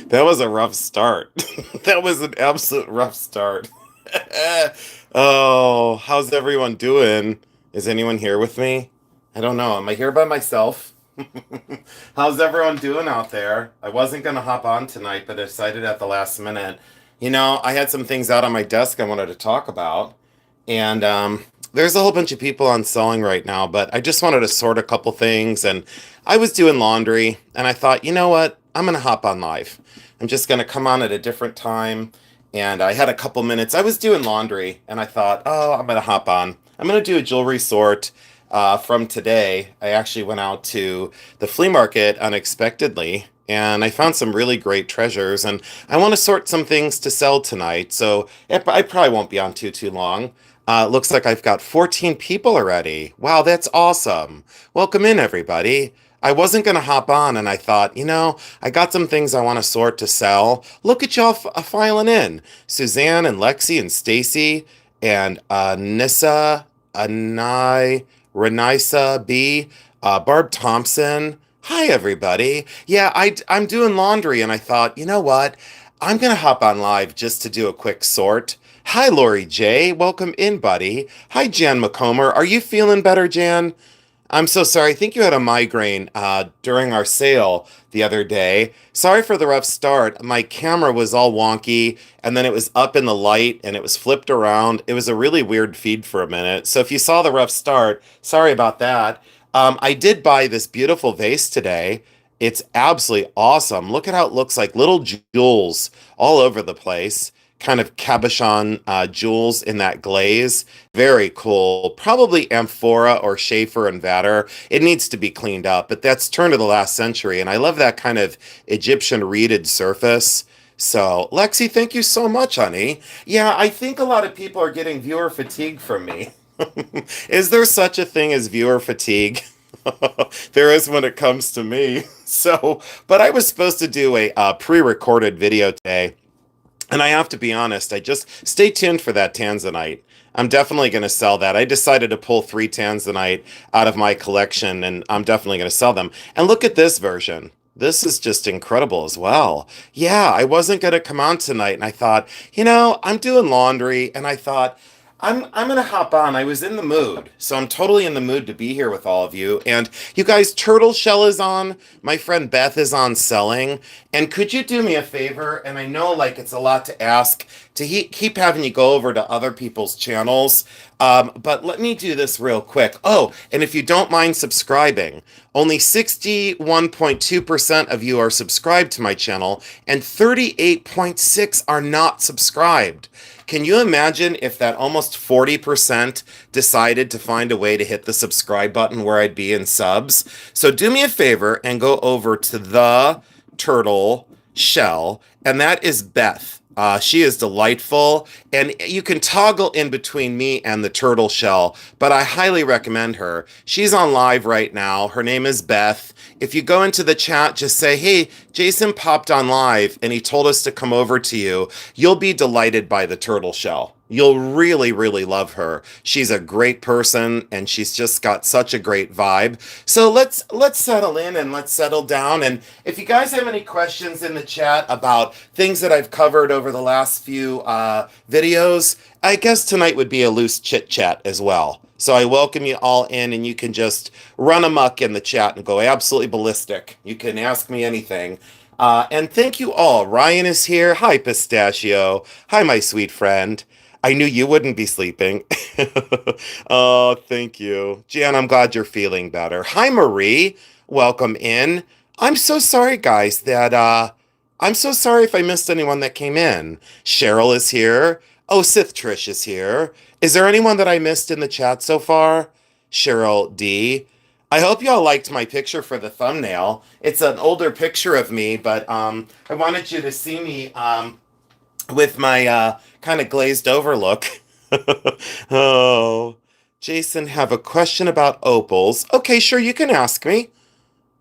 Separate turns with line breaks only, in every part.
That was a rough start. That was an absolute rough start. Oh, how's everyone doing? Is anyone here with me? I don't know. Am I here by myself? How's everyone doing out there? I wasn't going to hop on tonight, but I decided at the last minute. I had some things out on my desk I wanted to talk about. And there's a whole bunch of people on selling right now, but I just wanted to sort a couple things. And I was doing laundry, and I thought, you know what? I'm going to hop on live. I'm just going to come on at a different time. And I had a couple minutes. I was doing laundry, and I thought, oh, I'm going to hop on. I'm going to do a jewelry sort from today. I actually went out to the flea market unexpectedly, and I found some really great treasures. And I want to sort some things to sell tonight. So I probably won't be on too long. Looks like I've got 14 people already. Wow, that's awesome. Welcome in, everybody. I wasn't going to hop on, and I thought, I got some things I want to sort to sell. Look at y'all filing in. Suzanne and Lexi and Stacy and Nissa, Anai, Renisa B, Barb Thompson. Hi, everybody. Yeah, I'm doing laundry, and I thought, you know what? I'm going to hop on live just to do a quick sort. Hi, Lori J. Welcome in, buddy. Hi, Jan McComber. Are you feeling better, Jan? I'm so sorry. I think you had a migraine during our sale the other day. Sorry for the rough start. My camera was all wonky, and then it was up in the light, and it was flipped around. It was a really weird feed for a minute. So if you saw the rough start, sorry about that. I did buy this beautiful vase today. It's absolutely awesome. Look at how it looks like little jewels all over the place. Kind of cabochon jewels in that glaze. Very cool. Probably amphora or Schaefer and Vatter. It needs to be cleaned up, but that's turn of the last century. And I love that kind of Egyptian reeded surface. So, Lexi, thank you so much, honey. Yeah, I think a lot of people are getting viewer fatigue from me. Is there such a thing as viewer fatigue? There is when it comes to me. So, but I was supposed to do a pre-recorded video today. And I have to be honest, I just stay tuned for that tanzanite. I'm definitely going to sell that. I decided to pull 3 tanzanite out of my collection, and I'm definitely going to sell them. And look at this version. This is just incredible as well. Yeah, I wasn't going to come on tonight, and I thought, I'm doing laundry, and I thought, I'm gonna hop on. I was in the mood, so I'm totally in the mood to be here with all of you. And you guys, Turtle Shell is on. My friend Beth is on selling. And could you do me a favor? And I know like it's a lot to ask to keep having you go over to other people's channels. But let me do this real quick. Oh, and if you don't mind subscribing, only 61.2% of you are subscribed to my channel, and 38.6 are not subscribed. Can you imagine if that almost 40% decided to find a way to hit the subscribe button where I'd be in subs? So do me a favor and go over to the Turtle Shell, and that is Beth. She is delightful, and you can toggle in between me and the Turtle Shell, but I highly recommend her. She's on live right now. Her name is Beth. If you go into the chat, just say, hey, Jason popped on live, and he told us to come over to you. You'll be delighted by the Turtle Shell. You'll really, really love her. She's a great person, and she's just got such a great vibe. So let's settle in and let's settle down. And if you guys have any questions in the chat about things that I've covered over the last few videos, I guess tonight would be a loose chit chat as well. So I welcome you all in, and you can just run amok in the chat and go absolutely ballistic. You can ask me anything. And thank you all. Ryan is here. Hi, Pistachio. Hi, my sweet friend. I knew you wouldn't be sleeping. Oh, thank you. Jan, I'm glad you're feeling better. Hi, Marie. Welcome in. I'm so sorry, guys, that I'm so sorry if I missed anyone that came in. Cheryl is here. Oh, Sith Trish is here. Is there anyone that I missed in the chat so far? Cheryl D. I hope y'all liked my picture for the thumbnail. It's an older picture of me, but I wanted you to see me with my kind of glazed over look. Oh, Jason, have a question about opals. Okay, sure, you can ask me.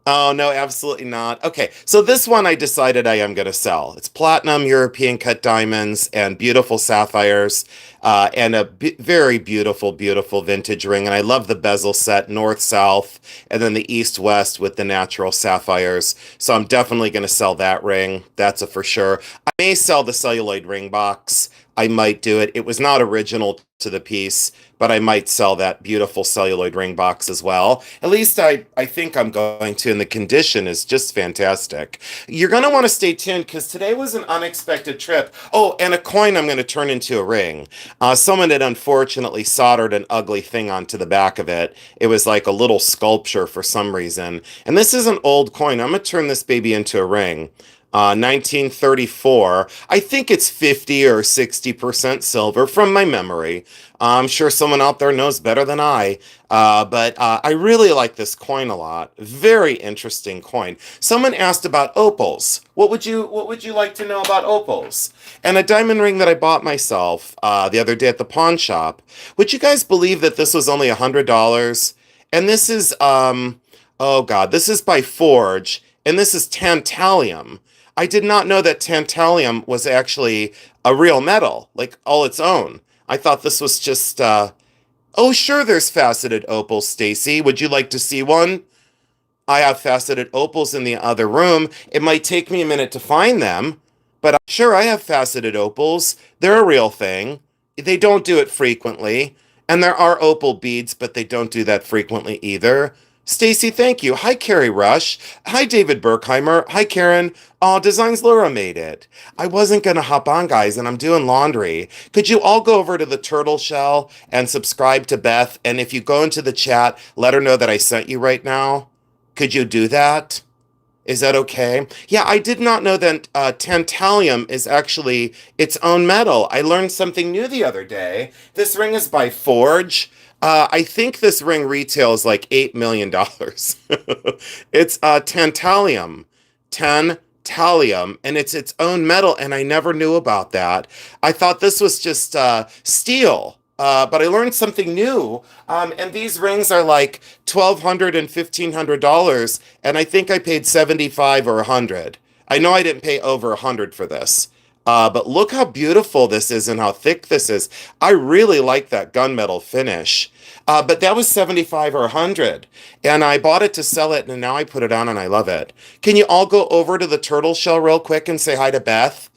Oh, no, absolutely not. Okay, so this one I decided I am going to sell. It's platinum, European cut diamonds, and beautiful sapphires. and a very beautiful, beautiful vintage ring. And I love the bezel set, north-south, and then the east-west with the natural sapphires. So I'm definitely going to sell that ring. That's a for sure. I may sell the celluloid ring box. I might do it. It was not original to the piece, but I might sell that beautiful celluloid ring box as well. At least I think I'm going to, and the condition is just fantastic. You're going to want to stay tuned because today was an unexpected trip. Oh, and a coin I'm going to turn into a ring. Someone had unfortunately soldered an ugly thing onto the back of it. It was like a little sculpture for some reason. And this is an old coin. I'm going to turn this baby into a ring. 1934. I think it's 50 or 60% silver from my memory. I'm sure someone out there knows better than I. But I really like this coin a lot. Very interesting coin. Someone asked about opals. What would you like to know about opals? And a diamond ring that I bought myself the other day at the pawn shop. Would you guys believe that this was only $100? And this is oh God, this is by Forge, and this is tantalum. I did not know that tantalum was actually a real metal, like all its own. I thought this was just, oh, sure, there's faceted opals, Stacy. Would you like to see one? I have faceted opals in the other room. It might take me a minute to find them, but I'm sure I have faceted opals. They're a real thing. They don't do it frequently. And there are opal beads, but they don't do that frequently either. Stacy, thank you. Hi, Carrie Rush. Hi, David Berkheimer. Hi, Karen. Oh, Designs Laura made it. I wasn't going to hop on, guys, and I'm doing laundry. Could you all go over to the Turtle Shell and subscribe to Beth? And if you go into the chat, let her know that I sent you right now. Could you do that? Is that okay? Yeah, I did not know that tantalum is actually its own metal. I learned something new the other day. This ring is by Forge. I think this ring retails like $8 million. It's tantalum. Tantalum, and it's its own metal, and I never knew about that. I thought this was just steel. But I learned something new. And these rings are like $1,200 and $1,500, and I think I paid 75 or 100. I know I didn't pay over 100 for this. But look how beautiful this is and how thick this is. I really like that gunmetal finish. But that was 75 or 100. And I bought it to sell it, and now I put it on and I love it. Can you all go over to the Turtle Shell real quick and say hi to Beth?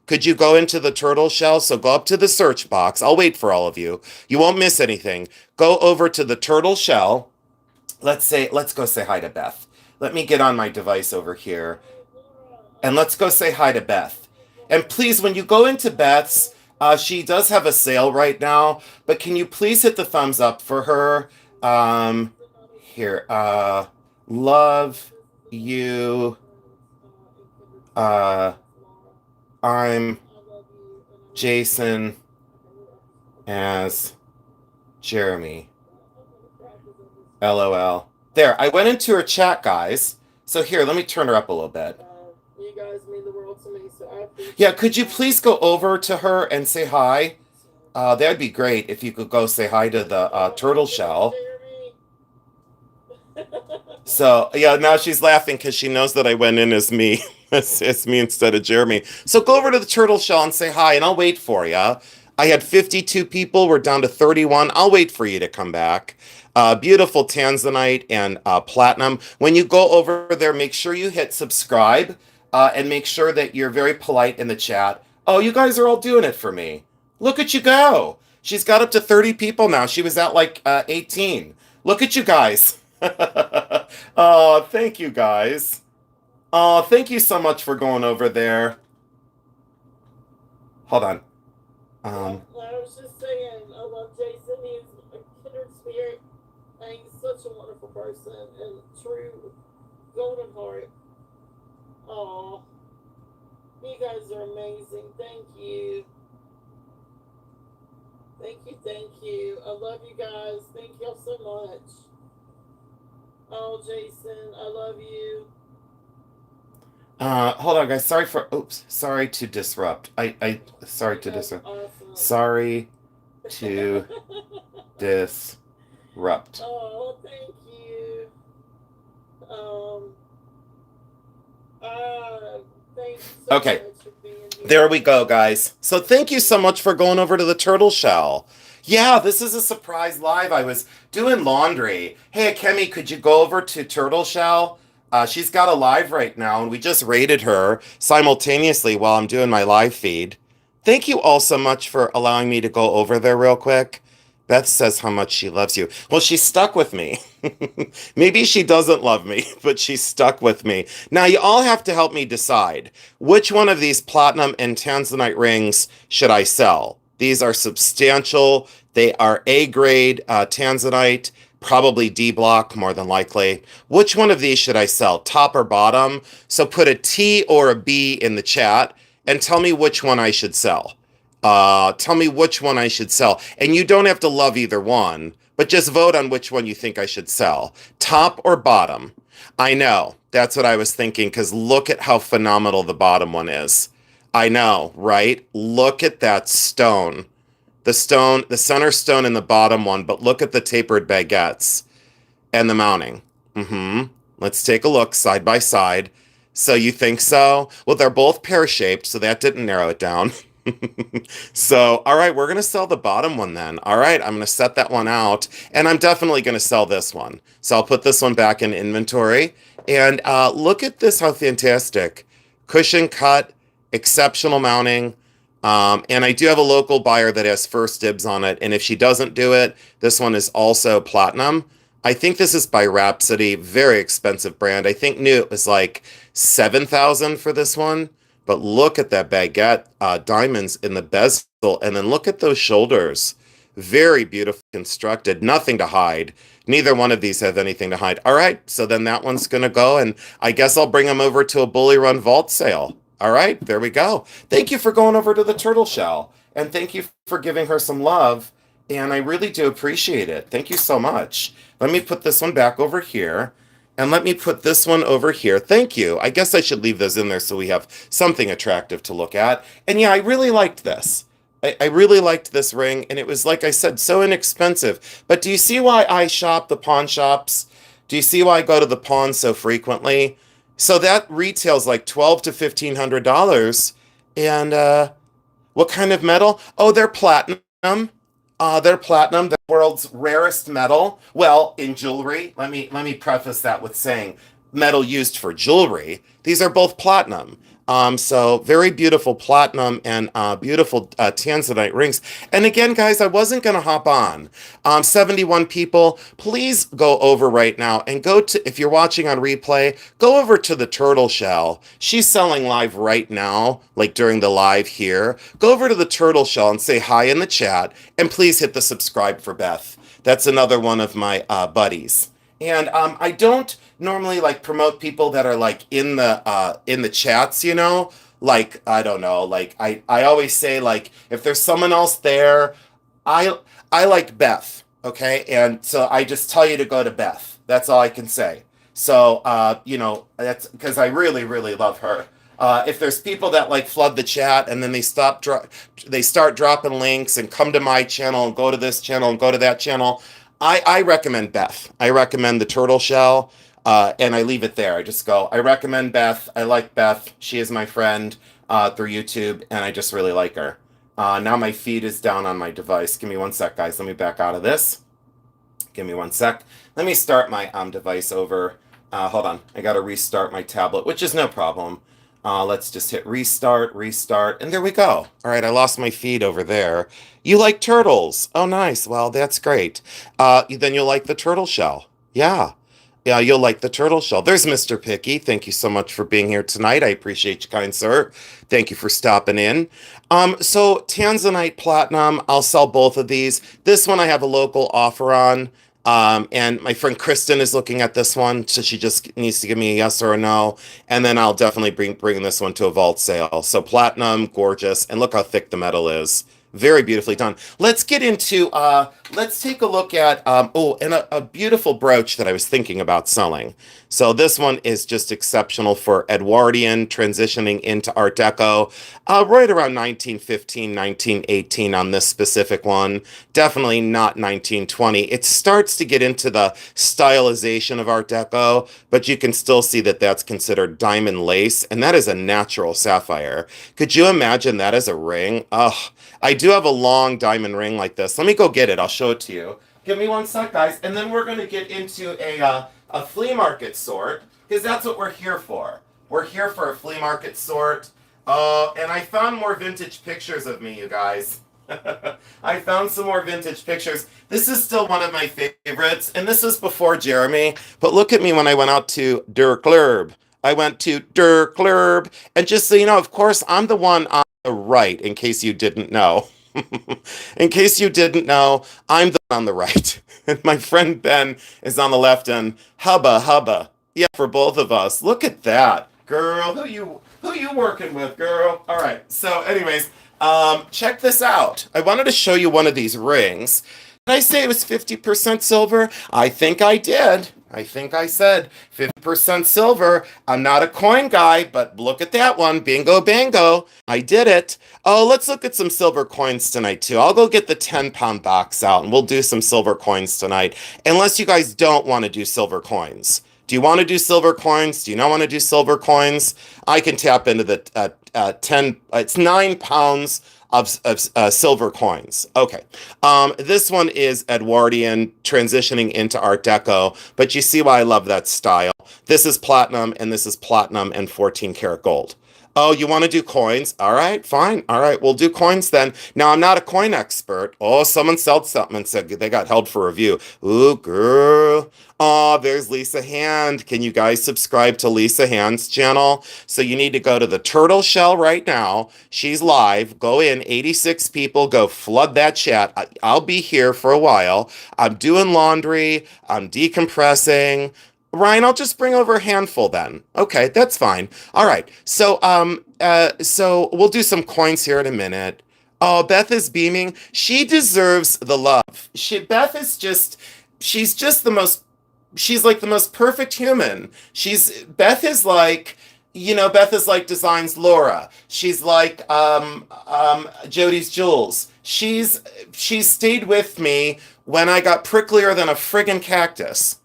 Could you go into the Turtle Shell? So go up to the search box. I'll wait for all of you. You won't miss anything. Go over to the Turtle Shell. Let's go say hi to Beth. Let me get on my device over here. And let's go say hi to Beth. And please, when you go into Beth's, she does have a sale right now, but can you please hit the thumbs up for her? Here, love you. I'm Jason as Jeremy. LOL. There, I went into her chat, guys. So here, let me turn her up a little bit.
You guys mean the world to me, so I appreciate
Yeah, could you please go over to her and say hi? That'd be great if you could go say hi to the Turtle Shell. So, yeah, now she's laughing because she knows that I went in as me. It's me instead of Jeremy. So go over to the Turtle Shell and say hi, and I'll wait for you. I had 52 people. We're down to 31. I'll wait for you to come back. Beautiful tanzanite and platinum. When you go over there, make sure you hit subscribe and make sure that you're very polite in the chat. Oh, you guys are all doing it for me. Look at you go. She's got up to 30 people now. She was at like 18. Look at you guys. Oh, thank you guys. Oh, thank you so much for going over there. Hold on.
I was just saying, I love Jason. He's a kindred spirit, and he's such a wonderful person and true golden heart. Oh, you guys are amazing. Thank you. Thank you, thank you. I love you guys. Thank y'all so much. Oh, Jason, I love you.
Hold on, guys. Sorry to disrupt. Sorry to disrupt.
Awesome.
Sorry to disrupt.
Oh, thank you. Thanks so
Okay.
much for being
There we go, guys. So thank you so much for going over to the turtle shell. Yeah, this is a surprise live. I was doing laundry. Hey, Kemi, could you go over to Turtle Shell? She's got a live right now, and we just rated her simultaneously while I'm doing my live feed. Thank you all so much for allowing me to go over there real quick. Beth says how much she loves you. Well, she's stuck with me. Maybe she doesn't love me, but she's stuck with me. Now, you all have to help me decide which one of these platinum and tanzanite rings should I sell. These are substantial. They are A grade tanzanite, probably D block more than likely. Which one of these should I sell, top or bottom? So put a T or a B in the chat and tell me which one I should sell. Tell me which one I should sell. And you don't have to love either one, but just vote on which one you think I should sell. Top or bottom? I know. That's what I was thinking, because look at how phenomenal the bottom one is. I know, right? Look at that stone. The stone, the center stone in the bottom one, but look at the tapered baguettes and the mounting. Let's take a look side by side. So you think so? Well, they're both pear-shaped, so that didn't narrow it down. So, all right, we're going to sell the bottom one then. All right, I'm going to set that one out, and I'm definitely going to sell this one. So I'll put this one back in inventory. And look at this, how fantastic. Cushion cut, exceptional mounting. And I do have a local buyer that has first dibs on it. And if she doesn't do it, this one is also platinum. I think this is by Rhapsody, very expensive brand. I think new it was like 7,000 for this one. But look at that baguette diamonds in the bezel, and then look at those shoulders. Very beautifully constructed, nothing to hide. Neither one of these have anything to hide. All right, so then that one's going to go, and I guess I'll bring them over to a Bully Run vault sale. All right, there we go. Thank you for going over to the turtle shell, and thank you for giving her some love, and I really do appreciate it. Thank you so much. Let me put this one back over here. And let me put this one over here. Thank you. I guess I should leave those in there so we have something attractive to look at. And yeah, I really liked this. I really liked this ring. And it was, like I said, so inexpensive. But do you see why I shop the pawn shops? Do you see why I go to the pawn so frequently? So that retails like $1,200 to $1,500. And what kind of metal? Oh, they're platinum. They're platinum, the world's rarest metal. Well, in jewelry, let me preface that with saying metal used for jewelry. These are both platinum. So very beautiful platinum and beautiful tanzanite rings. And again, guys, I wasn't going to hop on. 71 people, please go over right now and go to, if you're watching on replay, go over to the turtle shell. She's selling live right now, like during the live here. Go over to the turtle shell and say hi in the chat, and please hit the subscribe for Beth. That's another one of my buddies. And I don't normally like promote people that are like in the chats, you know? Like, I don't know, like I always say, like, if there's someone else there, I like Beth, okay? And so I just tell you to go to Beth. That's all I can say. So you know, that's because I really, really love her. If there's people that like flood the chat and then they start dropping links and come to my channel and go to this channel and go to that channel, I recommend Beth. I recommend the turtle shell, and I leave it there. I just go, I recommend Beth. I like Beth. She is my friend through YouTube, and I just really like her. Now my feed is down on my device. Give me one sec, guys. Let me back out of this. Give me one sec. Let me start my device over. Hold on. I got to restart my tablet, which is no problem. Let's just hit restart, and there we go. All right, I lost my feed over there. You like turtles? Oh, nice. Well, that's great. Then you'll like the turtle shell. Yeah. Yeah, you'll like the turtle shell. There's Mr. Picky. Thank you so much for being here tonight. I appreciate you, kind sir. Thank you for stopping in. So Tanzanite Platinum, I'll sell both of these. This one I have a local offer on. And my friend Kristen is looking at this one, so she just needs to give me a yes or a no, and then I'll definitely bring this one to a vault sale. So platinum, gorgeous, and look how thick the metal is. Very beautifully done. Let's get into let's take a look at and a beautiful brooch that I was thinking about selling. So this one is just exceptional for Edwardian transitioning into Art Deco. Right around 1915, 1918 on this specific one. Definitely not 1920. It starts to get into the stylization of Art Deco, but you can still see that that's considered diamond lace, and that is a natural sapphire. Could you imagine that as a ring? Oh, I do have a long diamond ring like this. Let me go get it. I'll show it to you. Give me one sec, guys, and then we're going to get into a flea market sort, because that's what we're here for. We're here for a flea market sort. And I found more vintage pictures of me, you guys. I found some more vintage pictures. This is still one of my favorites, and this was before Jeremy. But look at me when I went out to Der Club. I went to Der Club, and just so you know, of course, I'm the one on the right, in case you didn't know. In case you didn't know, I'm the one on the right. And my friend Ben is on the left, and hubba hubba. Yeah, for both of us. Look at that. Girl, who you working with, girl? All right. So anyways, check this out. I wanted to show you one of these rings. Did I say it was 50% silver? I think I did. I think I said 50% silver. I'm not a coin guy, but look at that one. Bingo, bango. I did it. Oh, let's look at some silver coins tonight, too. I'll go get the 10-pound box out, and we'll do some silver coins tonight. Unless you guys don't want to do silver coins. Do you want to do silver coins? Do you not want to do silver coins? I can tap into the it's 9 pounds of silver coins. Okay. This one is Edwardian transitioning into Art Deco, but you see why I love that style. This is platinum, and this is platinum and 14 karat gold. Oh, you want to do coins? All right, fine. All right, we'll do coins then. Now, I'm not a coin expert. Oh, someone sold something and said they got held for review. Ooh, girl. Oh, there's Lisa Hand. Can you guys subscribe to Lisa Hand's channel? So you need to go to the turtle shell right now. She's live. Go in, 86 people. Go flood that chat. I'll be here for a while. I'm doing laundry. I'm decompressing. Ryan, I'll just bring over a handful then. Okay, that's fine. All right. So we'll do some coins here in a minute. Oh, Beth is beaming. She deserves the love. Beth is she's just she's like the most perfect human. Beth is like, Beth is like Designs Laura. She's like Jody's Jules. She's stayed with me when I got pricklier than a friggin' cactus.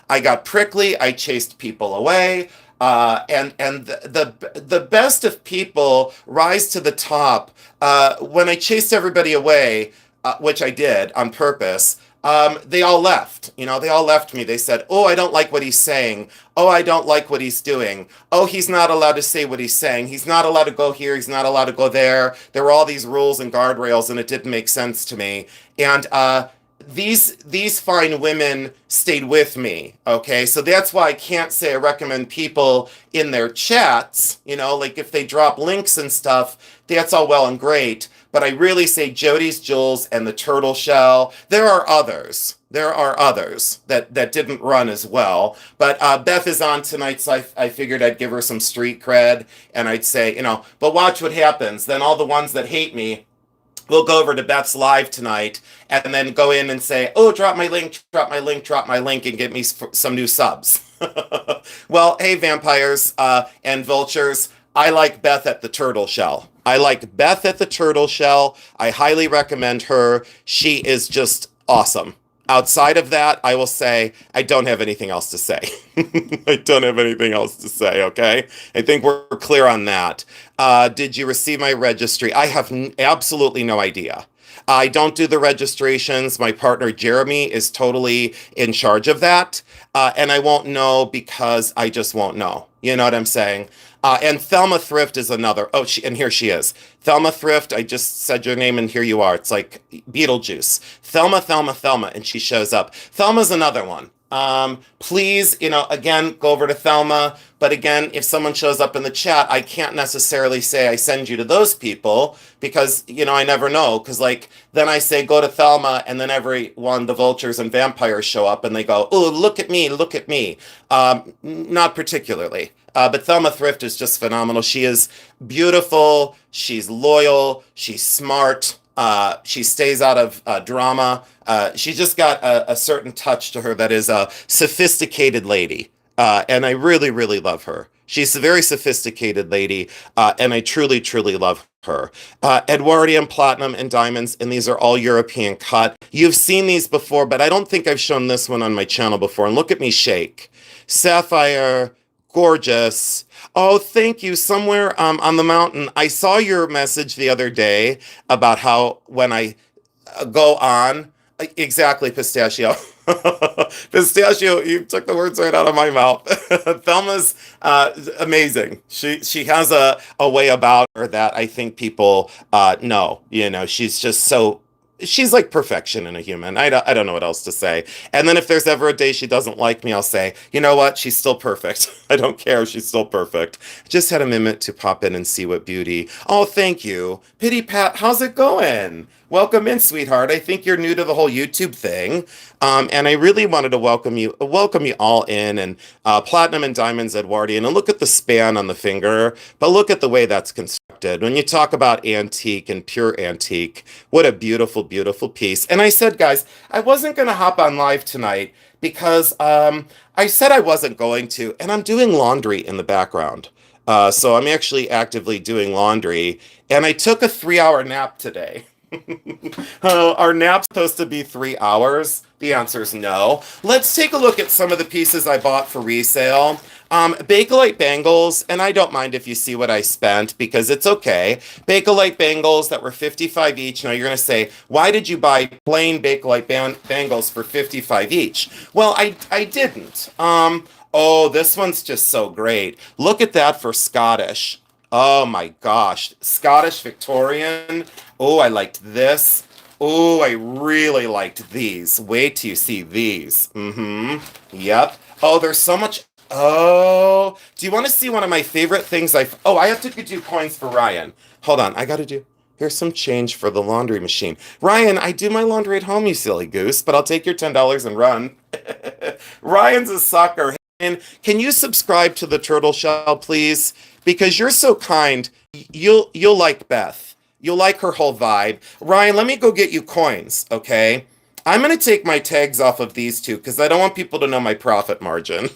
I got prickly. I chased people away. And the best of people rise to the top. When I chased everybody away, which I did on purpose, they all left. They all left me. They said, "Oh, I don't like what he's saying. Oh, I don't like what he's doing. Oh, he's not allowed to say what he's saying. He's not allowed to go here. He's not allowed to go there." There were all these rules and guardrails, and it didn't make sense to me. And these fine women stayed with me. Okay, so that's why I can't say I recommend people in their chats. Like if they drop links and stuff, that's all well and great. But I really say Jody's Jules and the turtle shell. There are others. That didn't run as well. But Beth is on tonight, so I figured I'd give her some street cred, and I'd say, but watch what happens. Then all the ones that hate me, we'll go over to Beth's live tonight and then go in and say, "Oh, drop my link, and get me some new subs." Well, hey, vampires and vultures, I like Beth at the turtle shell. I highly recommend her. She is just awesome. Outside of that, I will say I don't have anything else to say. I don't have anything else to say, okay? I think we're clear on that. Did you receive my registry? I have absolutely no idea. I don't do the registrations. My partner, Jeremy, is totally in charge of that. And I won't know because I just won't know. You know what I'm saying? And Thelma Thrift is another. Oh, and here she is. Thelma Thrift, I just said your name and here you are. It's like Beetlejuice. Thelma, and she shows up. Thelma's another one. Please, again, go over to Thelma. But again, if someone shows up in the chat, I can't necessarily say I send you to those people because, I never know. Because, like, then I say go to Thelma, and then everyone, the vultures and vampires show up and they go, oh, look at me, look at me. Not particularly. But Thelma Thrift is just phenomenal. She is beautiful. She's loyal. She's smart. She stays out of drama. She just got a certain touch to her that is a sophisticated lady. And I really, really love her. She's a very sophisticated lady, and I truly, truly love her. Edwardian platinum and diamonds, and these are all European cut. You've seen these before, but I don't think I've shown this one on my channel before. And look at me shake. Sapphire, gorgeous. Oh, thank you. Somewhere on the mountain, I saw your message the other day about how when I go on, exactly, pistachio. Pistachio, you took the words right out of my mouth. Thelma's amazing. She has a way about her that I think people know. She's just so she's like perfection in a human. I don't know what else to say. And then if there's ever a day she doesn't like me, I'll say, you know what? She's still perfect. I don't care. She's still perfect. Just had a minute to pop in and see what beauty. Oh, thank you. Pity Pat, how's it going? Welcome in, sweetheart. I think you're new to the whole YouTube thing. And I really wanted to welcome you all in, and platinum and diamonds Edwardian. And look at the span on the finger, but look at the way that's constructed. When you talk about antique and pure antique, what a beautiful, beautiful piece. And I said, guys, I wasn't going to hop on live tonight because I said I wasn't going to, and I'm doing laundry in the background. So I'm actually actively doing laundry, and I took a 3-hour nap today. Are naps supposed to be 3 hours? The answer is no. Let's take a look at some of the pieces I bought for resale. Bakelite bangles, and I don't mind if you see what I spent because it's okay. Bakelite bangles that were $55 each. Now you're going to say, why did you buy plain Bakelite bangles for $55 each? Well, I didn't. Oh, this one's just so great. Look at that for Scottish. Oh my gosh. Scottish Victorian. Oh, I liked this. Oh, I really liked these. Wait till you see these. Yep. Oh, there's so much. Oh, do you want to see one of my favorite things? I have to do coins for Ryan. Hold on. Here's some change for the laundry machine. Ryan, I do my laundry at home, you silly goose, but I'll take your $10 and run. Ryan's a sucker. And can you subscribe to the Turtle Shell, please? Because you're so kind. You'll like Beth. You'll like her whole vibe. Ryan, let me go get you coins, okay? I'm going to take my tags off of these two because I don't want people to know my profit margin.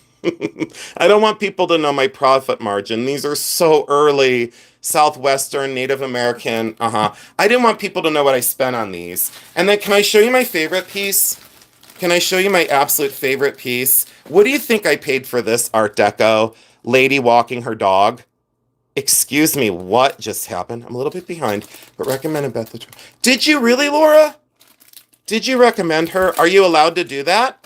I don't want people to know my profit margin. These are so early. Southwestern, Native American. I didn't want people to know what I spent on these. And then can I show you my favorite piece? Can I show you my absolute favorite piece? What do you think I paid for this Art Deco? Lady walking her dog. Excuse me, what just happened? I'm a little bit behind, but recommended Beth. Did you really, Laura? Did you recommend her? Are you allowed to do that?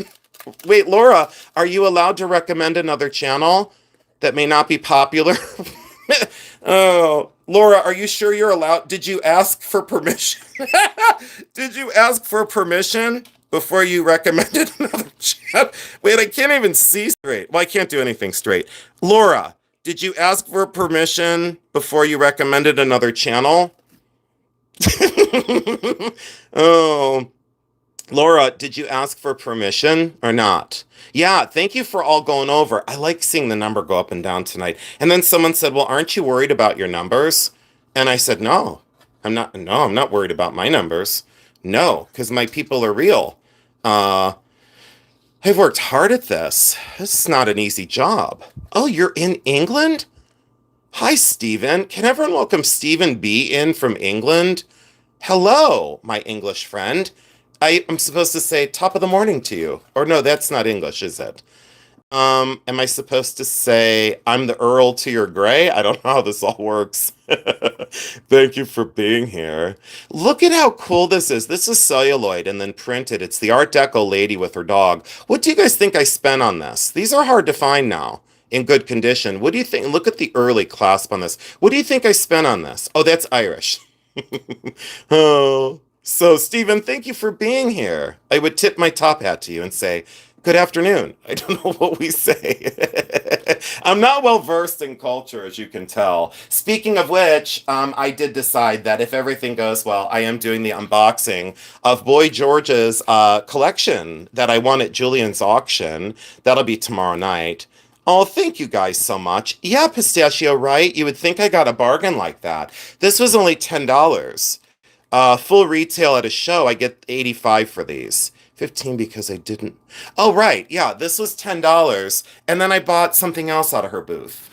Wait, Laura, are you allowed to recommend another channel that may not be popular? Oh, Laura, are you sure you're allowed? Did you ask for permission? Did you ask for permission before you recommended another channel? Wait, I can't even see straight. Well, I can't do anything straight. Laura, did you ask for permission before you recommended another channel? Oh, Laura, did you ask for permission or not? Yeah, thank you for all going over. I like seeing the number go up and down tonight. And then someone said, well, aren't you worried about your numbers? And I said, no, I'm not. No, I'm not worried about my numbers. No, because my people are real. I've worked hard at this. This is not an easy job. Oh, you're in England? Hi, Stephen. Can everyone welcome Stephen B. in from England? Hello, my English friend. I'm supposed to say top of the morning to you. Or no, that's not English, is it? Am I supposed to say I'm the Earl to your Grey? I don't know how this all works. Thank you for being here. Look at how cool this is. This is celluloid and then printed. It's the Art Deco lady with her dog. What do you guys think I spent on this? These are hard to find now in good condition. What do you think? Look at the early clasp on this. What do you think I spent on this? Oh, that's Irish. Oh. So, Stephen, thank you for being here. I would tip my top hat to you and say, good afternoon. I don't know what we say. I'm not well versed in culture, as you can tell. Speaking of which, I did decide that if everything goes well, I am doing the unboxing of Boy George's collection that I won at Julian's auction. That'll be tomorrow night. Oh, thank you guys so much. Yeah, Pistachio, right? You would think I got a bargain like that. This was only $10. Full retail at a show, I get 85 for these. 15 because I didn't. Oh, right. Yeah, this was $10. And then I bought something else out of her booth.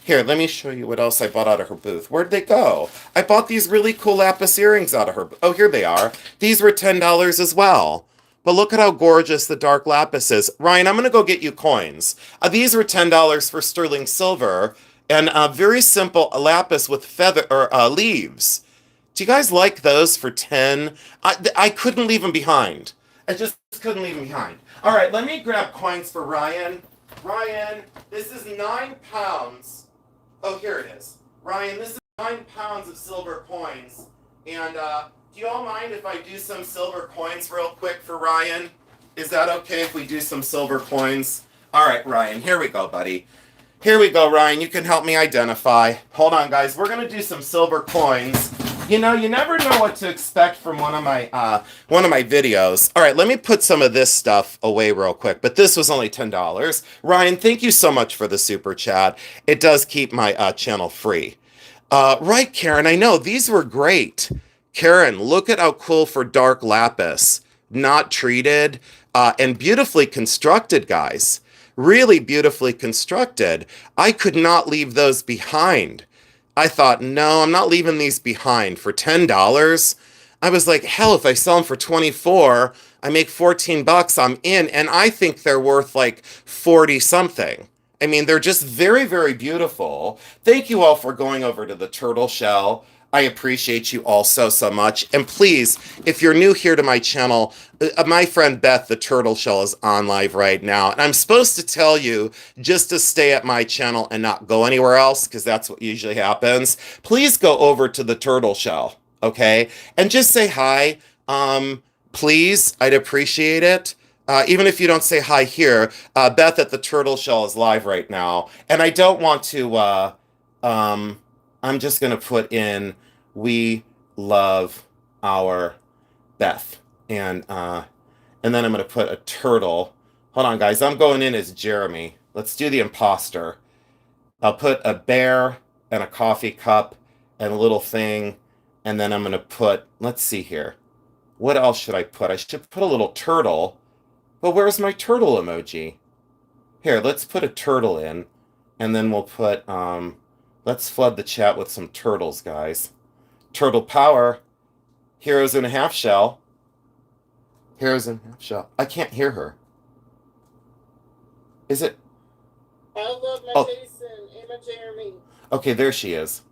Here, let me show you what else I bought out of her booth. Where'd they go? I bought these really cool lapis earrings out of her. Oh, here they are. These were $10 as well. But look at how gorgeous the dark lapis is. Ryan, I'm going to go get you coins. These were $10 for sterling silver and very simple lapis with feather or leaves. Do you guys like those for 10? I couldn't leave them behind. I just couldn't leave them behind. All right, let me grab coins for Ryan. Ryan, this is 9 pounds. Oh, here it is. Ryan, this is 9 pounds of silver coins. And do you all mind if I do some silver coins real quick for Ryan? Is that okay if we do some silver coins? All right, Ryan, here we go, buddy. Here we go, Ryan. You can help me identify. Hold on, guys. We're going to do some silver coins. You know, you never know what to expect from one of my videos. All right, let me put some of this stuff away real quick. But this was only $10. Ryan, thank you so much for the super chat. It does keep my channel free. Right, Karen, I know. These were great. Karen, look at how cool for dark lapis. Not treated and beautifully constructed, guys. Really beautifully constructed. I could not leave those behind. I thought, no, I'm not leaving these behind for $10. I was like, hell, if I sell them for 24, I make 14 bucks, I'm in, and I think they're worth like 40 something. I mean, they're just very, very beautiful. Thank you all for going over to the turtle shell. I appreciate you all so much. And please, if you're new here to my channel, my friend Beth, the turtle shell, is on live right now. And I'm supposed to tell you just to stay at my channel and not go anywhere else, because that's what usually happens. Please go over to the turtle shell, okay? And just say hi. Please, I'd appreciate it. Even if you don't say hi here, Beth at the turtle shell is live right now. And I don't want to, I'm just going to put in, we love our Beth. And then I'm going to put a turtle. Hold on, guys. I'm going in as Jeremy. Let's do the imposter. I'll put a bear and a coffee cup and a little thing. And then I'm going to put, let's see here. What else should I put? I should put a little turtle. But where's my turtle emoji? Here, let's put a turtle in. And then we'll put, let's flood the chat with some turtles, guys. Turtle power. Heroes in a half shell. Heroes in a half shell. I can't hear her. Is it?
I love my Jason and my Jeremy.
Okay, there she is.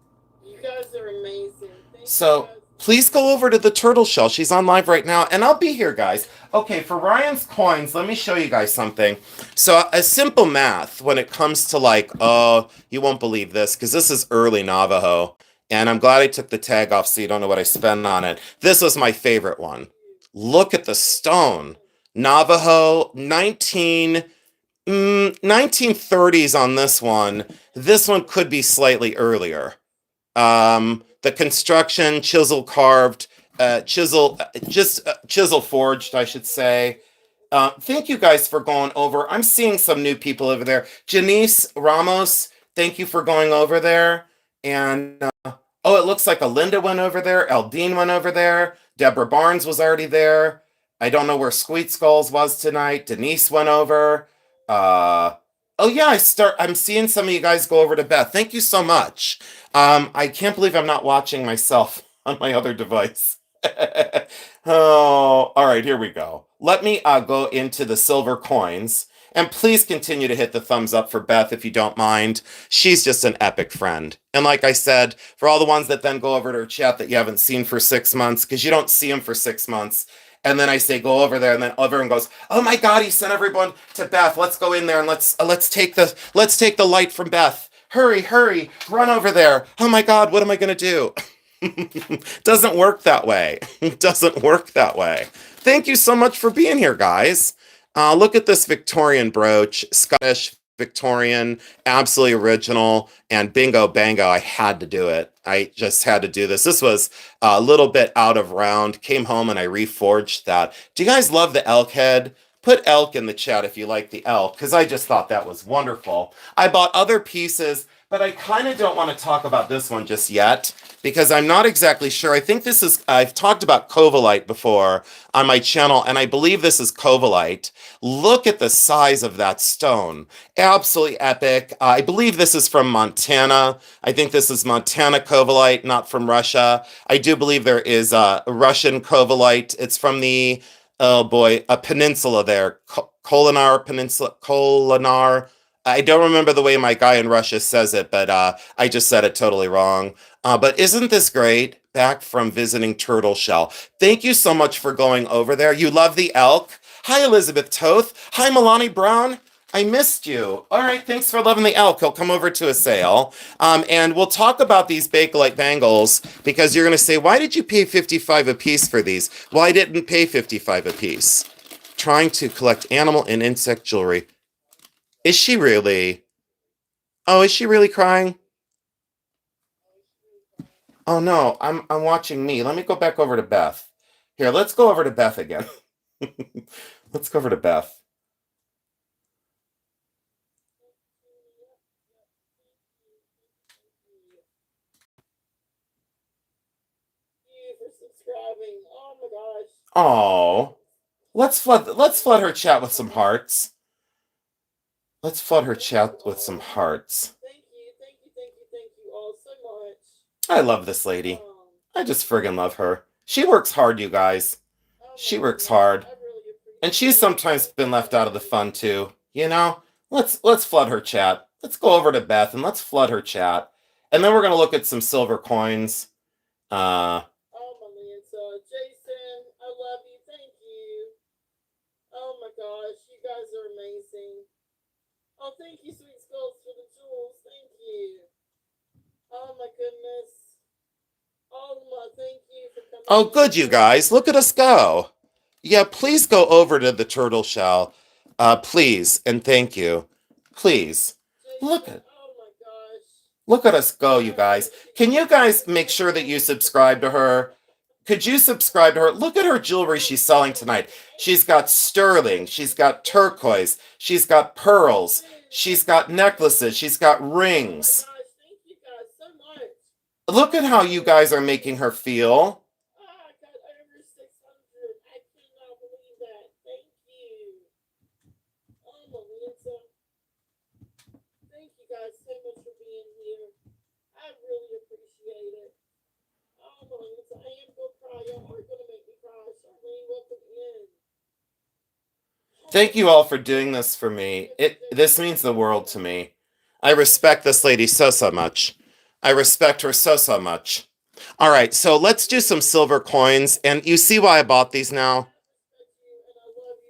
You guys are amazing.
So please go over to the turtle shell. She's on live right now, and I'll be here, guys. Okay, for Ryan's coins, let me show you guys something. So a simple math when it comes to like, oh, you won't believe this, because this is early Navajo. And I'm glad I took the tag off so you don't know what I spent on it. This was my favorite one. Look at the stone. Navajo, 1930s on this one. This one could be slightly earlier. The construction, chisel carved, chisel forged, I should say. Thank you guys for going over. I'm seeing some new people over there. Janice Ramos, thank you for going over there. And oh, it looks like Alinda went over there. Eldine went over there. Deborah Barnes was already there. I don't know where Squeet Skulls was tonight. Denise went over. Oh yeah, I'm seeing some of you guys go over to Beth. Thank you so much. I can't believe I'm not watching myself on my other device. Oh, all right, here we go. Let me go into the silver coins. And please continue to hit the thumbs up for Beth if you don't mind. She's just an epic friend. And like I said, for all the ones that then go over to her chat that you haven't seen for 6 months, because you don't see them for 6 months, and then I say go over there, and then everyone goes, "Oh my God, he sent everyone to Beth. Let's go in there and let's take the light from Beth. Hurry, run over there. Oh my God, what am I gonna do?" Doesn't work that way. Doesn't work that way. Thank you so much for being here, guys. Look at this Victorian brooch, Scottish Victorian, absolutely original, and bingo bango, I had to do it. I just had to do this. This was a little bit out of round. Came home and I reforged that. Do you guys love the elk head? Put elk in the chat if you like the elk, because I just thought that was wonderful. I bought other pieces, but I kind of don't want to talk about this one just yet because I'm not exactly sure. I think this is, I've talked about Covalite before on my channel, and I believe this is Covalite. Look at the size of that stone. Absolutely epic. I believe this is from Montana. I think this is Montana Covalite, not from Russia. I do believe there is a Russian Covalite. It's from the, oh boy, a peninsula there. Kolinar Peninsula, Kolinar. I don't remember the way my guy in Russia says it, but I just said it totally wrong. But isn't this great? Back from visiting Turtle Shell. Thank you so much for going over there. You love the elk? Hi, Elizabeth Toth. Hi, Milani Brown. I missed you. All right, thanks for loving the elk. He'll come over to a sale. And we'll talk about these Bakelite bangles because you're going to say, why did you pay 55 a piece for these? Well, I didn't pay 55 a piece. Trying to collect animal and insect jewelry. Is she really? Oh, is she really crying? Oh no, I'm watching me. Let me go back over to Beth. Here, let's go over to Beth again. Let's go over to Beth.
You for subscribing. Oh my gosh.
Oh, let's flood her chat with some hearts. Let's flood her chat with some hearts.
Thank you, thank you, thank you, thank you all so much.
I love this lady. I just friggin' love her. She works hard, you guys. She works hard. And she's sometimes been left out of the fun too. You know? Let's flood her chat. Let's go over to Beth and let's flood her chat. And then we're gonna look at some silver coins.
Oh my Lanta. Jason, I love you. Thank you. Oh my gosh, you guys are amazing. Oh, thank you, Sweet Skulls, for the jewels. Thank you. Oh my goodness. Oh my, thank you for coming.
Oh, good, you guys. Look at us go. Yeah, please go over to the turtle shell. Please, and thank you. Please. Look at
Oh my gosh.
look at us go, you guys. Can you guys make sure that you subscribe to her? Could you subscribe to her? Look at her jewelry she's selling tonight. She's got sterling, she's got turquoise, she's got pearls, she's got necklaces, she's got rings.
Oh my gosh, thank you guys so much.
Look at how you guys are making her feel.
Oh, I got over 600. I cannot believe that. Thank you. Oh my Lanta. Thank you guys so much for being here. I really appreciate it. Oh my Lanta, I am gonna cry. Y'all are gonna make me cry. Charlene, welcome in.
Thank you all for doing this for me. This means the world to me. I respect this lady so much. I respect her so much. All right, so let's do some silver coins. And you see why I bought these now?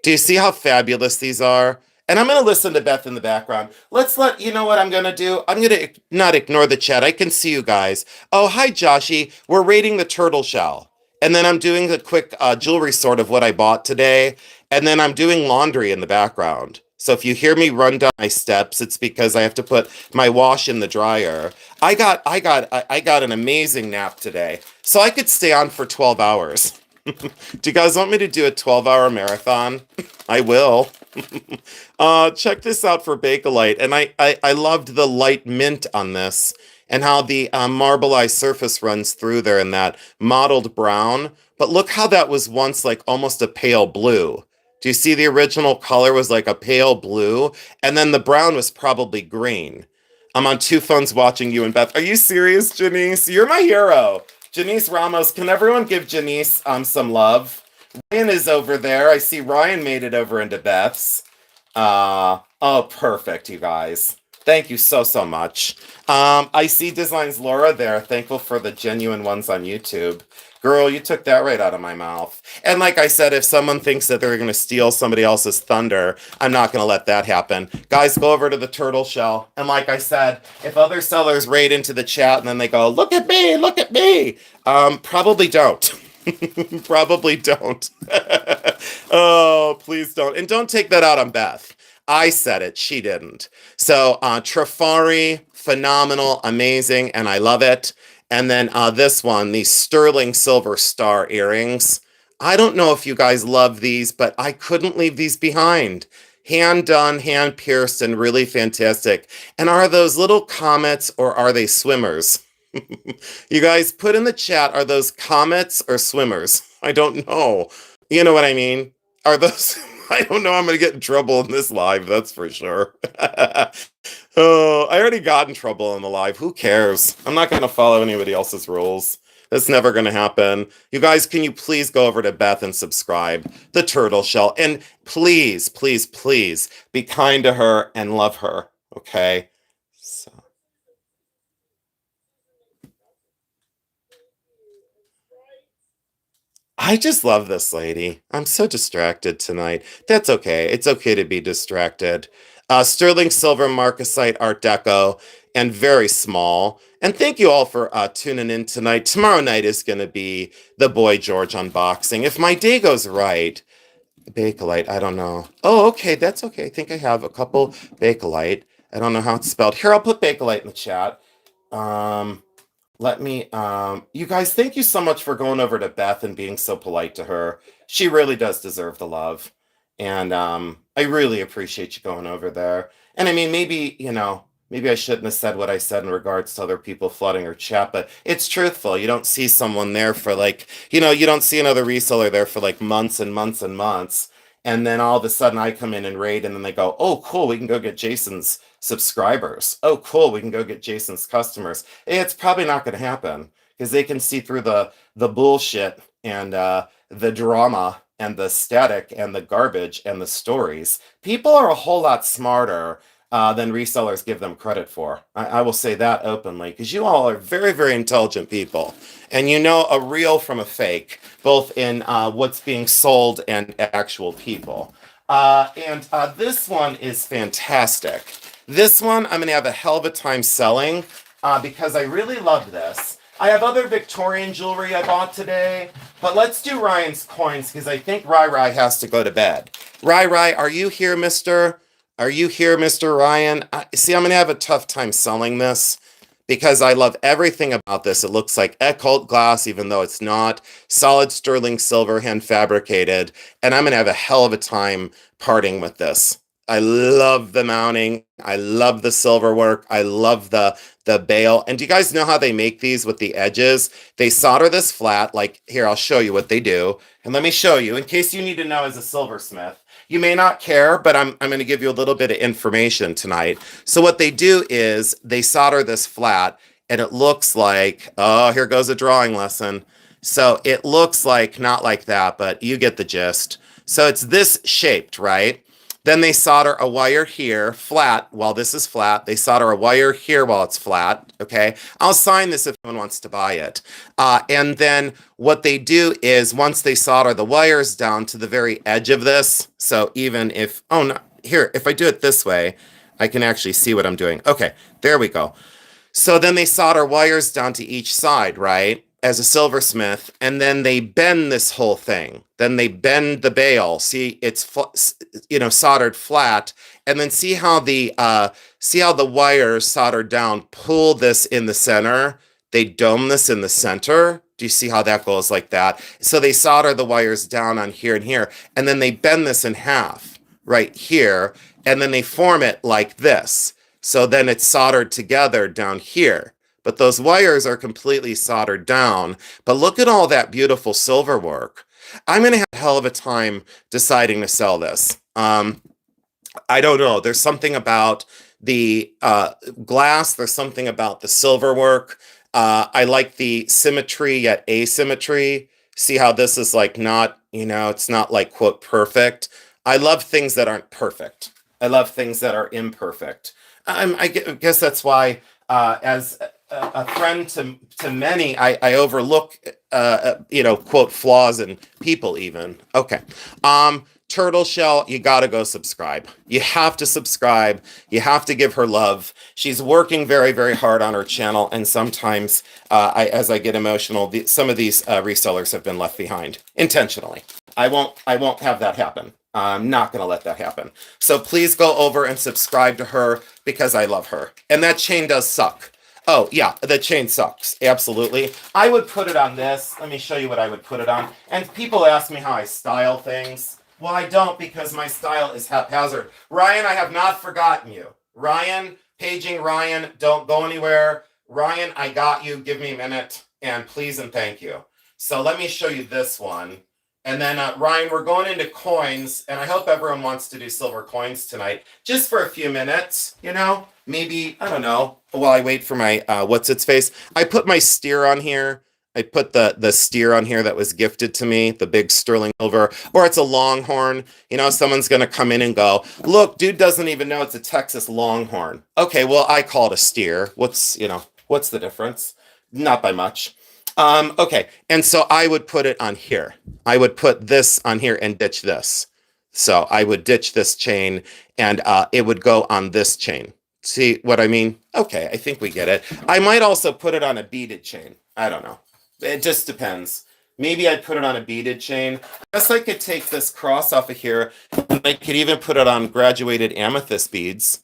Do you see how fabulous these are? And I'm going to listen to Beth in the background. You know what I'm going to do? I'm going to not ignore the chat. I can see you guys. Oh, hi, Joshy. We're raiding the turtle shell. And then I'm doing a quick jewelry sort of what I bought today. And then I'm doing laundry in the background. So if you hear me run down my steps, it's because I have to put my wash in the dryer. I got an amazing nap today. So I could stay on for 12 hours. Do you guys want me to do a 12-hour marathon? I will. Check this out for Bakelite. And I loved the light mint on this and how the marbleized surface runs through there in that mottled brown. But look how that was once like almost a pale blue. Do you see the original color was like a pale blue? And then the brown was probably green. I'm on two phones watching you and Beth. Are you serious, Janice? You're my hero. Janice Ramos, can everyone give Janice some love? Ryan is over there. I see Ryan made it over into Beth's. Oh, perfect, you guys. Thank you so much. I see Designs Laura there. Thankful for the genuine ones on YouTube. Girl, you took that right out of my mouth. And like I said, if someone thinks that they're going to steal somebody else's thunder, I'm not going to let that happen. Guys, go over to the turtle shell. And like I said, if other sellers raid into the chat and then they go, look at me, probably don't. Probably don't. Oh, please don't. And don't take that out on Beth. I said it, she didn't. So, Trifari, phenomenal, amazing, and I love it. And then this one, these sterling silver star earrings. I don't know if you guys love these, but I couldn't leave these behind. Hand done, hand pierced, and really fantastic. And are those little comets or are they swimmers? You guys put in the chat, are those comets or swimmers? I don't know. You know what I mean? Are those I don't know, I'm gonna get in trouble in this live, that's for sure. Oh, I already got in trouble in the live. Who cares? I'm not gonna follow anybody else's rules. That's never gonna happen. You guys, can you please go over to Beth and subscribe? The turtle shell. And please, please, please be kind to her and love her. Okay? So. I just love this lady. I'm so distracted tonight. That's okay. It's okay to be distracted. Sterling silver marcasite art deco and very small. And thank you all for tuning in tonight. Tomorrow night is going to be the Boy George unboxing. If my day goes right, Bakelite, I don't know. Oh, okay. That's okay. I think I have a couple Bakelite. I don't know how it's spelled. Here, I'll put Bakelite in the chat. Um, Let me, you guys, thank you so much for going over to Beth and being so polite to her. She really does deserve the love. And I really appreciate you going over there. And I mean, maybe, maybe I shouldn't have said what I said in regards to other people flooding her chat, but it's truthful. You don't see someone there for like, you don't see another reseller there for like months and months and months. And then all of a sudden I come in and raid, and then they go, oh, cool, we can go get Jason's subscribers. Oh, cool, we can go get Jason's customers. It's probably not going to happen because they can see through the bullshit and the drama and the static and the garbage and the stories. People are a whole lot smarter than resellers give them credit for. I will say that openly because you all are very, very intelligent people. And you know a real from a fake, both in what's being sold and actual people. And this one is fantastic. This one I'm going to have a hell of a time selling because I really love this. I have other Victorian jewelry I bought today, but let's do Ryan's coins because I think Rai has to go to bed. Rai, are you here, mister? Are you here, Mr. Ryan? See, I'm going to have a tough time selling this because I love everything about this. It looks like occult glass, even though it's not. Solid sterling silver, hand fabricated. And I'm going to have a hell of a time parting with this. I love the mounting. I love the silver work. I love the bail. And do you guys know how they make these with the edges? They solder this flat. Like, here, I'll show you what they do. And let me show you, in case you need to know as a silversmith. You may not care, but I'm going to give you a little bit of information tonight. So what they do is they solder this flat, and it looks like, oh, here goes a drawing lesson. So it looks like, not like that, but you get the gist. So it's this shaped, right? Then they solder a wire here, flat, while this is flat. They solder a wire here while it's flat, okay? I'll sign this if anyone wants to buy it. And then what they do is once they solder the wires down to the very edge of this, so even if, oh, no, here, if I do it this way, I can actually see what I'm doing. Okay, there we go. So then they solder wires down to each side, right? As a silversmith, and then they bend this whole thing. Then they bend the bail. See, it's soldered flat, and then see how the wires soldered down pull this in the center. They dome this in the center. Do you see how that goes like that? So they solder the wires down on here and here, and then they bend this in half right here, and then they form it like this. So then it's soldered together down here. But those wires are completely soldered down. But look at all that beautiful silver work. I'm going to have a hell of a time deciding to sell this. I don't know. There's something about the glass. There's something about the silver work. I like the symmetry yet asymmetry. See how this is like not, it's not like, quote, perfect. I love things that aren't perfect. I love things that are imperfect. I guess that's why as a friend to many, I overlook, quote, flaws in people even. Okay. Turtle Shell, you gotta go subscribe. You have to subscribe. You have to give her love. She's working very, very hard on her channel, and sometimes, as I get emotional, some of these resellers have been left behind intentionally. I won't have that happen. I'm not gonna let that happen. So please go over and subscribe to her because I love her. And that chain does suck. Oh, yeah, the chain sucks. Absolutely. I would put it on this. Let me show you what I would put it on. And people ask me how I style things. Well, I don't, because my style is haphazard. Ryan, I have not forgotten you. Ryan, paging Ryan, don't go anywhere. Ryan, I got you. Give me a minute. And please and thank you. So let me show you this one. And then, Ryan, we're going into coins, and I hope everyone wants to do silver coins tonight, just for a few minutes, you know? Maybe, I don't know, while I wait for my, what's-its-face. I put my steer on here. I put the steer on here that was gifted to me, the big sterling silver, or it's a longhorn. You know, someone's going to come in and go, look, dude doesn't even know it's a Texas longhorn. Okay, well, I call it a steer. What's the difference? Not by much. Okay, and so I would put it on here. I would put this on here and ditch this. So I would ditch this chain, and it would go on this chain. See what I mean? Okay, I think we get it. I might also put it on a beaded chain. I don't know. It just depends. Maybe I'd put it on a beaded chain. I guess I could take this cross off of here, and I could even put it on graduated amethyst beads.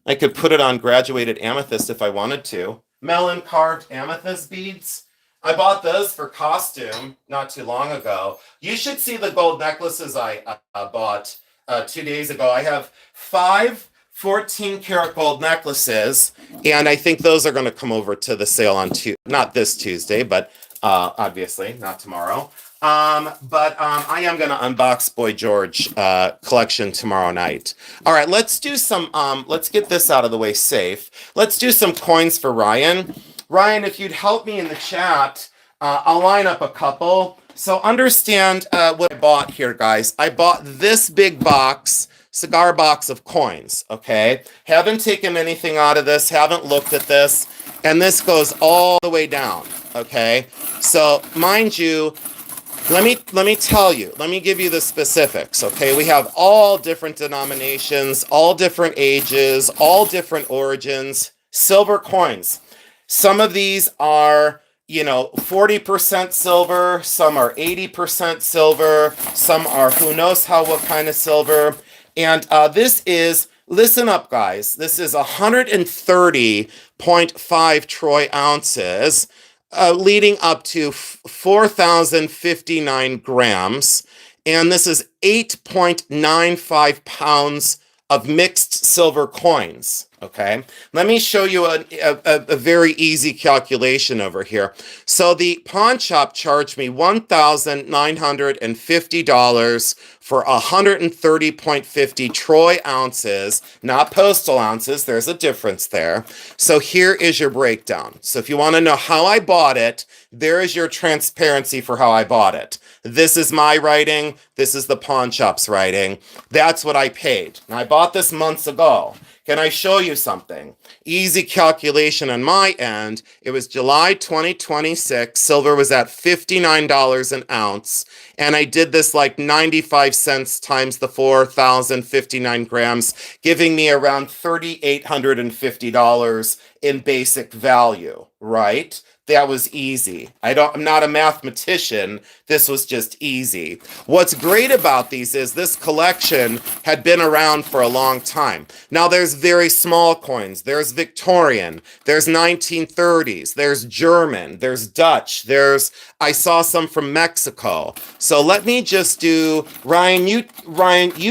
I could put it on graduated amethyst if I wanted to. Melon carved amethyst beads. I bought those for costume not too long ago. You should see the gold necklaces I bought 2 days ago. I have 5 14-karat gold necklaces, and I think those are going to come over to the sale on not this Tuesday, but obviously not tomorrow. But I am going to unbox Boy George collection tomorrow night. All right, let's do some, let's get this out of the way safe. Let's do some coins for Ryan. Ryan, if you'd help me in the chat, I'll line up a couple. So understand what I bought here, guys. I bought this big box, cigar box of coins, okay? Haven't taken anything out of this, haven't looked at this, and this goes all the way down, okay? So, mind you, let me tell you, let me give you the specifics, okay? We have all different denominations, all different ages, all different origins, silver coins. Some of these are, 40% silver, some are 80% silver, some are who knows what kind of silver. And this is, listen up, guys, this is 130.5 troy ounces, leading up to 4,059 grams. And this is 8.95 pounds of mixed silver coins. Okay, let me show you a very easy calculation over here. So the pawn shop charged me $1,950 for 130.50 troy ounces, not postal ounces. There's a difference there. So here is your breakdown. So if you want to know how I bought it, there is your transparency for how I bought it. This is my writing. This is the pawn shop's writing. That's what I paid. Now, I bought this months ago. Can I show you something? Easy calculation on my end. It was July 2026. Silver was at $59 an ounce. And I did this like 95 cents times the 4,059 grams, giving me around $3,850 in basic value, right? That was easy. I'm not a mathematician. This was just easy. What's great about these is this collection had been around for a long time. Now there's very small coins. There's Victorian. There's 1930s. There's German. There's Dutch. I saw some from Mexico. So let me just do, Ryan, you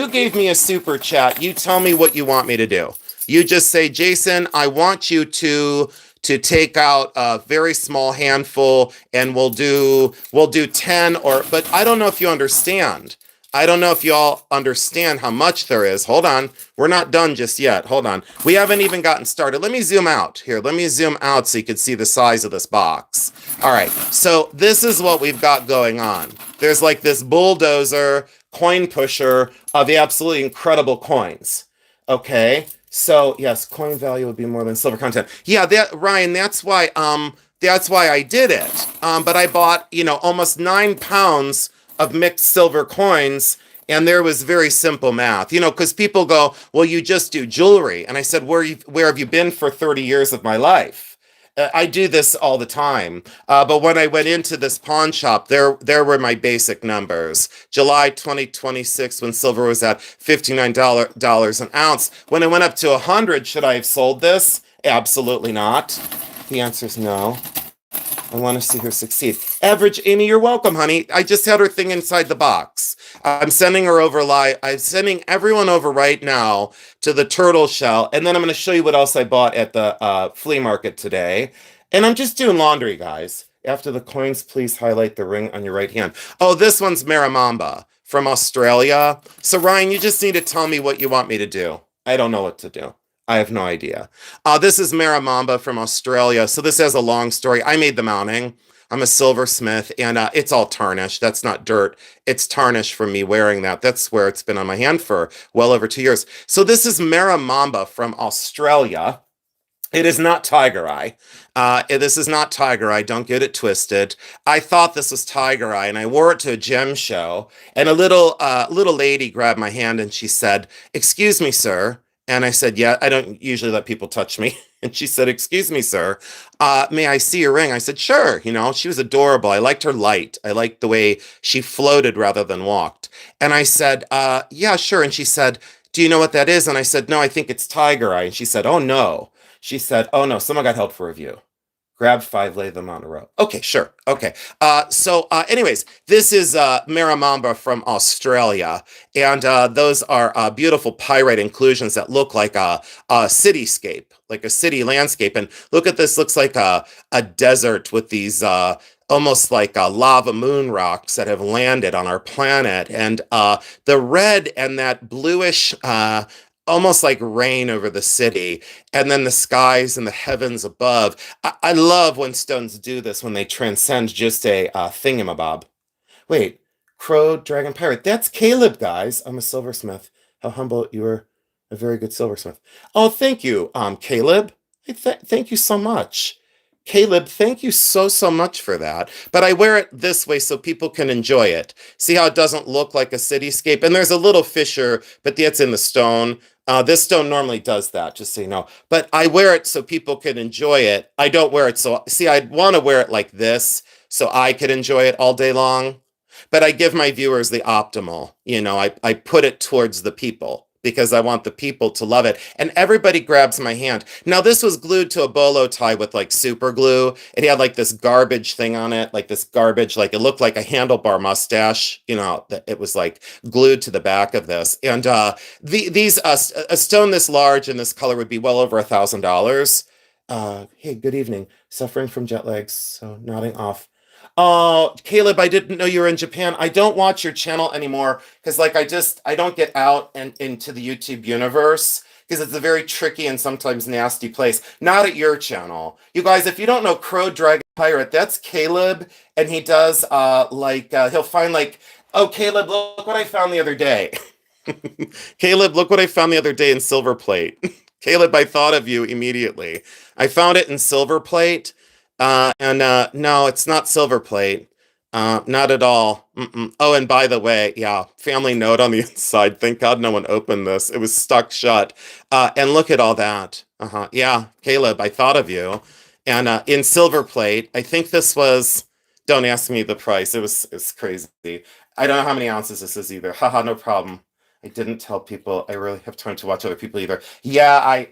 gave me a super chat. You tell me what you want me to do. You just say, Jason, I want you to take out a very small handful, and we'll do 10 but I don't know if you understand. I don't know if y'all understand how much there is. Hold on. We're not done just yet. Hold on. We haven't even gotten started. Let me zoom out here. Let me zoom out so you can see the size of this box. All right. So this is what we've got going on. There's like this bulldozer coin pusher of the absolutely incredible coins. Okay. So yes, coin value would be more than silver content. Yeah, Ryan, that's why I did it. But I bought, almost 9 pounds of mixed silver coins, And there was very simple math, because people go, well, you just do jewelry. And I said, where have you been for 30 years of my life? I do this all the time. But when I went into this pawn shop, there were my basic numbers. July 2026, when silver was at $59 an ounce. When it went up to 100, should I have sold this? Absolutely not. The answer is no. I want to see her succeed. Average Amy, you're welcome, honey. I just had her thing inside the box. I'm sending her over live. I'm sending everyone over right now to the turtle shell. And then I'm going to show you what else I bought at the flea market today. And I'm just doing laundry, guys. After the coins, please highlight the ring on your right hand. Oh, this one's Maramamba from Australia. So, Ryan, you just need to tell me what you want me to do. I don't know what to do. I have no idea. This is Maramamba from Australia. So this has a long story. I made the mounting. I'm a silversmith, and it's all tarnished. That's not dirt. It's tarnished from me wearing that. That's where it's been on my hand for well over 2 years. So this is Maramamba from Australia. It is not tiger eye. This is not tiger eye. Don't get it twisted. I thought this was tiger eye, and I wore it to a gem show. And a little lady grabbed my hand, and she said, "Excuse me, sir." And I said, "Yeah, I don't usually let people touch me." And she said, "Excuse me, sir, may I see your ring?" I said, "Sure." She was adorable. I liked her light. I liked the way she floated rather than walked. And I said, "Yeah, sure." And she said, "Do you know what that is?" And I said, "No, I think it's tiger eye." And she said, "Oh, no." She said, "Oh, no, someone got help for review. Grab 5, lay them on a row." Okay, sure. Okay. Anyways, this is Maramamba from Australia. And those are beautiful pyrite inclusions that look like a cityscape, like a city landscape. And look at this, looks like a desert with these almost like lava moon rocks that have landed on our planet. And the red and that bluish almost like rain over the city, and then the skies and the heavens above. I love when stones do this, when they transcend just a thingamabob. Wait, Crow, Dragon Pirate. That's Caleb, guys. I'm a silversmith. How humble. You are a very good silversmith. Oh, thank you, Caleb. Thank you so much. Caleb, thank you so much for that. But I wear it this way so people can enjoy it. See how it doesn't look like a cityscape? And there's a little fissure, but that's in the stone. This stone normally does that, just so you know. But I wear it so people can enjoy it. I don't wear it so... See, I'd want to wear it like this so I could enjoy it all day long. But I give my viewers the optimal. I put it towards the people because I want the people to love it. And everybody grabs my hand. Now, this was glued to a bolo tie with like super glue. It had like this garbage thing on it, like this garbage, like it looked like a handlebar mustache. It was like glued to the back of this. And a stone this large in this color would be well over $1,000. Hey, good evening. Suffering from jet lag, so nodding off. Oh, Caleb, I didn't know you were in Japan. I don't watch your channel anymore because I don't get out and into the YouTube universe because it's a very tricky and sometimes nasty place. Not at your channel. You guys, if you don't know Crow Dragon Pirate, that's Caleb, and he does he'll find oh, Caleb, look what I found the other day. Caleb, look what I found the other day in silver plate. Caleb, I thought of you immediately. I found it in silver plate. No, it's not silver plate. Not at all. Oh, and by the way, yeah, family note on the inside. Thank God no one opened this. It was stuck shut. And look at all that. Yeah, Caleb, I thought of you. And in silver plate, I think this was... Don't ask me the price. It's crazy. I don't know how many ounces this is either. Haha, no problem. I didn't tell people I really have time to watch other people either. Yeah,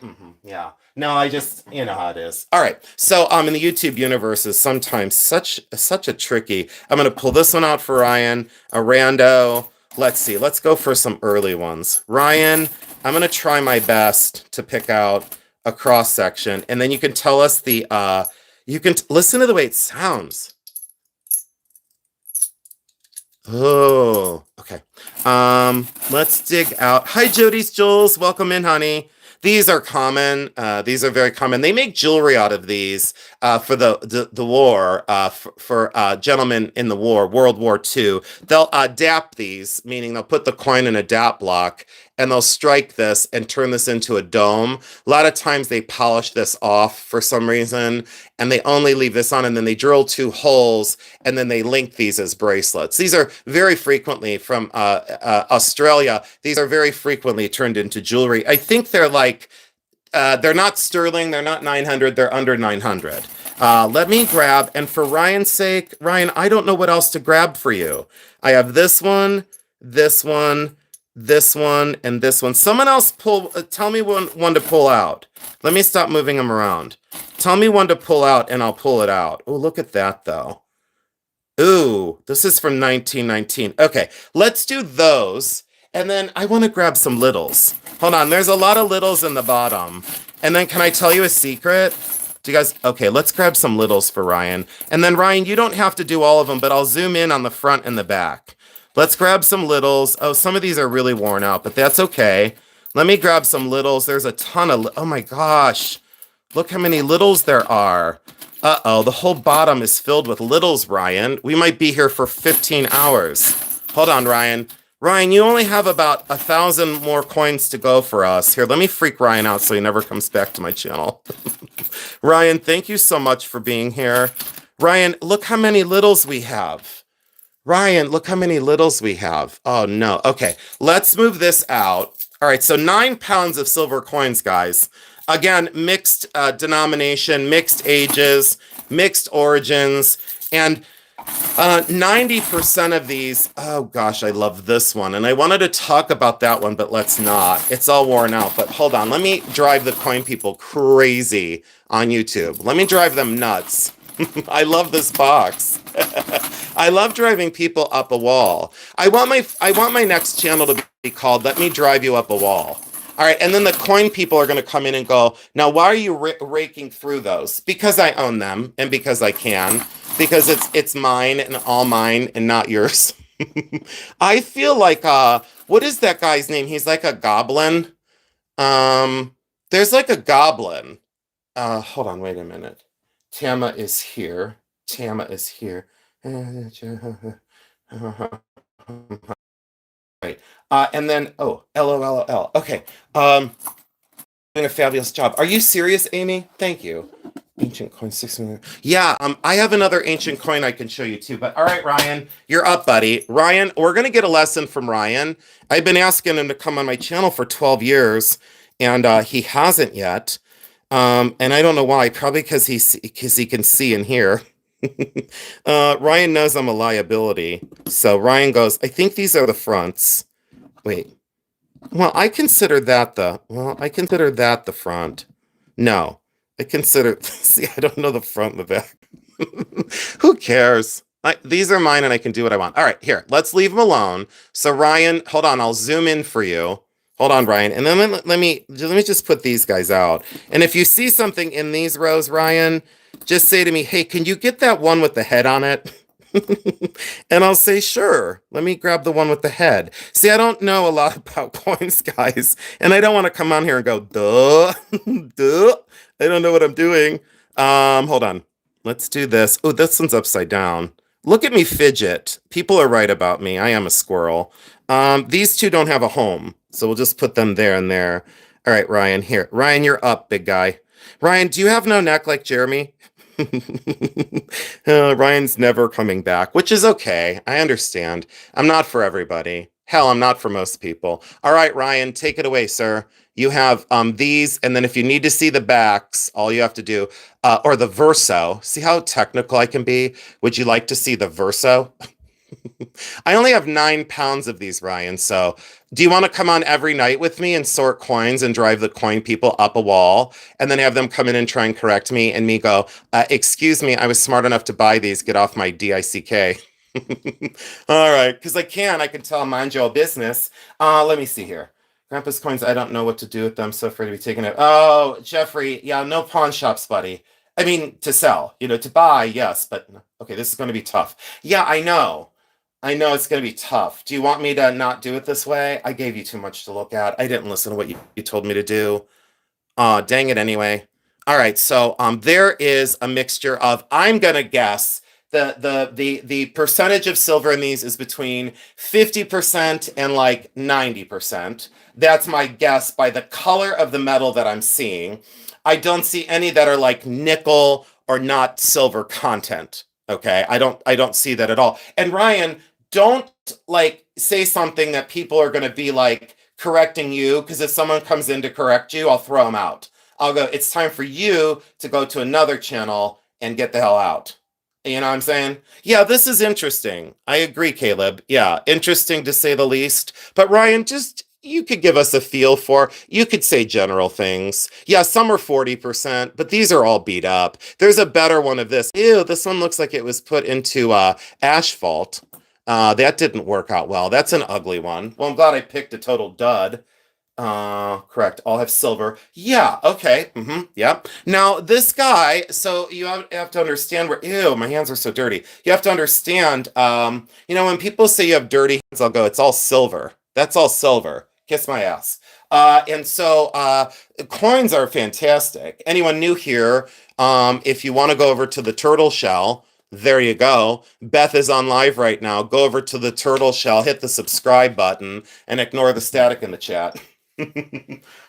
yeah. No, I just, you know how it is. All right. So, in the YouTube universe is sometimes such a tricky. I'm going to pull this one out for Ryan, a rando. Let's see. Let's go for some early ones. Ryan, I'm going to try my best to pick out a cross section, and then you can tell us you can listen to the way it sounds. Oh, okay. Let's dig out. Hi, Jody's Jules. Welcome in, honey. These are common. These are very common. They make jewelry out of these for the war, for gentlemen in the war, World War II. They'll dap these, meaning they'll put the coin in a dap block, and they'll strike this and turn this into a dome. A lot of times they polish this off for some reason, and they only leave this on, and then they drill 2 holes, and then they link these as bracelets. These are very frequently from Australia. These are very frequently turned into jewelry. I think they're not sterling, they're not 900, they're under 900. Let me grab, and for Ryan's sake, Ryan, I don't know what else to grab for you. I have this one, this one, this one, and this one. Someone else tell me one to pull out. Let me stop moving them around. Tell me one to pull out, and I'll pull it out. Oh, look at that, though. Ooh, this is from 1919. Okay, let's do those. And then I want to grab some littles. Hold on, there's a lot of littles in the bottom. And then can I tell you a secret? Do you guys, okay, let's grab some littles for Ryan. And then Ryan, you don't have to do all of them, but I'll zoom in on the front and the back. Let's grab some littles. Oh, some of these are really worn out, but that's okay. Let me grab some littles. There's a ton of, oh my gosh. Look how many littles there are. Uh-oh, the whole bottom is filled with littles, Ryan. We might be here for 15 hours. Hold on, Ryan. Ryan, you only have about 1,000 more coins to go for us. Here, let me freak Ryan out so he never comes back to my channel. Ryan, thank you so much for being here. Ryan, look how many littles we have. Ryan, look how many littles we have. Oh, no. Okay, let's move this out. All right, so 9 pounds of silver coins, guys. Again, mixed denomination, mixed ages, mixed origins, and 90% of these, oh gosh, I love this one. And I wanted to talk about that one, but let's not. It's all worn out. But hold on, let me drive the coin people crazy on YouTube. Let me drive them nuts. I love this box. I love driving people up a wall. I want my next channel to be called Let Me Drive You Up a Wall. All right, and then the coin people are going to come in and go, now why are you raking through those? Because I own them and because I can. Because it's mine and all mine and not yours. I feel like, what is that guy's name? He's like a goblin. There's like a goblin. Hold on, wait a minute. Tama is here. Tama is here. Right. And then, oh, LOLL. Okay. Doing a fabulous job. Are you serious, Amy? Thank you. Ancient coin, 6 million. Yeah, I have another ancient coin I can show you too. But all right, Ryan, you're up, buddy. Ryan, we're gonna get a lesson from Ryan. I've been asking him to come on my channel for 12 years, and he hasn't yet. And I don't know why. Probably because he can see and hear. Ryan knows I'm a liability. So Ryan goes, I think these are the fronts. Wait. Well, I consider that the front. No. I consider, see, I don't know the front and the back. Who cares? These are mine and I can do what I want. All right, here, let's leave them alone. So Ryan, hold on, I'll zoom in for you. Hold on, Ryan. And then let me just put these guys out. And if you see something in these rows, Ryan, just say to me, hey, can you get that one with the head on it? And I'll say, sure, let me grab the one with the head. See, I don't know a lot about coins, guys. And I don't want to come on here and go, duh, duh. I don't know what I'm doing. Hold on. Let's do this. Oh, this one's upside down. Look at me fidget. People are right about me. I am a squirrel. These two don't have a home, so we'll just put them there and there. All right, Ryan, here. Ryan, you're up, big guy. Ryan, do you have no neck like Jeremy? Ryan's never coming back, which is okay. I understand. I'm not for everybody. Hell, I'm not for most people. All right, Ryan, take it away, sir. You have these, and then if you need to see the backs, all you have to do, or the verso. See how technical I can be? Would you like to see the verso? I only have 9 pounds of these, Ryan, so do you want to come on every night with me and sort coins and drive the coin people up a wall and then have them come in and try and correct me and me go, excuse me, I was smart enough to buy these, get off my DICK. All right, because I can tell mind your business. Let me see here. Grandpa's coins, I don't know what to do with them, so afraid to be taken out. Oh, Jeffrey, yeah, no pawn shops, buddy. I mean, to sell, to buy, yes, but okay, this is going to be tough. Yeah, I know it's going to be tough. Do you want me to not do it this way? I gave you too much to look at. I didn't listen to what you told me to do. Dang it anyway. All right, so there is a mixture of, I'm going to guess the percentage of silver in these is between 50% and like 90%. That's my guess by the color of the metal that I'm seeing. I don't see any that are like nickel or not silver content. Okay, I don't see that at all. And Ryan, don't like say something that people are going to be like correcting you, because if someone comes in to correct you, I'll throw them out. I'll go, it's time for you to go to another channel and get the hell out. You know what I'm saying? Yeah, this is interesting. I agree, Caleb. Yeah, interesting to say the least. But Ryan, just you could give us a feel for, you could say general things. Yeah, some are 40%, but these are all beat up. There's a better one of this. Ew, this one looks like it was put into asphalt. That didn't work out well. That's an ugly one. Well, I'm glad I picked a total dud. Correct. I'll have silver. Yeah, okay. Yep. Now, this guy, so you have to understand where, ew, my hands are so dirty. You have to understand, when people say you have dirty hands, I'll go, it's all silver. That's all silver. Kiss my ass. And so coins are fantastic. Anyone new here, if you want to go over to the turtle shell, there you go. Beth is on live right now. Go over to the turtle shell, hit the subscribe button, and ignore the static in the chat.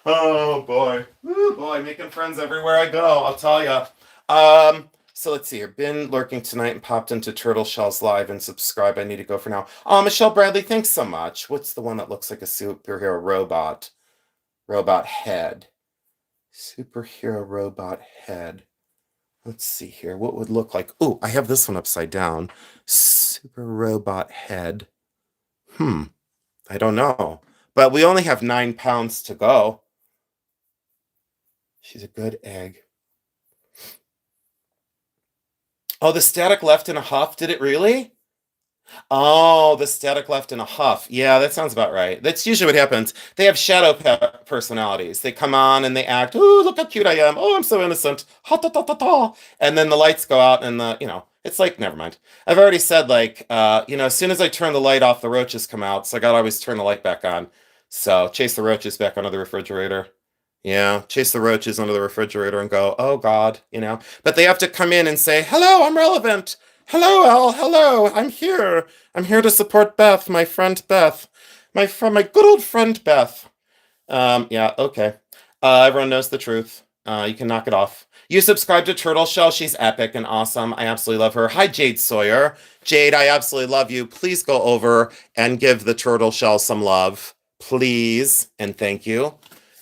Oh boy. Woo, boy, making friends everywhere I go, I'll tell you. So let's see here. Been lurking tonight and popped into Turtle Shell's live and subscribe. I need to go for now. Michelle Bradley, thanks so much. What's the one that looks like a superhero robot? Robot head. Superhero robot head. Let's see here. What would look like? Oh, I have this one upside down. Super robot head. I don't know. But we only have 9 pounds to go. She's a good egg. Oh, the static left in a huff. Did it really? Oh, the static left in a huff. Yeah, that sounds about right. That's usually what happens. They have shadow personalities. They come on and they act, oh, look how cute I am. Oh, I'm so innocent. Ha, ta, ta, ta, ta. And then the lights go out and it's like, never mind. I've already said, like, as soon as I turn the light off, the roaches come out. So I got to always turn the light back on. So chase the roaches back under the refrigerator. Yeah, chase the roaches under the refrigerator and go, oh God, But they have to come in and say, hello, I'm relevant. Hello, Al. Hello, I'm here. I'm here to support Beth, my friend Beth. My good old friend Beth. Yeah, okay. Everyone knows the truth. You can knock it off. You subscribe to Turtle Shell. She's epic and awesome. I absolutely love her. Hi, Jade Sawyer. Jade, I absolutely love you. Please go over and give the Turtle Shell some love. Please and thank you.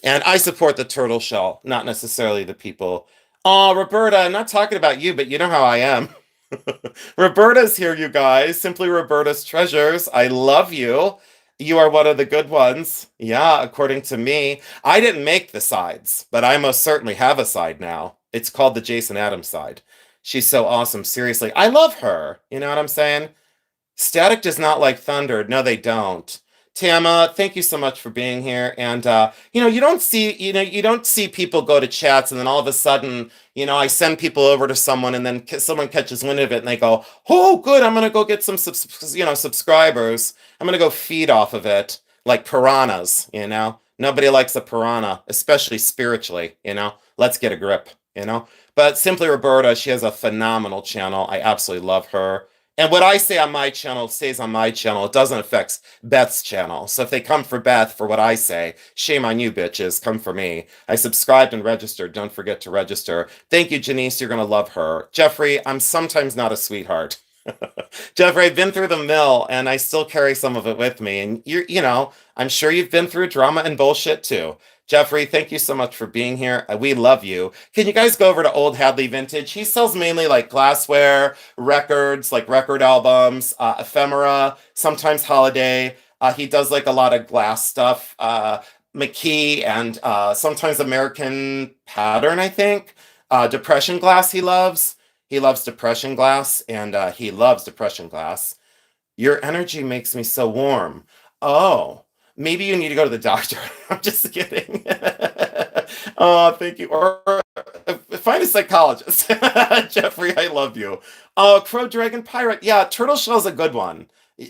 And I support the turtle shell, not necessarily the people. Oh, Roberta, I'm not talking about you, but you know how I am. Roberta's here, you guys. Simply Roberta's treasures. I love you. You are one of the good ones. Yeah, according to me. I didn't make the sides, but I most certainly have a side now. It's called the Jason Adams side. She's so awesome. Seriously, I love her. You know what I'm saying? Static does not like thunder. No, they don't. Tama, thank you so much for being here. And you don't see people go to chats and then all of a sudden, I send people over to someone and then someone catches wind of it and they go, "Oh, good, I'm gonna go get some subscribers. I'm gonna go feed off of it like piranhas." Nobody likes a piranha, especially spiritually. Let's get a grip. But Simply Roberta, she has a phenomenal channel. I absolutely love her. And what I say on my channel stays on my channel. It doesn't affect Beth's channel. So if they come for Beth for what I say, shame on you, bitches. Come for me. I subscribed and registered. Don't forget to register. Thank you, Janice. You're going to love her. Jeffrey, I'm sometimes not a sweetheart. Jeffrey, I've been through the mill and I still carry some of it with me. And I'm sure you've been through drama and bullshit too. Jeffrey, thank you so much for being here. We love you. Can you guys go over to Old Hadley Vintage? He sells mainly like glassware, records, like record albums, ephemera, sometimes holiday. He does like a lot of glass stuff, McKee, and sometimes American Pattern, I think. Depression glass he loves. He loves depression glass, and he loves depression glass. Your energy makes me so warm. Oh. Maybe you need to go to the doctor. I'm just kidding. Oh, thank you. Or find a psychologist. Jeffrey, I love you. Crow Dragon Pirate. Yeah, Turtle Shell's a good one.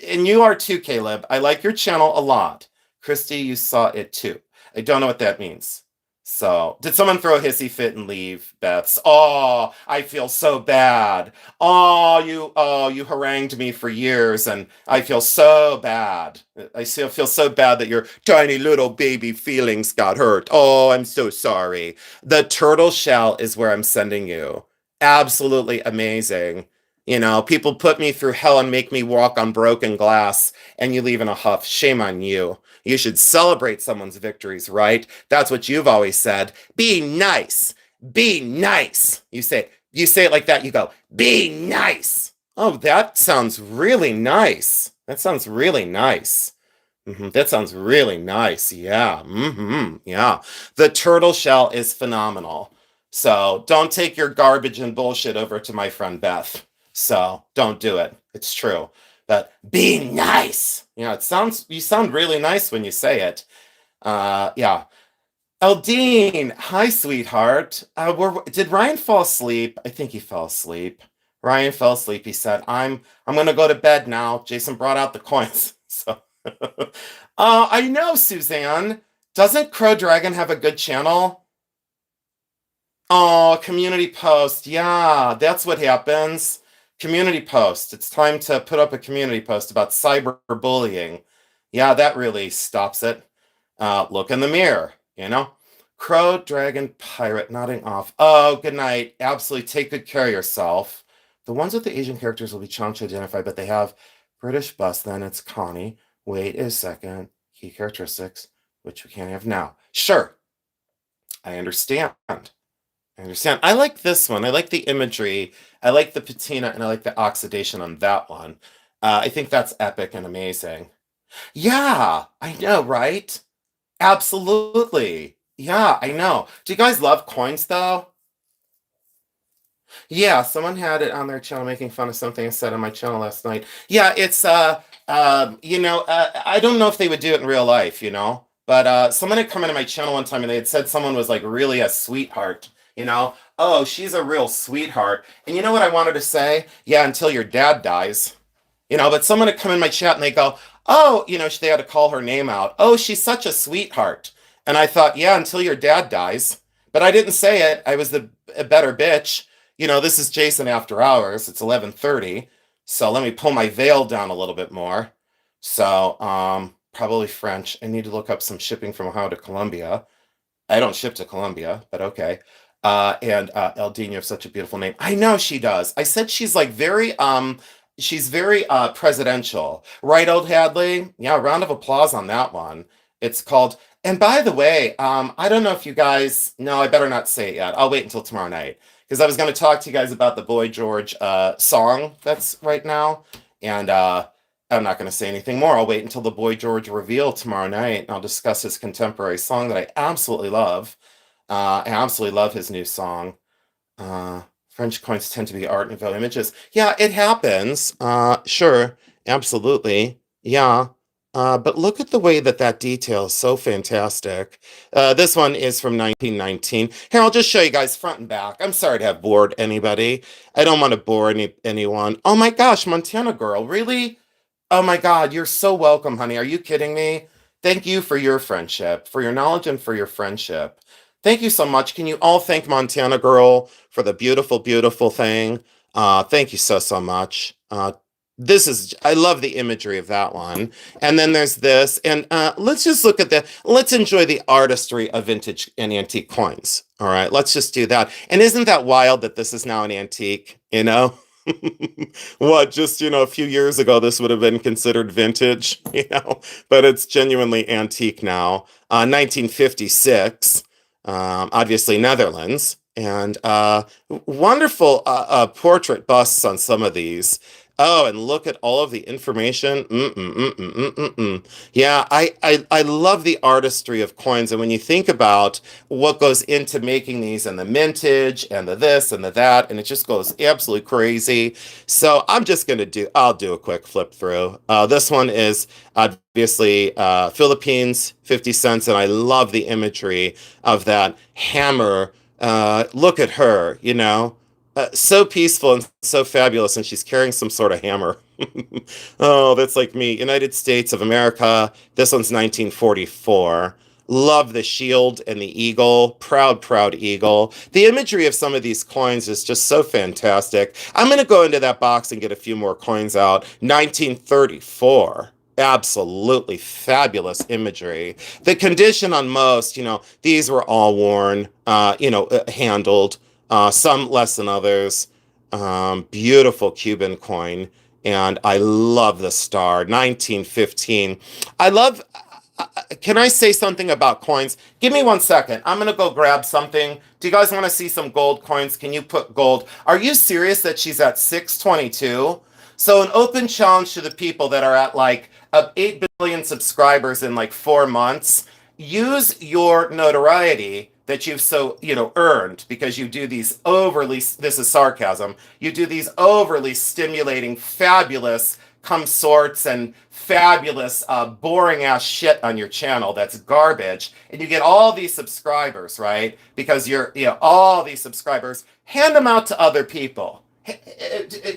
And you are too, Caleb. I like your channel a lot. Christy, you saw it too. I don't know what that means. So, did someone throw a hissy fit and leave, Beths? Oh, I feel so bad. Oh, you harangued me for years, and I feel so bad. I feel so bad that your tiny little baby feelings got hurt. Oh, I'm so sorry. The turtle shell is where I'm sending you. Absolutely amazing. You know, people put me through hell and make me walk on broken glass, and you leave in a huff. Shame on you. You should celebrate someone's victories, right? That's what you've always said. Be nice. Be nice. You say it like that. You go, be nice. Oh, that sounds really nice. That sounds really nice. That sounds really nice. Yeah. Yeah. The turtle shell is phenomenal. So don't take your garbage and bullshit over to my friend Beth. So don't do it. It's true. But be nice. You sound really nice when you say it. Yeah. Eldine, hi, sweetheart. Did Ryan fall asleep? I think he fell asleep. Ryan fell asleep. He said, I'm gonna go to bed now. Jason brought out the coins. So I know, Suzanne. Doesn't Crow Dragon have a good channel? Oh, community post. Yeah, that's what happens. Community post. It's time to put up a community post about cyberbullying. Yeah, that really stops it. Look in the mirror, you know? Crow, dragon, pirate, nodding off. Oh, good night. Absolutely take good care of yourself. The ones with the Asian characters will be challenged to identify, but they have British bus, then it's Connie. Wait a second. Key characteristics, which we can't have now. Sure, I understand. I understand. I like this one. I like the imagery. I like the patina and I like the oxidation on that one. I think that's epic and amazing. Yeah, I know, right? Absolutely. Yeah, I know. Do you guys love coins though? Yeah, someone had it on their channel making fun of something I said on my channel last night. Yeah, it's I don't know if they would do it in real life, but someone had come into my channel one time and they had said someone was like really a sweetheart, Oh, she's a real sweetheart. And you know what I wanted to say? Yeah, until your dad dies. But someone had come in my chat and they go, oh, they had to call her name out. Oh, she's such a sweetheart. And I thought, yeah, until your dad dies. But I didn't say it. I was a better bitch. This is Jason After Hours. It's 11:30. So let me pull my veil down a little bit more. So, probably French. I need to look up some shipping from Ohio to Columbia. I don't ship to Columbia, but okay. And Eldine, you have such a beautiful name. I know she does. I said she's like she's very presidential. Right, old Hadley? Yeah, round of applause on that one. It's called, and by the way, I don't know if you guys, no, I better not say it yet. I'll wait until tomorrow night. Because I was going to talk to you guys about the Boy George song that's right now. And I'm not going to say anything more. I'll wait until the Boy George reveal tomorrow night. And I'll discuss his contemporary song that I absolutely love. I absolutely love his new song. French coins tend to be art and Nouveau images. Yeah, it happens. Sure, absolutely. Yeah. But look at the way that detail is so fantastic. This one is from 1919. Here, I'll just show you guys front and back. I'm sorry to have bored anybody. I don't want to bore anyone. Oh my gosh, Montana girl, really? Oh my God, you're so welcome, honey. Are you kidding me? Thank you for your friendship, for your knowledge and for your friendship. Thank you so much. Can you all thank Montana Girl for the beautiful, beautiful thing? Thank you so, so much. I love the imagery of that one. And then there's this, and let's just look at let's enjoy the artistry of vintage and antique coins. All right, let's just do that. And isn't that wild that this is now an antique, What, just, a few years ago, this would have been considered vintage, but it's genuinely antique now. 1956, obviously Netherlands, and wonderful portrait busts on some of these. Oh, and look at all of the information. Yeah, I love the artistry of coins. And when you think about what goes into making these and the mintage and the this and the that, and it just goes absolutely crazy. So I'll do a quick flip through. This one is obviously Philippines, 50 cents. And I love the imagery of that hammer. Look at her, so peaceful and so fabulous, and she's carrying some sort of hammer. Oh, that's like me. United States of America. This one's 1944. Love the shield and the eagle. Proud, proud eagle. The imagery of some of these coins is just so fantastic. I'm going to go into that box and get a few more coins out. 1934. Absolutely fabulous imagery. The condition on most, these were all worn, handled, some less than others. Beautiful Cuban coin. And I love the star. 1915. I love. Can I say something about coins? Give me 1 second. I'm going to go grab something. Do you guys want to see some gold coins? Can you put gold? Are you serious that she's at 622? So an open challenge to the people that are at like 8 billion subscribers in like 4 months. Use your notoriety that you've earned because you do these overly, this is sarcasm, you do these overly stimulating, fabulous come sorts and fabulous boring ass shit on your channel that's garbage, and you get all these subscribers, right? Because all these subscribers, hand them out to other people.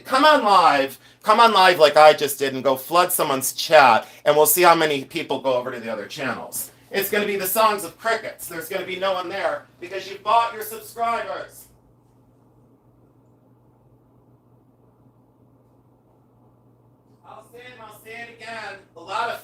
Come on live like I just did and go flood someone's chat, and we'll see how many people go over to the other channels. It's going to be the songs of crickets. There's going to be no one there because you bought your subscribers. I'll say it again. A lot of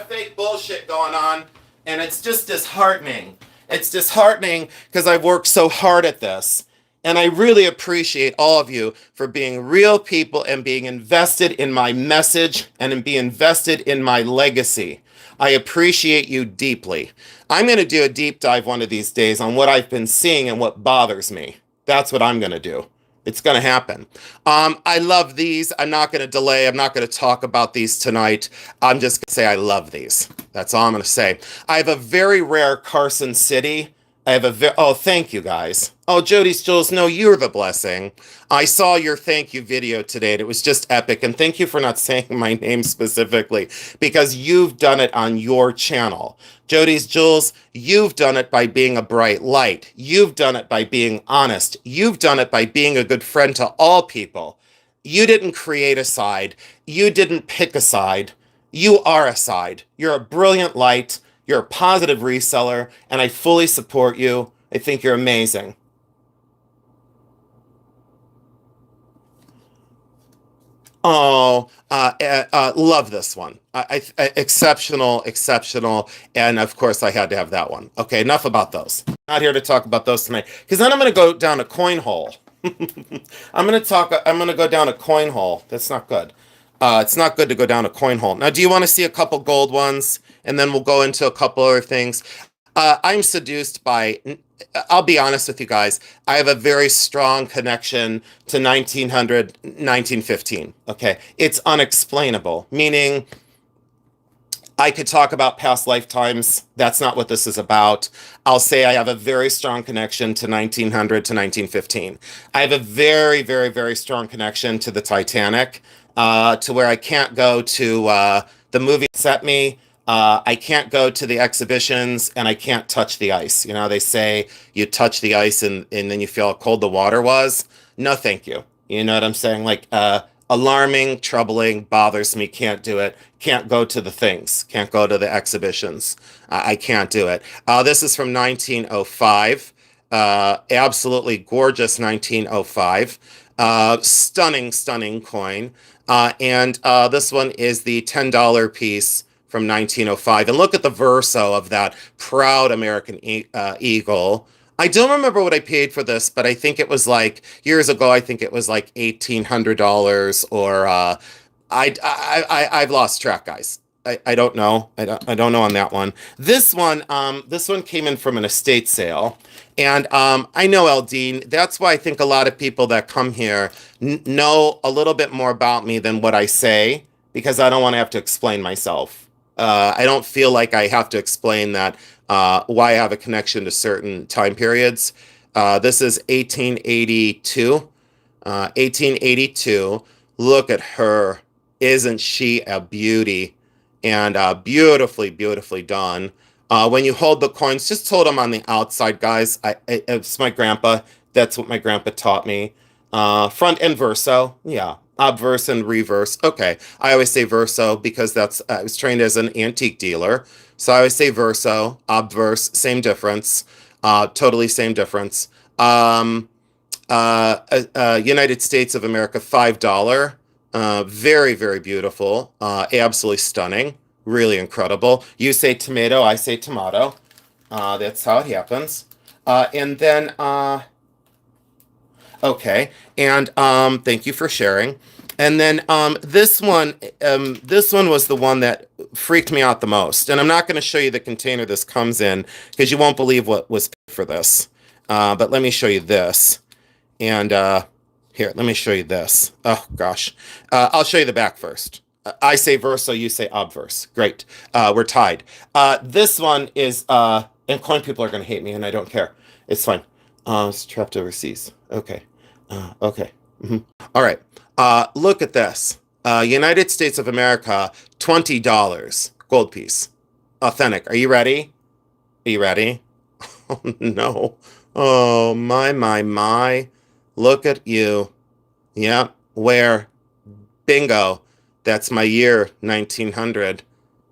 fake bullshit going on, and it's just disheartening. It's disheartening because I've worked so hard at this. And I really appreciate all of you for being real people and being invested in my message and in being invested in my legacy. I appreciate you deeply. I'm going to do a deep dive one of these days on what I've been seeing and what bothers me. That's what I'm going to do. It's going to happen. I love these. I'm not going to delay. I'm not going to talk about these tonight. I'm just going to say I love these. That's all I'm going to say. I have a very rare Carson City. Oh, thank you guys. Oh, Jody's Jules, no, you're the blessing. I saw your thank you video today, and it was just epic. And thank you for not saying my name specifically, because you've done it on your channel. Jody's Jules, you've done it by being a bright light. You've done it by being honest. You've done it by being a good friend to all people. You didn't create a side. You didn't pick a side. You are a side. You're a brilliant light. You're a positive reseller, and I fully support you. I think you're amazing. Oh, love this one. Exceptional, exceptional. And of course, I had to have that one. Okay, enough about those. Not here to talk about those tonight, because then I'm going to go down a coin hole. I'm going to go down a coin hole. That's not good. It's not good to go down a coin hole. Now, do you want to see a couple gold ones? And then we'll go into a couple other things. I'm seduced by, I'll be honest with you guys, I have a very strong connection to 1900, 1915. Okay. It's unexplainable, meaning I could talk about past lifetimes. That's not what this is about. I'll say I have a very strong connection to 1900 to 1915. I have a very, very, very strong connection to the Titanic, to where I can't go to the movie set me. I can't go to the exhibitions, and I can't touch the ice. They say you touch the ice and then you feel how cold the water was. No, thank you. You know what I'm saying? Like, alarming, troubling, bothers me, can't do it. Can't go to the things. Can't go to the exhibitions. I can't do it. This is from 1905. Absolutely gorgeous 1905. Stunning, stunning coin. And this one is the $10 piece from 1905. And look at the verso of that proud American eagle. I don't remember what I paid for this, but I think it was like years ago. I think it was like $1,800, or I've lost track, guys. I don't know. I don't know on that one. This one came in from an estate sale, and I know Eldine. That's why I think a lot of people that come here know a little bit more about me than what I say, because I don't want to have to explain myself. I don't feel like I have to explain that why I have a connection to certain time periods. This is 1882. 1882. Look at her. Isn't she a beauty? And beautifully, beautifully done. When you hold the coins, just hold them on the outside, guys. It's my grandpa. That's what my grandpa taught me. Front and verso. Yeah. Obverse and reverse. Okay. I always say verso because that's I was trained as an antique dealer. So I always say verso, obverse, same difference. Totally same difference. Um, United States of America, $5. Very, very beautiful. Absolutely stunning. Really incredible. You say tomato, I say tomato. That's how it happens. And then Okay, and thank you for sharing. And then this one was the one that freaked me out the most. And I'm not going to show you the container this comes in because you won't believe what was for this. But let me show you this. And here, let me show you this. Oh gosh, I'll show you the back first. I say verso, you say obverse. Great, we're tied. This one is, and coin people are going to hate me, and I don't care. It's fine. It's trapped overseas. Okay. Okay. All right. Look at this. United States of America, $20. Gold piece. Authentic. Are you ready? Are you ready? Oh, no. Oh, my. Look at you. Yeah. Where? Bingo. That's my year, 1900.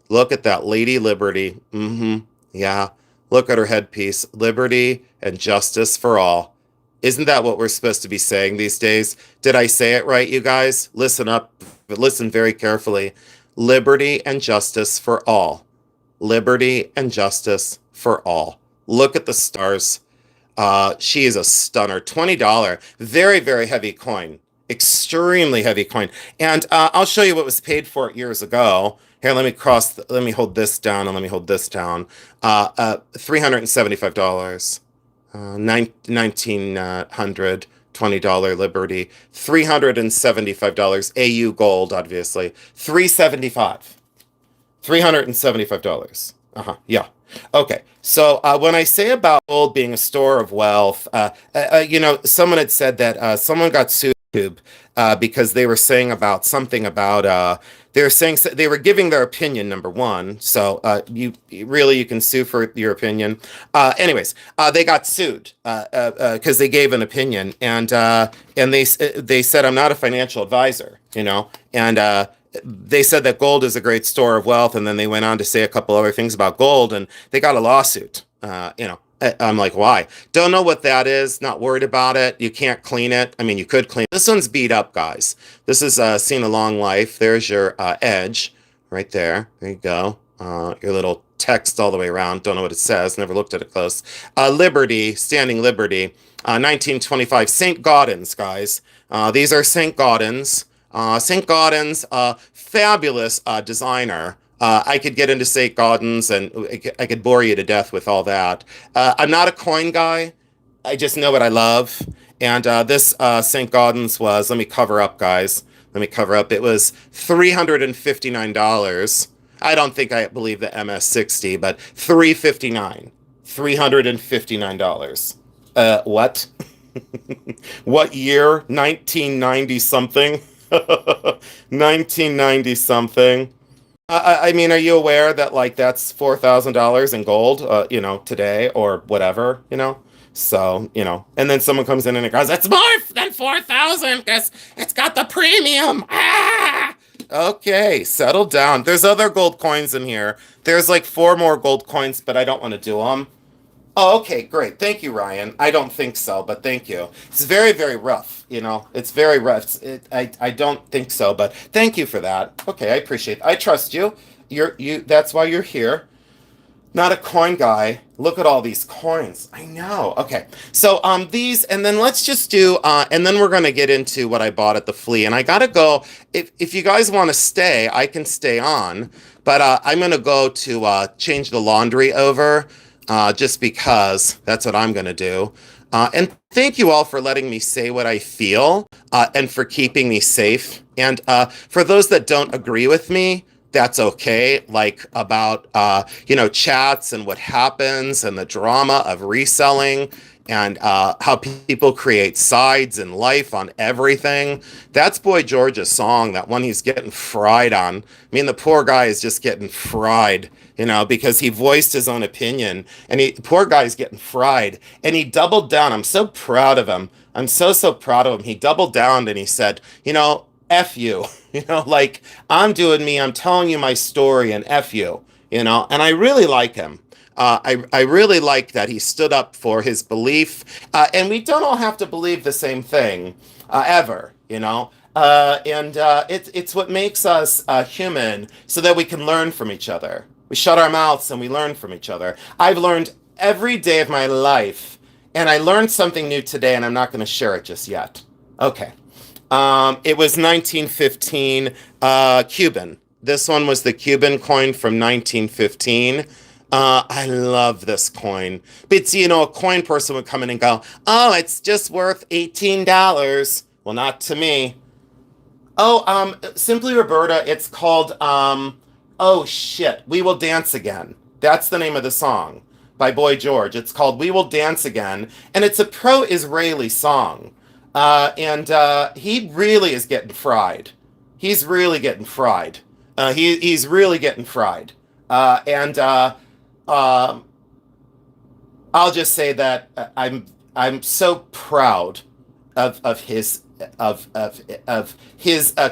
Look at that. Lady Liberty. Yeah. Look at her headpiece. Liberty and justice for all. Isn't that what we're supposed to be saying these days? Did I say it right, you guys? Listen up, listen very carefully. Liberty and justice for all. Liberty and justice for all. Look at the stars. She is a stunner. $20. Very, very heavy coin. Extremely heavy coin. And I'll show you what was paid for it years ago. Here, let me hold this down and let me hold this down. $375. 1900 $20 Liberty, $375 AU gold, obviously, 375 $375. Yeah. Okay. So when I say about gold being a store of wealth, someone had said that someone got sued because they were saying about something about they were saying they were giving their opinion, number one. So you can sue for your opinion. Anyways, they got sued because they gave an opinion, and they said I'm not a financial advisor, and they said that gold is a great store of wealth, and then they went on to say a couple other things about gold, and they got a lawsuit. I'm like, why? Don't know what that is. Not worried about it. You can't clean it. I mean, you could clean it. This one's beat up, guys. This is seen a long life. There's your edge right there. There you go. Your little text all the way around. Don't know what it says. Never looked at it close. Liberty, Standing Liberty, 1925. St. Gaudens, guys. These are St. Gaudens. St. Gaudens, fabulous designer. I could get into St. Gaudens and I could bore you to death with all that. I'm not a coin guy. I just know what I love. And this St. Gaudens was, let me cover up, guys. Let me cover up. It was $359. I don't think I believe the MS-60, but $359. $359. What? What year? 1990 something? 1990 something. I mean, are you aware that that's $4,000 in gold, today or whatever, So, and then someone comes in and it goes, it's more than 4,000 because it's got the premium. Ah! Okay, settle down. There's other gold coins in here. There's like 4 more gold coins, but I don't want to do them. Oh, okay, great. Thank you, Ryan. I don't think so, but thank you. It's very, very rough, It's very rough. I don't think so, but thank you for that. Okay, I appreciate it. I trust you. That's why you're here. Not a coin guy. Look at all these coins. I know. Okay. So these, and then let's just do and then we're gonna get into what I bought at the flea. And I gotta go. If you guys want to stay, I can stay on, but I'm gonna go to change the laundry over. Just because that's what I'm going to do. And thank you all for letting me say what I feel and for keeping me safe. And for those that don't agree with me, that's okay. Like about, chats and what happens and the drama of reselling and how people create sides in life on everything. That's Boy George's song, that one he's getting fried on. I mean, the poor guy is just getting fried, because he voiced his own opinion and the poor guy's getting fried and he doubled down. I'm so proud of him. I'm so proud of him. He doubled down and he said, F you, like I'm doing me, I'm telling you my story and F you, and I really like him. I really like that he stood up for his belief, and we don't all have to believe the same thing ever, and it's what makes us human, so that we can learn from each other. We shut our mouths and we learn from each other. I've learned every day of my life, and I learned something new today, and I'm not going to share it just yet. Okay. It was 1915 Cuban. This one was the Cuban coin from 1915. I love this coin. But, a coin person would come in and go, oh, it's just worth $18. Well, not to me. Oh, Simply Roberta, it's called, oh shit, We Will Dance Again. That's the name of the song by Boy George. It's called We Will Dance Again, and it's a pro-Israeli song. And he really is getting fried. He's really getting fried. He's really getting fried. And I'll just say that I'm so proud of his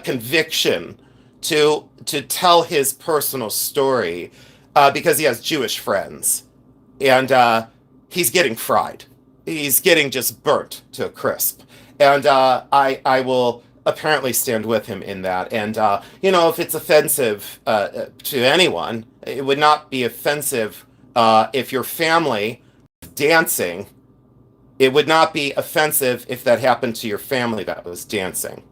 conviction to tell his personal story, because he has Jewish friends, and he's getting fried. He's getting just burnt to a crisp, and I will apparently stand with him in that. And if it's offensive to anyone, it would not be offensive if your family dancing. It would not be offensive if that happened to your family that was dancing.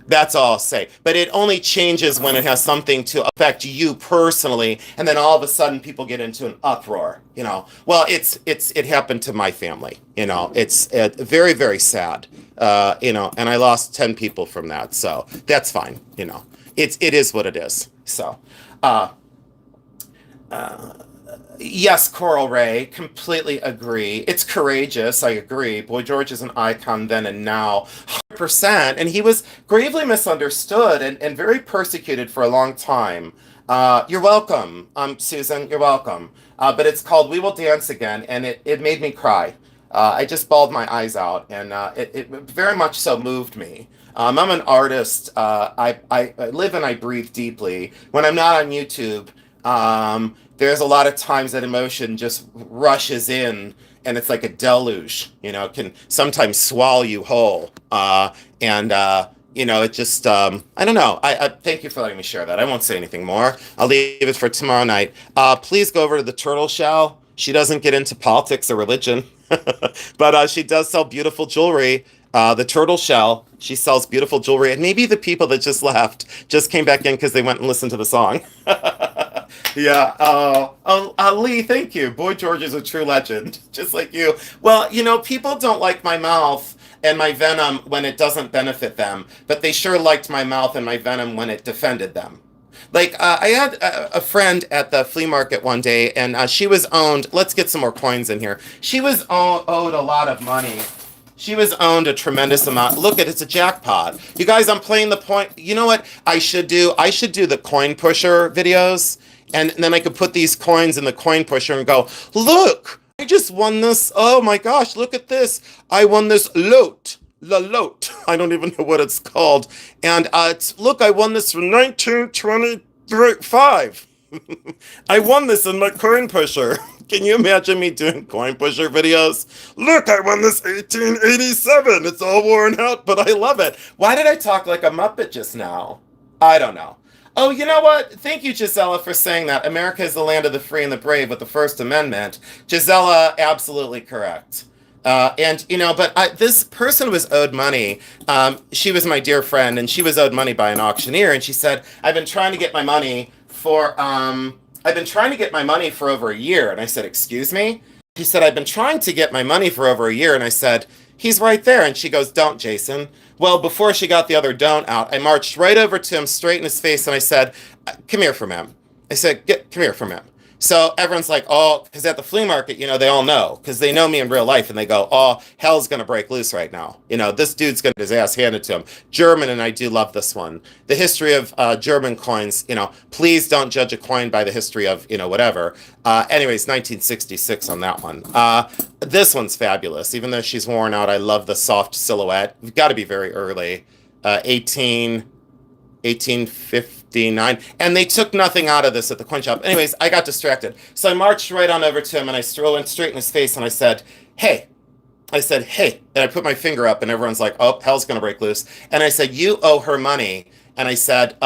That's all I'll say. But it only changes when it has something to affect you personally, and then all of a sudden people get into an uproar. Well, it happened to my family. It's very, very sad. And I lost 10 people from that, so that's fine. It is what it is. So, yes, Coral Ray, completely agree. It's courageous, I agree. Boy George is an icon then and now, 100%. And he was gravely misunderstood and very persecuted for a long time. You're welcome, Susan, you're welcome. But it's called We Will Dance Again, and it made me cry. I just bawled my eyes out, and it very much so moved me. I'm an artist. I live and I breathe deeply. When I'm not on YouTube, there's a lot of times that emotion just rushes in, and it's like a deluge. It can sometimes swallow you whole. It just, I don't know. I thank you for letting me share that. I won't say anything more. I'll leave it for tomorrow night. Please go over to the Turtle Shell. She doesn't get into politics or religion, but she does sell beautiful jewelry. The Turtle Shell, she sells beautiful jewelry, and maybe the people that just left just came back in because they went and listened to the song. Yeah. Lee, thank you. Boy George is a true legend, just like you. Well, people don't like my mouth and my venom when it doesn't benefit them, but they sure liked my mouth and my venom when it defended them. Like, I had a friend at the flea market one day, and she was owned, let's get some more coins in here. She was owed a lot of money. She was owned a tremendous amount. Look, it's a jackpot. You guys, I'm playing the point. You know what I should do? I should do the coin pusher videos, and then I could put these coins in the coin pusher and go, look, I just won this. Oh my gosh, look at this. I won this lote. La Lote. I don't even know what it's called. And look, I won this from 1925. I won this in my coin pusher. Can you imagine me doing coin pusher videos? Look, I won this 1887. It's all worn out, but I love it. Why did I talk like a Muppet just now? I don't know. Oh, you know what? Thank you, Gisela, for saying that. America is the land of the free and the brave with the First Amendment. Gisela, absolutely correct. But this person was owed money. She was my dear friend, and she was owed money by an auctioneer. And she said, I've been trying to get my money for over a year. And I said, excuse me? She said, I've been trying to get my money for over a year. And I said, he's right there. And she goes, don't, Jason. Well, before she got the other don't out, I marched right over to him, straight in his face, and I said, come here for a minute. I said, come here for a minute. So everyone's like, oh, because at the flea market, they all know, because they know me in real life, and they go, oh, hell's going to break loose right now. This dude's going to get his ass handed to him. German, and I do love this one. The history of German coins, please don't judge a coin by the history of, whatever. Anyways, 1966 on that one. This one's fabulous. Even though she's worn out, I love the soft silhouette. We've got to be very early. 1859, and they took nothing out of this at the coin shop. Anyways, I got distracted. So I marched right on over to him, and I went straight in his face, and I said, hey. And I put my finger up, and everyone's like, oh, hell's going to break loose. And I said, you owe her money. And I said,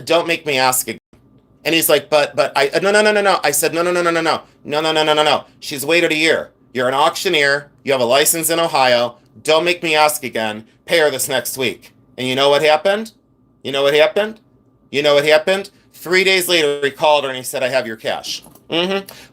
don't make me ask again. And he's like, but no. I said, no. She's waited a year. You're an auctioneer. You have a license in Ohio. Don't make me ask again. Pay her this next week. And you know what happened? 3 days later, he called her and he said, I have your cash.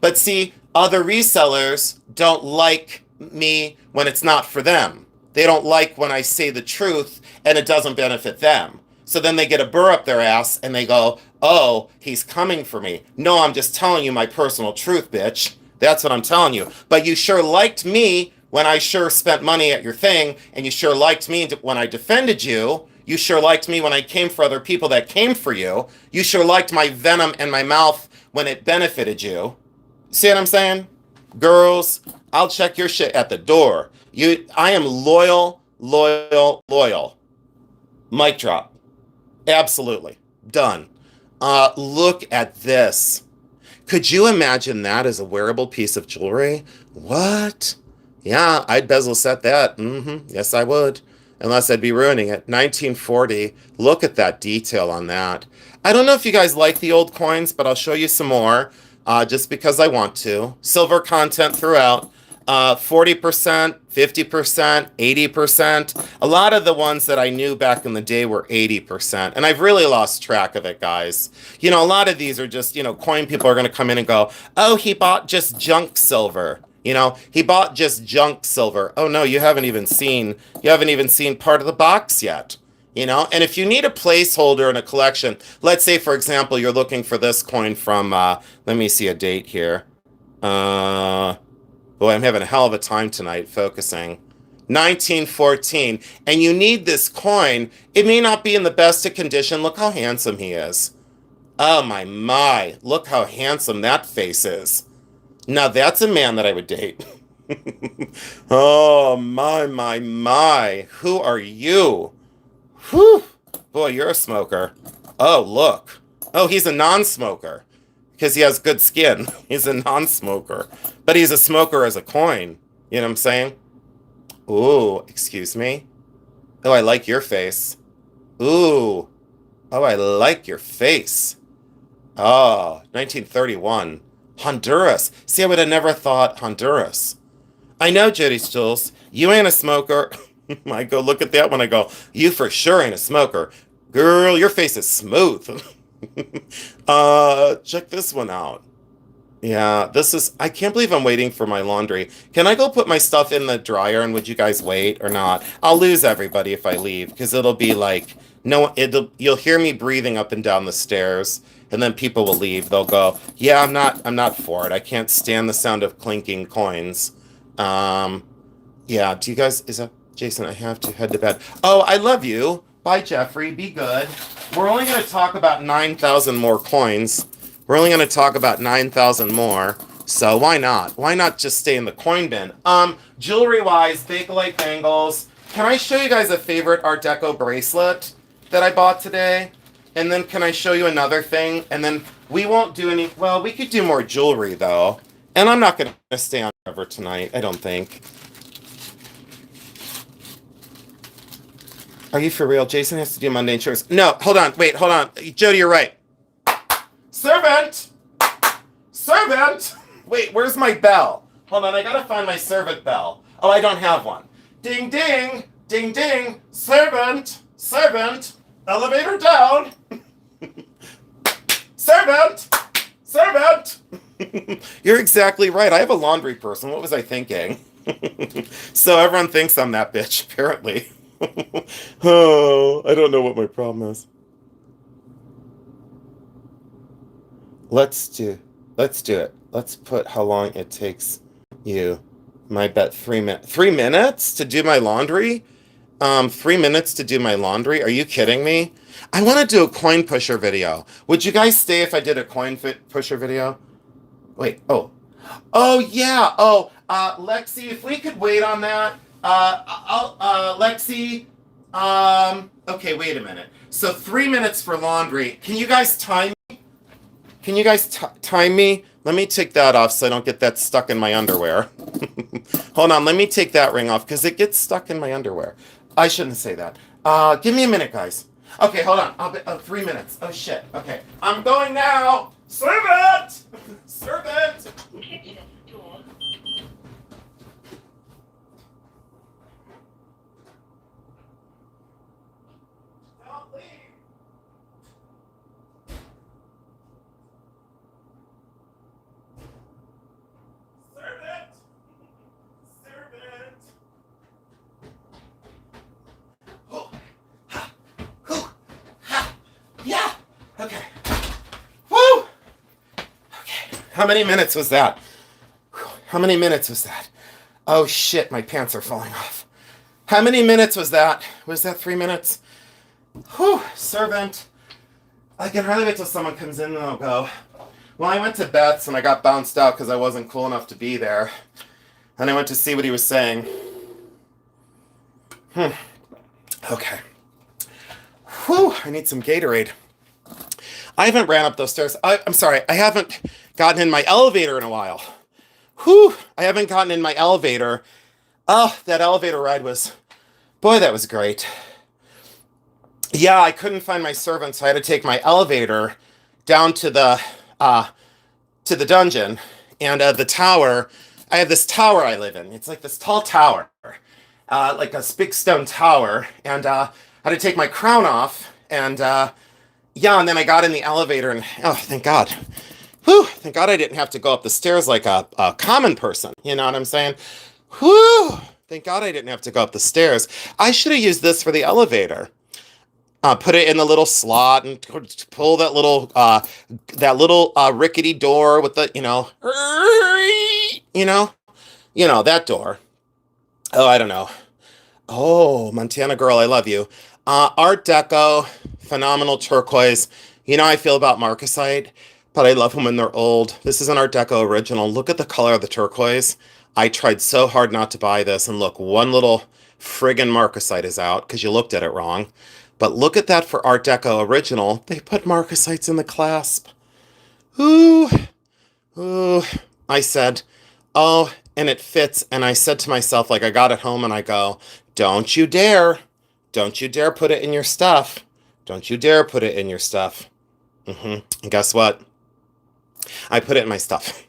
But see, other resellers don't like me when it's not for them. They don't like when I say the truth and it doesn't benefit them. So then they get a burr up their ass and they go, oh, he's coming for me. No, I'm just telling you my personal truth, bitch. That's what I'm telling you. But you sure liked me when I sure spent money at your thing, and you sure liked me when I defended you. You sure liked me when I came for other people that came for you. You sure liked my venom in my mouth when it benefited you. See what I'm saying? Girls, I'll check your shit at the door. I am loyal. Mic drop. Absolutely. Done. Look at this. Could you imagine that as a wearable piece of jewelry? What? Yeah, I'd bezel set that. Yes, I would. Unless I'd be ruining it. 1940. Look at that detail on that. I don't know if you guys like the old coins, but I'll show you some more just because I want to. Silver content throughout. 40%, 50%, 80%. A lot of the ones that I knew back in the day were 80%. And I've really lost track of it, guys. You know, a lot of these are just, coin people are going to come in and go, oh, he bought just junk silver. He bought just junk silver. Oh, no, you haven't even seen part of the box yet. And if you need a placeholder in a collection, let's say, for example, you're looking for this coin from, let me see a date here. Boy, I'm having a hell of a time tonight focusing. 1914. And you need this coin. It may not be in the best of condition. Look how handsome he is. Oh, my. Look how handsome that face is. Now, that's a man that I would date. Oh, my. Who are you? Whew. Boy, you're a smoker. Oh, look. Oh, he's a non-smoker. Because he has good skin. He's a non-smoker. But he's a smoker as a coin. You know what I'm saying? Ooh, excuse me. Oh, I like your face. Ooh. Oh, I like your face. Oh, 1931. Honduras. See, I would have never thought Honduras. I know, Jody Stools. You ain't a smoker. I go look at that one. I go, you for sure ain't a smoker. Girl, your face is smooth. Check this one out. Yeah, I can't believe I'm waiting for my laundry. Can I go put my stuff in the dryer, and would you guys wait or not? I'll lose everybody if I leave, because it'll be like, you'll hear me breathing up and down the stairs, and then people will leave. They'll go, yeah, I'm not for it. I can't stand the sound of clinking coins. Yeah, do you guys, Jason, I have to head to bed. Oh, I love you. Bye, Jeffrey. Be good. We're only going to talk about 9,000 more coins. We're only going to talk about 9,000 more. So why not? Why not just stay in the coin bin? Jewelry-wise, Bakelite bangles. Can I show you guys a favorite Art Deco bracelet that I bought today? And then can I show you another thing? And then we won't do any... Well, we could do more jewelry, though. And I'm not going to stay on forever tonight, I don't think. Are you for real? Jason has to do Monday insurance. No, hold on. Wait, hold on. Jody, you're right. Servant! Servant! Wait, where's my bell? Hold on, I gotta find my servant bell. Oh, I don't have one. Ding, ding! Ding, ding! Servant! Servant! Elevator down! Servant! Servant! You're exactly right. I have a laundry person. What was I thinking? So everyone thinks I'm that bitch, apparently. Oh, I don't know what my problem is. Let's do it. Let's put how long it takes you. My bet 3 minutes. 3 minutes to do my laundry? 3 minutes to do my laundry? Are you kidding me? I want to do a coin pusher video. Would you guys stay if I did a coin pusher video? Wait, oh. Oh, yeah. Oh, Lexi, if we could wait on that. Lexi, Okay, wait a minute. So 3 minutes for laundry. Can you guys time? Can you guys time me? Let me take that off so I don't get that stuck in my underwear. Hold on, let me take that ring off because it gets stuck in my underwear. I shouldn't say that. Give me a minute, guys. Okay, hold on. 3 minutes. Oh shit. Okay, I'm going now. Servant! Servant! Don't leave. Servant! Servant! Oh, ha, whew, ha, yeah. Okay. Woo! Okay. How many minutes was that? How many minutes was that? Oh shit, my pants are falling off. How many minutes was that? Was that 3 minutes? Whew, servant. I can hardly wait till someone comes in and I'll go. Well, I went to Beth's and I got bounced out because I wasn't cool enough to be there. And I went to see what he was saying. Okay. Whew, I need some Gatorade. I haven't ran up those stairs. I'm sorry, I haven't gotten in my elevator in a while. Whew, I haven't gotten in my elevator. Oh, that elevator ride was, boy, that was great. Yeah, I couldn't find my servant, so I had to take my elevator down to the dungeon and the tower. I have this tower I live in. It's like this tall tower, like a big stone tower, and I had to take my crown off, and yeah, and then I got in the elevator, and oh, thank God. Whew, thank God I didn't have to go up the stairs like a common person. You know what I'm saying? Whew, thank God I didn't have to go up the stairs. I should have used this for the elevator. Put it in the little slot and pull that little rickety door with the that door. Oh, I don't know. Oh, Montana girl, I love you. Art Deco, phenomenal turquoise. You know how I feel about marcasite, but I love them when they're old. This is an Art Deco original. Look at the color of the turquoise. I tried so hard not to buy this, and look, one little friggin' marcasite is out because you looked at it wrong. But look at that for Art Deco original. They put marcasites in the clasp. Ooh, ooh. I said, oh, and it fits. And I said to myself, like I got it home and I go, don't you dare. Don't you dare put it in your stuff. Don't you dare put it in your stuff. And guess what? I put it in my stuff.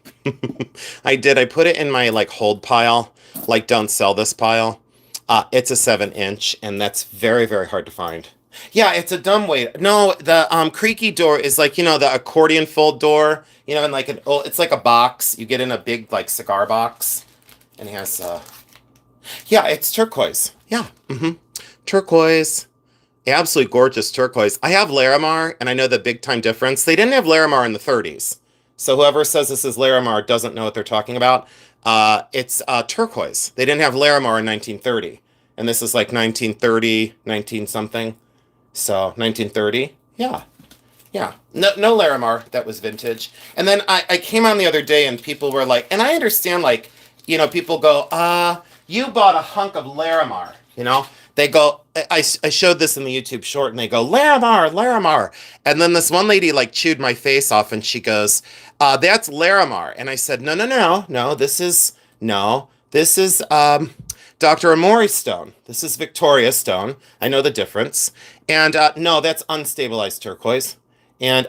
I did. I put it in my like hold pile, like don't sell this pile. It's a 7-inch, and that's very, very hard to find. Yeah, it's a dumb way. No, the creaky door is like, the accordion fold door, and like it's like a box. You get in a big like cigar box, and it has yeah, it's turquoise. Yeah. Turquoise. Absolutely gorgeous turquoise. I have Larimar, and I know the big time difference. They didn't have Larimar in the 30s. So whoever says this is Larimar doesn't know what they're talking about. It's turquoise. They didn't have Larimar in 1930. And this is like 1930, 19 something. So 1930. Yeah. Yeah. No Larimar. That was vintage. And then I came on the other day and people were like, and I understand like, people go, you bought a hunk of Larimar, They go, I showed this in the YouTube short, and they go, Larimar, Larimar. And then this one lady, like, chewed my face off, and she goes, that's Larimar. And I said, no, this is Dr. Amori stone. This is Victoria stone. I know the difference. And no, that's unstabilized turquoise. And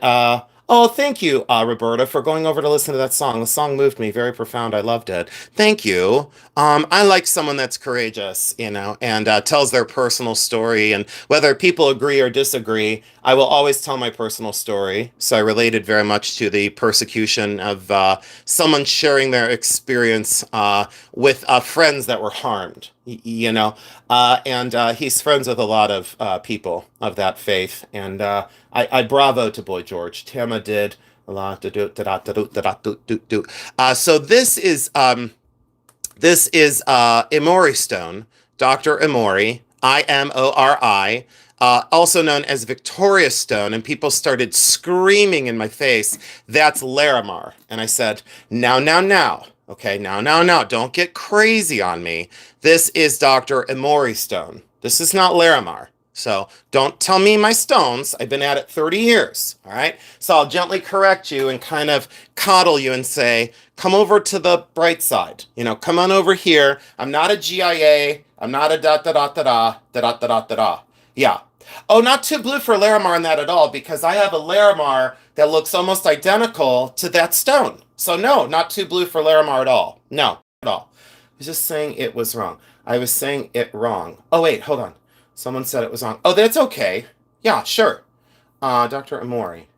oh, thank you, Roberta, for going over to listen to that song. The song moved me, very profound. I loved it. Thank you. I like someone that's courageous, and tells their personal story. And whether people agree or disagree, I will always tell my personal story. So I related very much to the persecution of someone sharing their experience with friends that were harmed. And he's friends with a lot of people of that faith, and I bravo to Boy George. Tama did a lot. So this is Emori stone, Dr. Emori, Imori, also known as Victoria stone, and people started screaming in my face, that's Larimar. And I said, now. Okay, now, don't get crazy on me. This is Dr. Emori stone. This is not Larimar. So don't tell me my stones. I've been at it 30 years. All right. So I'll gently correct you and kind of coddle you and say, come over to the bright side. Come on over here. I'm not a GIA. I'm not a da da da da da da da da da da. Yeah. Oh, not too blue for Larimar in that at all, because I have a Larimar that looks almost identical to that stone. So no, not too blue for Larimar at all. No, at all. I was just saying it was wrong. I was saying it wrong. Oh, wait, hold on. Someone said it was wrong. Oh, that's okay. Yeah, sure. Dr. Amori.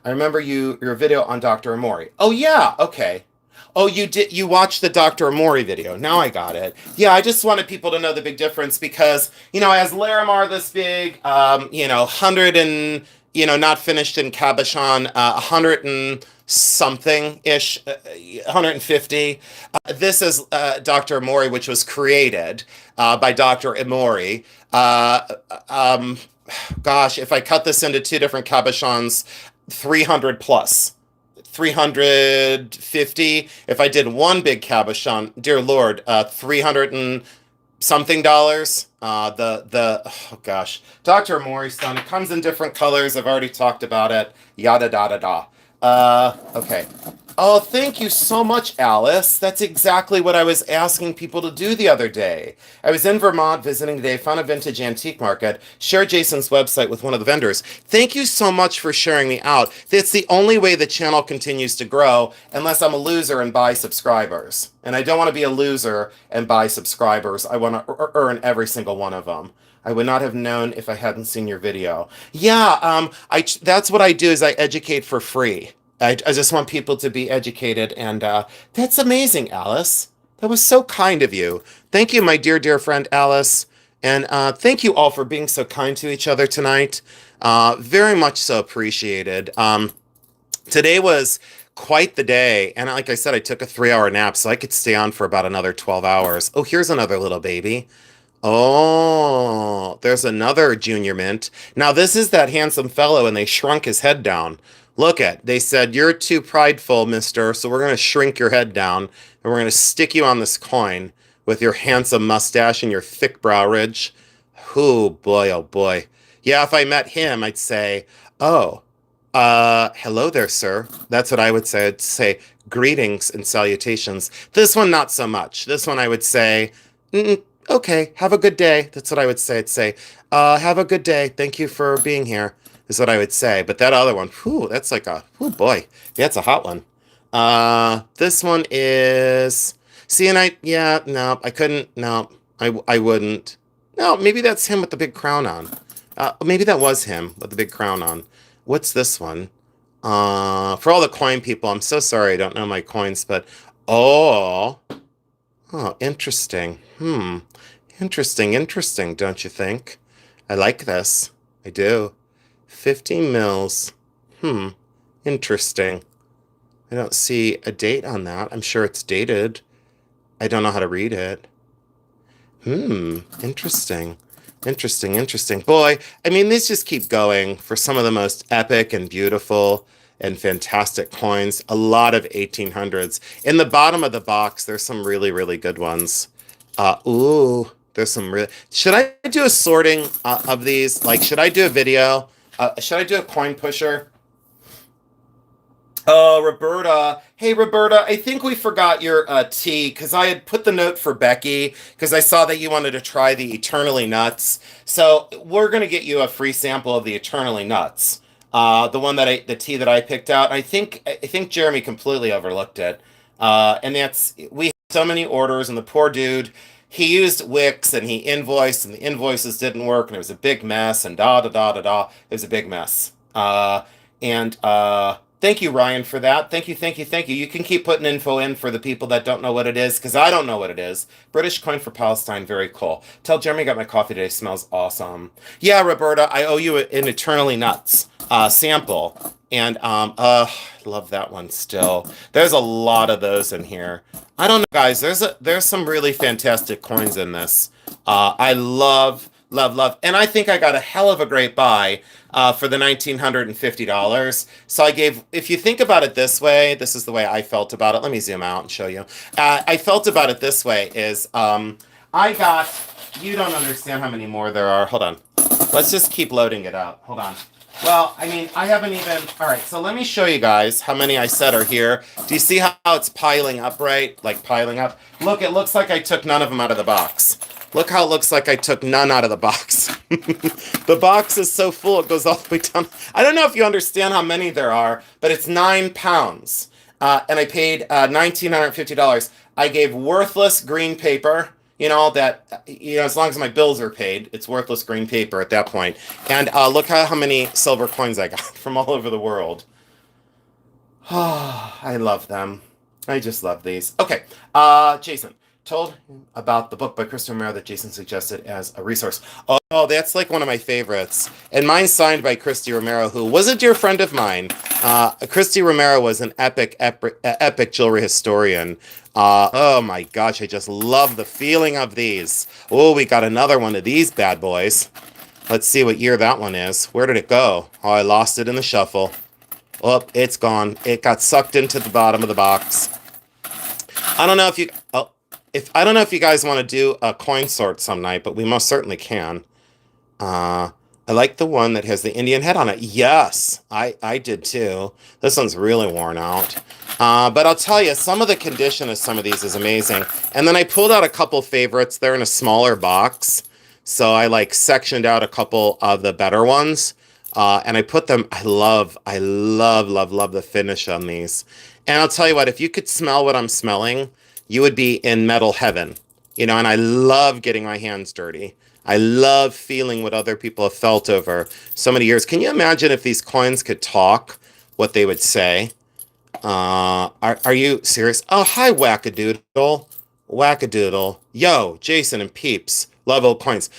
I remember your video on Dr. Amori. Oh, yeah, okay. Oh, you watched the Dr. Amori video. Now I got it. Yeah, I just wanted people to know the big difference because, as Larimar this big, 100 and, not finished in cabochon, 100 and something-ish, 150. This is Dr. Amori, which was created by Dr. Amori. Gosh, if I cut this into two different cabochons, 300 plus. 350. If I did one big cabochon, dear Lord, 300 and something dollars. Oh gosh, Dr. Amori stone. It comes in different colors. I've already talked about it. Yada da da da. Okay. Oh, thank you so much, Alice. That's exactly what I was asking people to do the other day. I was in Vermont visiting today, found a vintage antique market, shared Jason's website with one of the vendors. Thank you so much for sharing me out. It's the only way the channel continues to grow, unless I'm a loser and buy subscribers. And I don't want to be a loser and buy subscribers. I want to earn every single one of them. I would not have known if I hadn't seen your video. Yeah, that's what I do is I educate for free. I just want people to be educated, and that's amazing, Alice. That was so kind of you. Thank you, my dear, dear friend Alice, and thank you all for being so kind to each other tonight. Very much so appreciated. Today was quite the day, and like I said, I took a 3-hour nap, so I could stay on for about another 12 hours. Oh, here's another little baby. Oh, there's another junior mint. Now, this is that handsome fellow, and they shrunk his head down. They said, you're too prideful, mister, so we're going to shrink your head down, and we're going to stick you on this coin with your handsome mustache and your thick brow ridge. Oh, boy, oh, boy. Yeah, if I met him, I'd say, oh, hello there, sir. That's what I would say. I'd say, greetings and salutations. This one, not so much. This one, I would say, okay, have a good day. That's what I would say. I'd say, have a good day. Thank you for being here. Is what I would say. But that other one, whew, that's like oh boy. Yeah, it's a hot one. This one is, see, and no, I couldn't, no, I wouldn't. No, maybe that's him with the big crown on. Maybe that was him with the big crown on. What's this one? For all the coin people, I'm so sorry I don't know my coins, but, oh, interesting. Interesting, don't you think? I like this. I do. 15 mils. Interesting. I don't see a date on that. I'm sure it's dated. I don't know how to read it. Interesting. Boy, I mean, these just keep going for some of the most epic and beautiful and fantastic coins. A lot of 1800s. In the bottom of the box, there's some really, really good ones. Ooh, there's some really... Should I do a sorting of these? Like, should I do a video? Should I do a coin pusher? Oh, Roberta. Hey, Roberta, I think we forgot your tea, because I had put the note for Becky, because I saw that you wanted to try the Eternally Nuts. So we're going to get you a free sample of the Eternally Nuts. The tea that I picked out. I think Jeremy completely overlooked it. And we had so many orders, and the poor dude, he used Wix and he invoiced, and the invoices didn't work, and it was a big mess, and da da da da da. It was a big mess. Thank you, Ryan, for that. Thank you. You can keep putting info in for the people that don't know what it is, because I don't know what it is. British coin for Palestine, very cool. Tell Jeremy I got my coffee today, smells awesome. Yeah, Roberta, I owe you an Eternally Nuts sample. And I love that one still. There's a lot of those in here. I don't know, guys. There's some really fantastic coins in this. I love. And I think I got a hell of a great buy for the $1,950. So if you think about it this way, this is the way I felt about it. Let me zoom out and show you. I felt about it this way is I got You don't understand how many more there are. Hold on. Let's just keep loading it up. Hold on. Well, I mean, I haven't even... All right, so let me show you guys how many I said are here. Do you see how it's piling up, right? Like piling up? Look, it looks like I took none of them out of the box. Look how it looks like I took none out of the box. The box is so full, it goes all the way down. I don't know if you understand how many there are, but it's 9 pounds. And I paid $1,950. I gave worthless green paper, that, as long as my bills are paid, it's worthless green paper at that point. And look how many silver coins I got from all over the world. Oh, I love them. I just love these. Okay, Jason told him about the book by Christy Romero that Jason suggested as a resource. Oh, that's like one of my favorites. And mine's signed by Christy Romero, who was a dear friend of mine. Christy Romero was an epic jewelry historian. Oh my gosh, I just love the feeling of these. Oh, we got another one of these bad boys. Let's see what year that one is. Where did it go? Oh, I lost it in the shuffle. Oh, it's gone. It got sucked into the bottom of the box. I don't know if you... I don't know if you guys want to do a coin sort some night, but we most certainly can. I like the one that has the Indian head on it. Yes, I did too. This one's really worn out. But I'll tell you, some of the condition of some of these is amazing. And then I pulled out a couple favorites. They're in a smaller box. So I sectioned out a couple of the better ones. And I put them, I love the finish on these. And I'll tell you what, if you could smell what I'm smelling, you would be in metal heaven, and I love getting my hands dirty. I love feeling what other people have felt over so many years. Can you imagine if these coins could talk, what they would say? Are you serious? Oh, hi, Wackadoodle. Wackadoodle. Yo, Jason and peeps. Love old coins.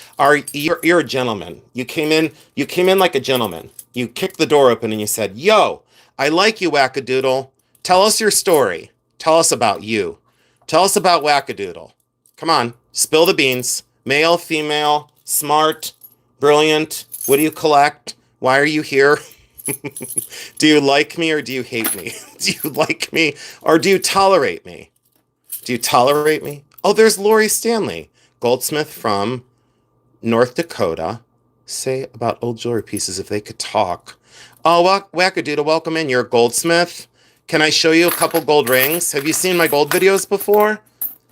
You're a gentleman. You came in like a gentleman. You kicked the door open and you said, yo, I like you, Wackadoodle. Tell us your story. Tell us about you. Tell us about Wackadoodle. Come on, spill the beans. Male, female, smart, brilliant. What do you collect? Why are you here? Do you like me or do you hate me? Do you like me or do you tolerate me? Do you tolerate me? Oh, there's Lori Stanley, goldsmith from North Dakota. Say about old jewelry pieces if they could talk. Oh, Wackadoodle, welcome in. You're a goldsmith. Can I show you a couple gold rings? Have you seen my gold videos before?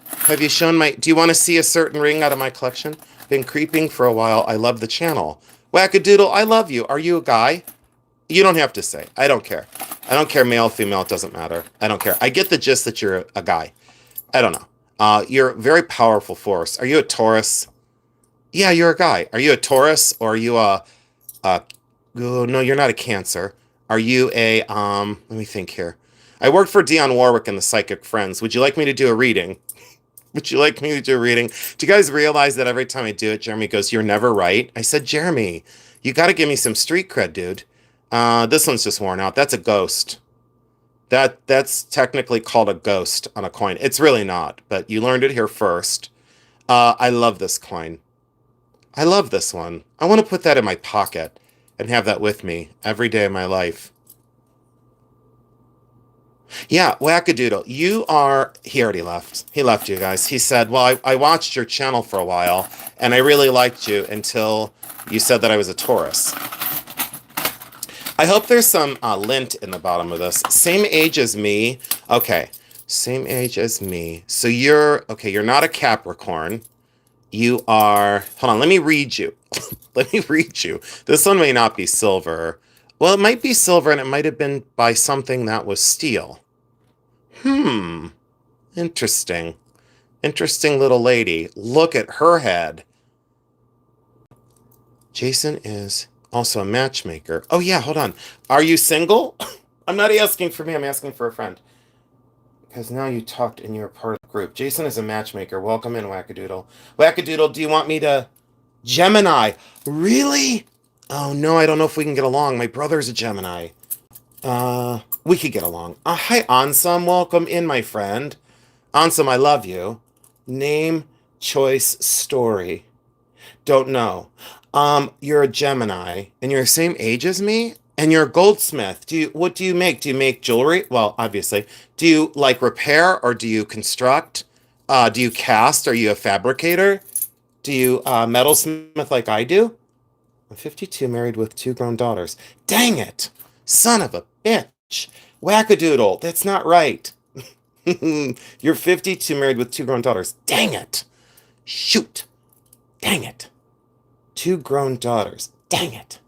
Have you shown do you want to see a certain ring out of my collection? Been creeping for a while. I love the channel. Wackadoodle, I love you. Are you a guy? You don't have to say. I don't care. I don't care male, female. It doesn't matter. I don't care. I get the gist that you're a guy. I don't know. You're a very powerful force. Are you a Taurus? Yeah, you're a guy. Are you a Taurus or are you oh, no, you're not a Cancer. Are you a, let me think here. I worked for Dionne Warwick and the Psychic Friends. Would you like me to do a reading? Would you like me to do a reading? Do you guys realize that every time I do it, Jeremy goes, you're never right? I said, Jeremy, you got to give me some street cred, dude. This one's just worn out. That's a ghost. That's technically called a ghost on a coin. It's really not, but you learned it here first. I love this coin. I love this one. I want to put that in my pocket and have that with me every day of my life. Yeah, Wackadoodle, you are... He already left. He left, you guys. He said, well, I watched your channel for a while, and I really liked you until you said that I was a Taurus. I hope there's some lint in the bottom of this. Same age as me. Okay, same age as me. So you're not a Capricorn. You are... Hold on, let me read you. Let me read you. This one may not be silver. Well, it might be silver, and it might have been by something that was steel. Interesting. Interesting little lady. Look at her head. Jason is also a matchmaker. Oh, yeah, hold on. Are you single? I'm not asking for me. I'm asking for a friend. Because now you talked and you're part of the group. Jason is a matchmaker. Welcome in, Wackadoodle. Wackadoodle, do you want me to... Gemini. Really? Oh, no, I don't know if we can get along. My brother's a Gemini. We could get along. Hi, Ansem. Welcome in, my friend. Ansem, I love you. Name, choice, story. Don't know. You're a Gemini, and you're the same age as me, and you're a goldsmith. What do you make? Do you make jewelry? Well, obviously. Do you, repair, or do you construct? Do you cast? Are you a fabricator? Do you metalsmith like I do? I'm 52, married with 2 grown daughters. Dang it! Son of a bitch! Wackadoodle, that's not right. You're 52, married with 2 grown daughters. Dang it! Shoot! Dang it! 2 grown daughters. Dang it!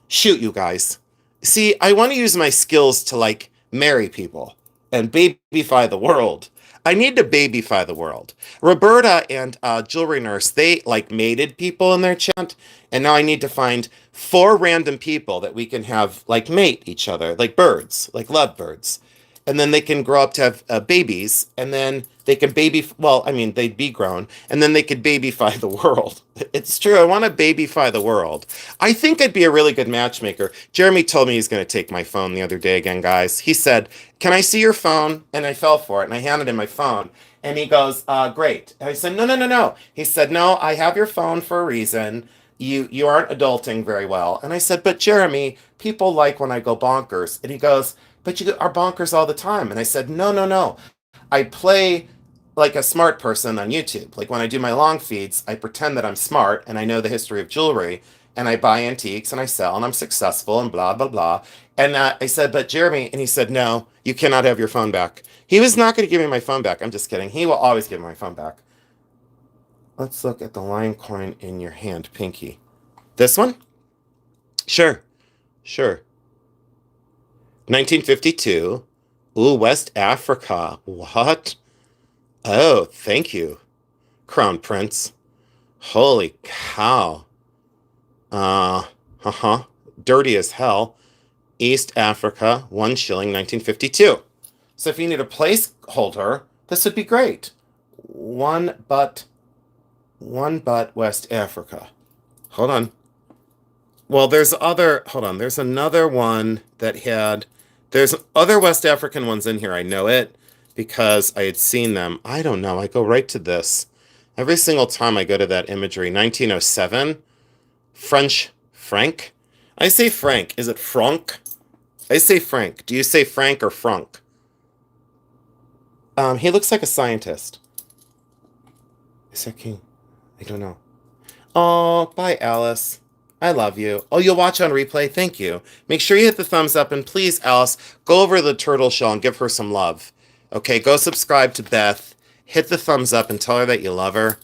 Shoot, you guys. See, I want to use my skills to like marry people and babyfy the world. I need to babyfy the world. Roberta and Jewelry Nurse, they like mated people in their chat, and now I need to find 4 random people that we can have like mate each other, like birds, like lovebirds, and then they can grow up to have babies, and then they can well, I mean, they'd be grown, and then they could babyfy the world. It's true, I want to babyfy the world. I think I'd be a really good matchmaker. Jeremy told me he's going to take my phone the other day again, guys. He said, "Can I see your phone?" And I fell for it, and I handed him my phone. And he goes, great. And I said, no, no, no, no. He said, no, I have your phone for a reason. You aren't adulting very well. And I said, but Jeremy, people like when I go bonkers. And he goes, but you are bonkers all the time. And I said, no, no, no. I play like a smart person on YouTube. Like when I do my long feeds, I pretend that I'm smart and I know the history of jewelry and I buy antiques and I sell and I'm successful and blah, blah, blah. And I said, but Jeremy, and he said, no, you cannot have your phone back. He was not going to give me my phone back. I'm just kidding. He will always give me my phone back. Let's look at the lion coin in your hand, Pinky. This one? Sure. Sure. 1952. Ooh, West Africa. What? Oh, thank you, Crown Prince. Holy cow. Dirty as hell. East Africa, 1 shilling, 1952. So if you need a placeholder, this would be great. One but West Africa. Hold on. Well, there's another one that there's other West African ones in here. I know it because I had seen them. I don't know. I go right to this. Every single time I go to that imagery. 1907. Frank? I say Frank. Is it Frank? I say Frank. Do you say Frank or Frank? He looks like a scientist. Is that King? I don't know. Oh, bye, Alice. I love you. Oh, you'll watch on replay? Thank you. Make sure you hit the thumbs up, and please, Alice, go over to the turtle shell and give her some love. Okay, go subscribe to Beth, hit the thumbs up and tell her that you love her,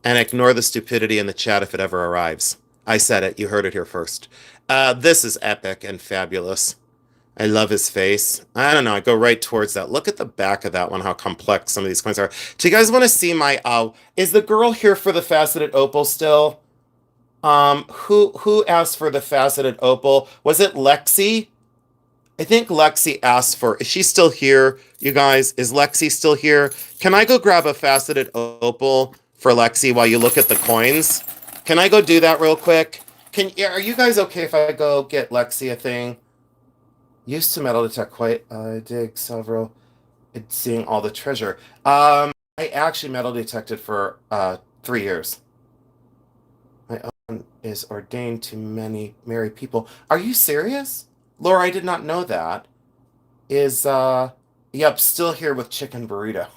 and ignore the stupidity in the chat if it ever arrives. I said it. You heard it here first. This is epic and fabulous. I love his face. I don't know. I go right towards that. Look at the back of that one, how complex some of these coins are. Do you guys want to see my, is the girl here for the faceted opal still? Who asked for the faceted opal? Was it Lexi? I think Lexi asked for, is she still here? You guys, is Lexi still here? Can I go grab a faceted opal for Lexi while you look at the coins? Can I go do that real quick? Are you guys okay if I go get Lexi a thing? Used to metal detect quite, dig several, seeing all the treasure. I actually metal detected for 3 years. My own is ordained to many married people. Are you serious? Laura, I did not know that. Yep, still here with chicken burrito.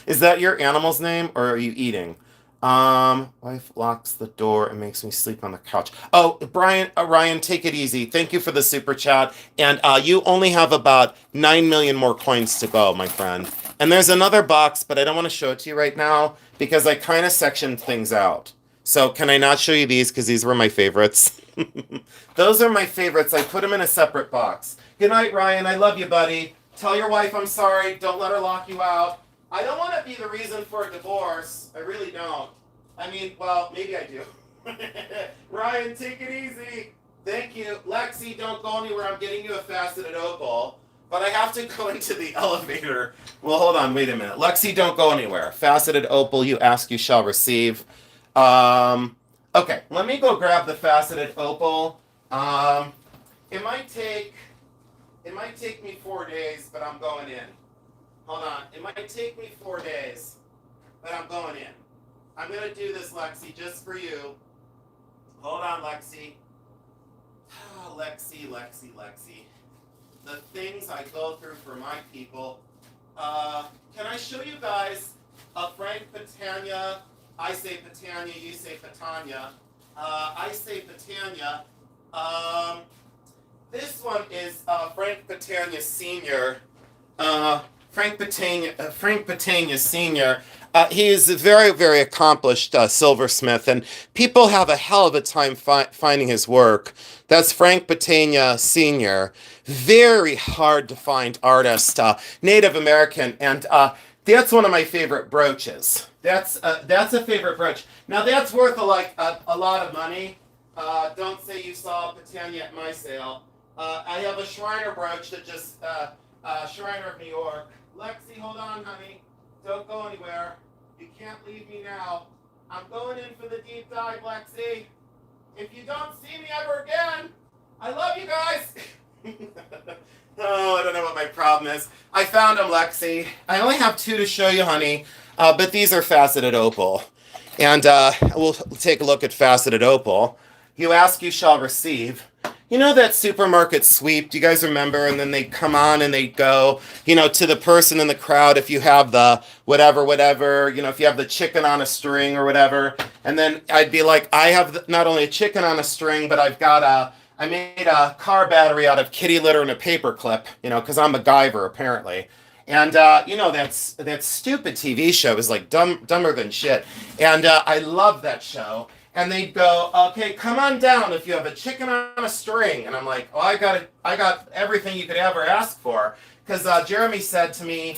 Is that your animal's name, or are you eating? Wife locks the door and makes me sleep on the couch. Oh, Ryan, take it easy. Thank you for the super chat. And you only have about 9 million more coins to go, my friend. And there's another box, but I don't want to show it to you right now because I kind of sectioned things out. So can I not show you these because these were my favorites? Those are my favorites. I put them in a separate box. Good night, Ryan. I love you, buddy. Tell your wife I'm sorry. Don't let her lock you out. I don't want to be the reason for a divorce. I really don't. I mean, well, maybe I do. Ryan, take it easy. Thank you. Lexi, don't go anywhere. I'm getting you a faceted opal. But I have to go into the elevator. Well, hold on. Wait a minute. Lexi, don't go anywhere. Faceted opal, you ask, you shall receive. Okay, let me go grab the faceted opal. It might take me 4 days, but I'm going in. Hold on. It might take me 4 days, but I'm going in. I'm going to do this, Lexi, just for you. Hold on, Lexi. Lexi. The things I go through for my people. Can I show you guys a Frank Patania I say Patania, you say Patania. I say Patania. Um, this one is Frank Patania Sr. Frank Patania Sr. He is a very, very accomplished silversmith, and people have a hell of a time finding his work. That's Frank Patania Sr. Very hard to find artist, Native American, and that's one of my favorite brooches. That's a favorite brooch. Now that's worth a lot of money. Don't say you saw Patania at my sale. I have a Shriner brooch that just Shriner of New York. Lexi, hold on, honey. Don't go anywhere. You can't leave me now. I'm going in for the deep dive, Lexi. If you don't see me ever again, I love you guys. Oh, I don't know what my problem is. I found them, Lexi. I only have 2 to show you, honey, but these are faceted opal. And we'll take a look at faceted opal. You ask, you shall receive. You know that supermarket sweep? Do you guys remember? And then they come on and they go, to the person in the crowd, if you have the whatever, if you have the chicken on a string or whatever. And then I'd be like, I have not only a chicken on a string, but I made a car battery out of kitty litter and a paper clip, because I'm MacGyver, apparently. And, that stupid TV show is like dumber than shit. And I love that show. And they'd go, okay, come on down if you have a chicken on a string. And I'm like, oh, I got everything you could ever ask for. Because Jeremy said to me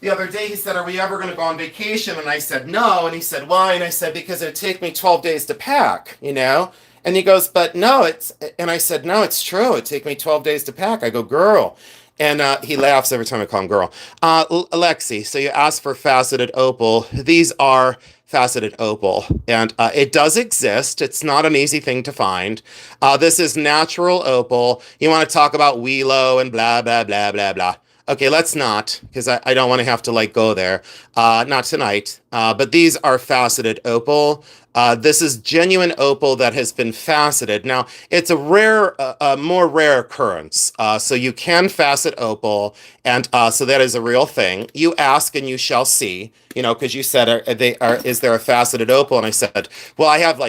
the other day, he said, are we ever going to go on vacation? And I said, no. And he said, why? And I said, because it'd take me 12 days to pack, And he goes, but no, and I said, no, it's true. It'd take me 12 days to pack. I go, girl. And he laughs every time I call him girl. Alexi, so you asked for faceted opal. These are faceted opal, and it does exist. It's not an easy thing to find. This is natural opal. You want to talk about Wheelo and blah, blah, blah, blah, blah. Okay, let's not, because I don't want to have to go there. Not tonight. But these are faceted opal. This is genuine opal that has been faceted. Now, it's a more rare occurrence. So you can facet opal, and so that is a real thing. You ask and you shall see, because you said, is there a faceted opal? And I said, well, I have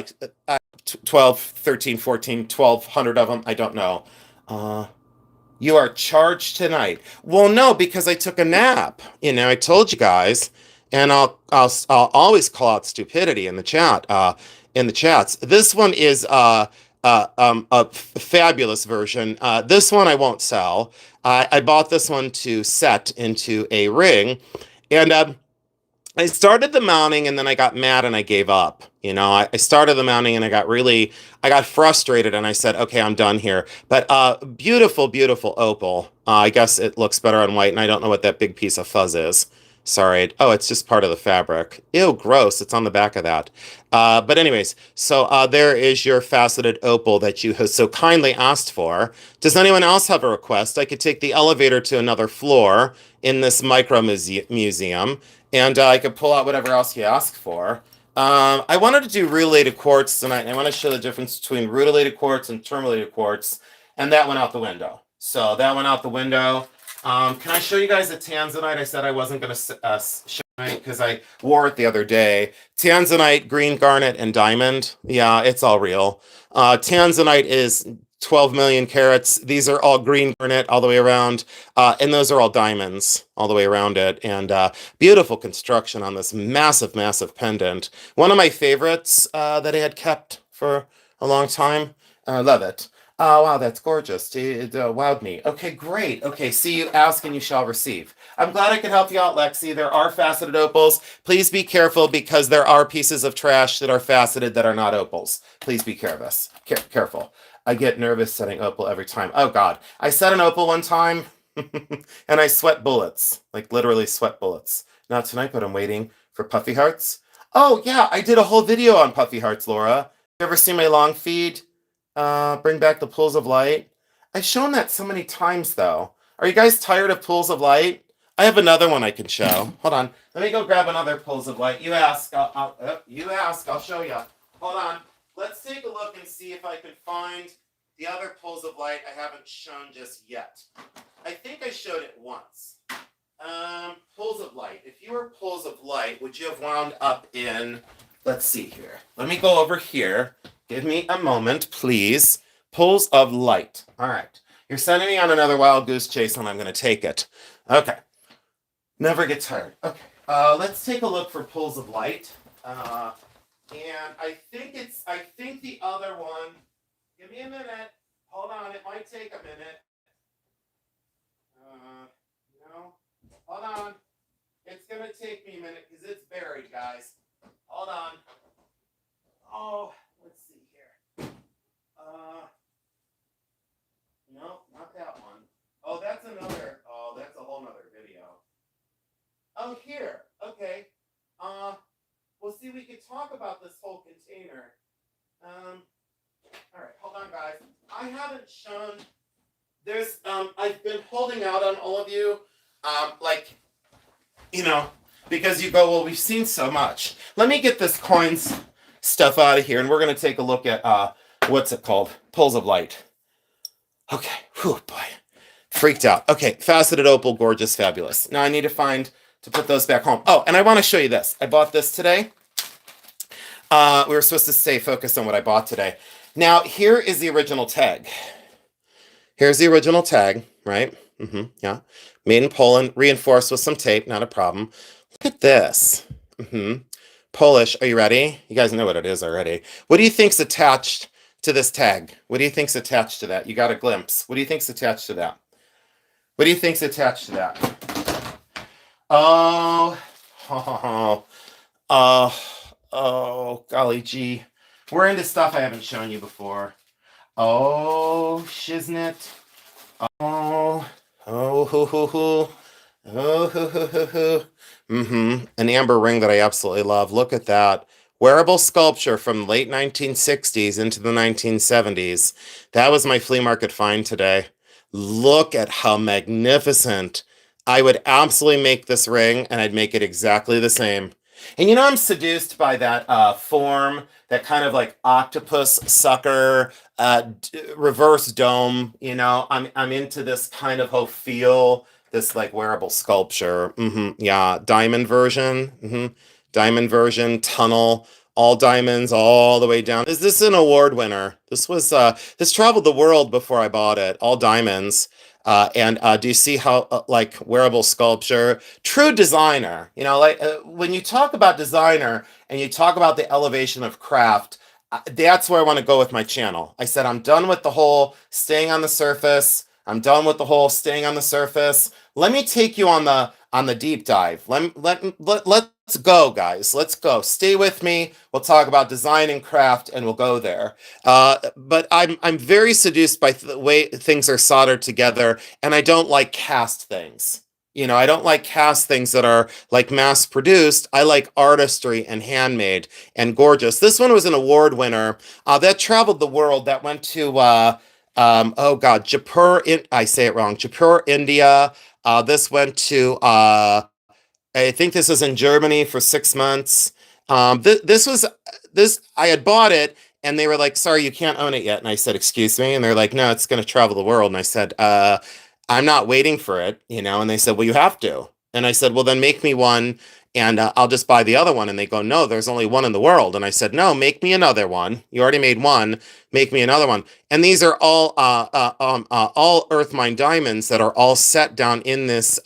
12, 13, 14, 1,200 of them. I don't know. You are charged tonight. Well, no, because I took a nap. I told you guys. And I'll always call out stupidity in the chat, in the chats. This one is a fabulous version. This one I won't sell. I bought this one to set into a ring, and I started the mounting, and then I got mad and I gave up. I started the mounting and I got frustrated, and I said, okay, I'm done here. But beautiful, beautiful opal. I guess it looks better on white, and I don't know what that big piece of fuzz is. Sorry. Oh, it's just part of the fabric. Ew, gross. It's on the back of that. But anyways, so there is your faceted opal that you have so kindly asked for. Does anyone else have a request? I could take the elevator to another floor in this micro museum, and I could pull out whatever else you ask for. I wanted to do rutilated quartz tonight. I want to show the difference between rutilated quartz and tourmalated quartz, and that went out the window. So that went out the window. Can I show you guys a tanzanite? I said I wasn't going to show it because I wore it the other day. Tanzanite, green garnet, and diamond. Yeah, it's all real. Tanzanite is 12 million carats. These are all green garnet all the way around. And those are all diamonds all the way around it. And beautiful construction on this massive, massive pendant. One of my favorites that I had kept for a long time. I love it. Oh, wow, that's gorgeous. It wowed me. Okay, great. Okay, see, you ask and you shall receive. I'm glad I could help you out, Lexi. There are faceted opals. Please be careful because there are pieces of trash that are faceted that are not opals. Please be careful. I get nervous setting opal every time. Oh, God. I set an opal one time and I sweat bullets. Like, literally sweat bullets. Not tonight, but I'm waiting for puffy hearts. Oh, yeah, I did a whole video on puffy hearts, Laura. You ever seen my long feed? Bring back the pools of light. I've shown that so many times, though. Are you guys tired of pools of light? I have another one I can show. Hold on. Let me go grab another pools of light. You ask. You ask. I'll show you. Hold on. Let's take a look and see if I can find the other pools of light I haven't shown just yet. I think I showed it once. Pools of light. If you were pools of light, would you have wound up in Let's see here. Let me go over here. Give me a moment, please. Pulls of light. All right. You're sending me on another wild goose chase, and I'm going to take it. Okay. Never get tired. Okay. Let's take a look for pulls of light. And I think the other one. Give me a minute. Hold on. It might take a minute. No. Hold on. It's going to take me a minute because it's buried, guys. Hold on. Oh, let's see here. No, not that one. Oh, that's another. Oh, that's a whole nother video. Oh, here. Okay. Well, see, we could talk about this whole container. All right, hold on, guys. I haven't shown. I've been holding out on all of you, like, because you go, well, we've seen so much. Let me get this coins stuff out of here, and we're going to take a look at, what's it called? Pulls of light. Okay, whew, boy. Freaked out. Okay, faceted opal, gorgeous, fabulous. Now I need to put those back home. Oh, and I want to show you this. I bought this today. We were supposed to stay focused on what I bought today. Now, here is the original tag. Here's the original tag, right? Yeah. Made in Poland, reinforced with some tape, not a problem. Look at this. Polish, are you ready? You guys know what it is already. What do you think's attached to this tag? What do you think's attached to that? You got a glimpse. What do you think's attached to that? What do you think's attached to that? Oh, golly gee. We're into stuff I haven't shown you before. Oh, shiznit. Oh, hoo, hoo, hoo. Oh, hoo, hoo, hoo, hoo. An amber ring that I absolutely love. Look at that. Wearable sculpture from late 1960s into the 1970s. That was my flea market find today. Look at how magnificent. I would absolutely make this ring, and I'd make it exactly the same. And I'm seduced by that form, that kind of like octopus sucker, reverse dome. I'm into this kind of whole feel, this like wearable sculpture. Yeah, diamond version. Diamond version, tunnel, all diamonds, all the way down. Is this an award winner? This traveled the world before I bought it. All diamonds. And do you see how like wearable sculpture, true designer? When you talk about designer and you talk about the elevation of craft, that's where I want to go with my channel. I said I'm done with the whole staying on the surface. I'm done with the whole staying on the surface. Let me take you on the deep dive. Let's go, guys. Let's go. Stay with me. We'll talk about design and craft, and we'll go there. But I'm very seduced by the way things are soldered together, and I don't like cast things. I don't like cast things that are like mass produced. I like artistry and handmade and gorgeous. This one was an award winner that traveled the world. That went to oh God, Jaipur. I say it wrong. Jaipur, India. This went to I think this was in Germany for 6 months. This I had bought it, and they were like, "Sorry, you can't own it yet." And I said, "Excuse me," and they're like, "No, it's going to travel the world." And I said, "I'm not waiting for it," And they said, "Well, you have to." And I said, "Well, then make me one, and I'll just buy the other one." And they go, "No, there's only one in the world." And I said, "No, make me another one. You already made one. Make me another one." And these are all earth mine diamonds that are all set down in this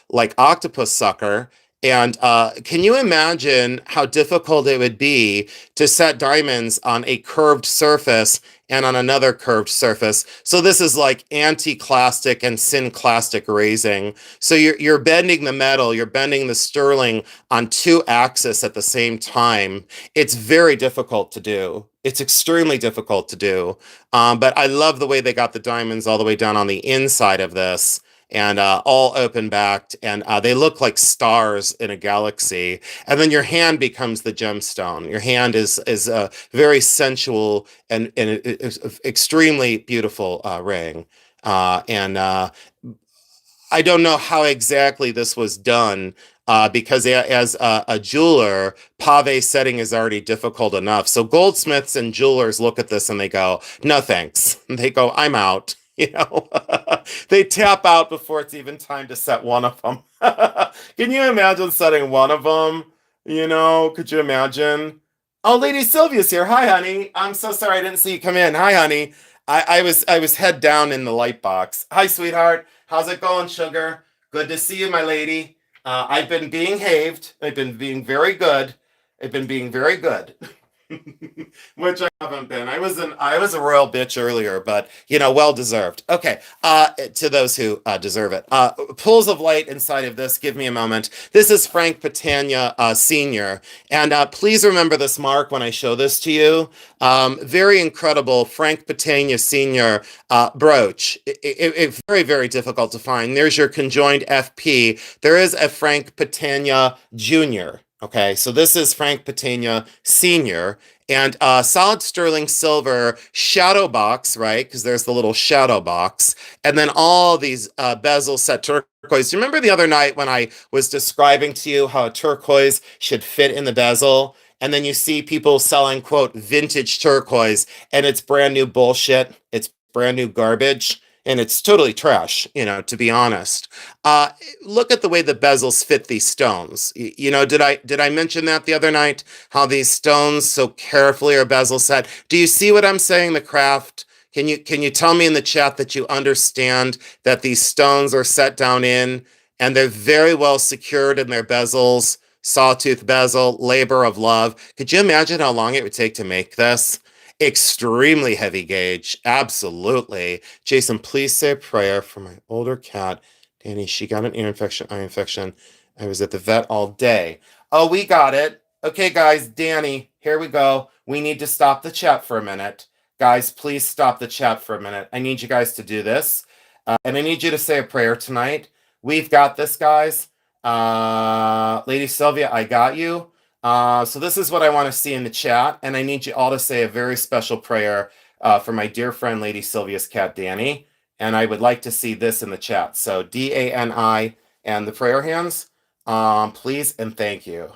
like octopus sucker. And can you imagine how difficult it would be to set diamonds on a curved surface and on another curved surface? So this is like anti-clastic and synclastic raising. So you're bending the metal, you're bending the sterling on two axes at the same time. It's very difficult to do. It's extremely difficult to do. But I love the way they got the diamonds all the way down on the inside of this, and all open backed, and they look like stars in a galaxy. And then your hand becomes the gemstone. Your hand is a very sensual and extremely beautiful ring. And I don't know how exactly this was done. Because as a jeweler, pave setting is already difficult enough. So goldsmiths and jewelers look at this and they go, "No thanks." They go, "I'm out." They tap out before it's even time to set one of them. Can you imagine setting one of them? Could you imagine? Oh, Lady Sylvia's here. Hi, honey. I'm so sorry I didn't see you come in. Hi, honey. I was head down in the light box. Hi, sweetheart. How's it going, sugar? Good to see you, my lady. I've been being haved. I've been being very good. I've been being very good. Which I haven't been. I was a royal bitch earlier, but well deserved. Okay, to those who deserve it. Pools of light inside of this. Give me a moment. This is Frank Patania Senior, and please remember this mark when I show this to you. Very incredible Frank Patania Senior brooch. Very, very difficult to find. There's your conjoined FP. There is a Frank Patania Junior. Okay, so this is Frank Patania Senior, and solid sterling silver shadow box, right? Because there's the little shadow box, and then all these bezels set turquoise. Remember the other night when I was describing to you how a turquoise should fit in the bezel, and then you see people selling quote vintage turquoise, and it's brand new bullshit. It's brand new garbage. And it's totally trash, to be honest. Uh, Look at the way the bezels fit these stones. Did I mention that the other night? How these stones so carefully are bezel set. Do you see what I'm saying? The craft. Can you tell me in the chat that you understand that these stones are set down in and they're very well secured in their bezels? Sawtooth bezel, labor of love. Could you imagine how long it would take to make this? Extremely heavy gauge. Absolutely. Jason, please say a prayer for my older cat, Danny. She got an ear infection, eye infection. I was at the vet all day. Oh, we got it. Okay, guys, Danny, here we go. We need to stop the chat for a minute. Guys, please stop the chat for a minute. I need you guys to do this. And I need you to say a prayer tonight. We've got this, guys. Lady Sylvia, I got you. So this is what I want to see in the chat, and I need you all to say a very special prayer for my dear friend, Lady Sylvia's cat, Danny. And I would like to see this in the chat. So DANI and the prayer hands, please and thank you.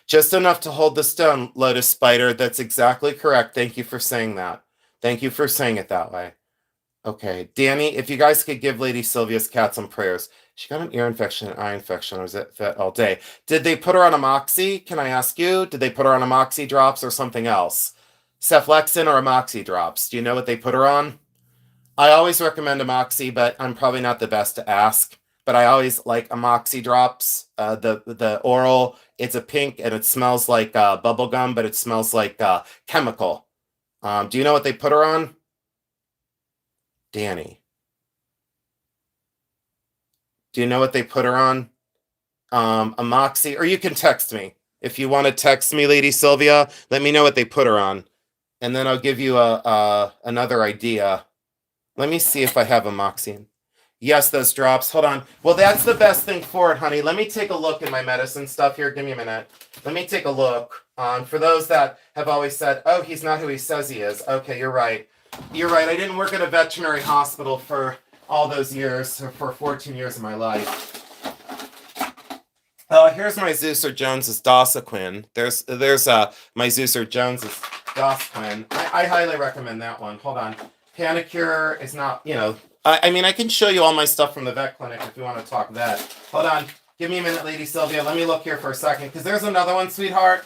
Just enough to hold the stone, Lotus Spider. That's exactly correct. Thank you for saying that. Thank you for saying it that way. Okay, Danny, if you guys could give Lady Sylvia's cat some prayers. She got an ear infection, an eye infection. I was at vet all day. Did they put her on a moxie? Can I ask you? Did they put her on a moxie drops or something else? Ceflexin or a moxie drops? Do you know what they put her on? I always recommend a moxie, but I'm probably not the best to ask. But I always like a moxie drops. The oral, it's a pink and it smells like bubble gum, but it smells like chemical. Do you know what they put her on? Danny. Do you know what they put her on? A moxie, or you can text me. If you want to text me, Lady Sylvia, let me know what they put her on. And then I'll give you another idea. Let me see if I have a moxie. Yes, those drops. Hold on. Well, that's the best thing for it, honey. Let me take a look in my medicine stuff here. Give me a minute. Let me take a look. For those that have always said, oh, he's not who he says he is. Okay, you're right. You're right. I didn't work at a veterinary hospital for all those years, for 14 years of my life. Here's my Zeuser Jones's Dosaquin. There's my Zeuser Jones's Dosaquin. I highly recommend that one. Hold on. Panicure is not, I mean, I can show you all my stuff from the vet clinic if you want to talk vet. Hold on. Give me a minute, Lady Sylvia. Let me look here for a second, because there's another one, sweetheart.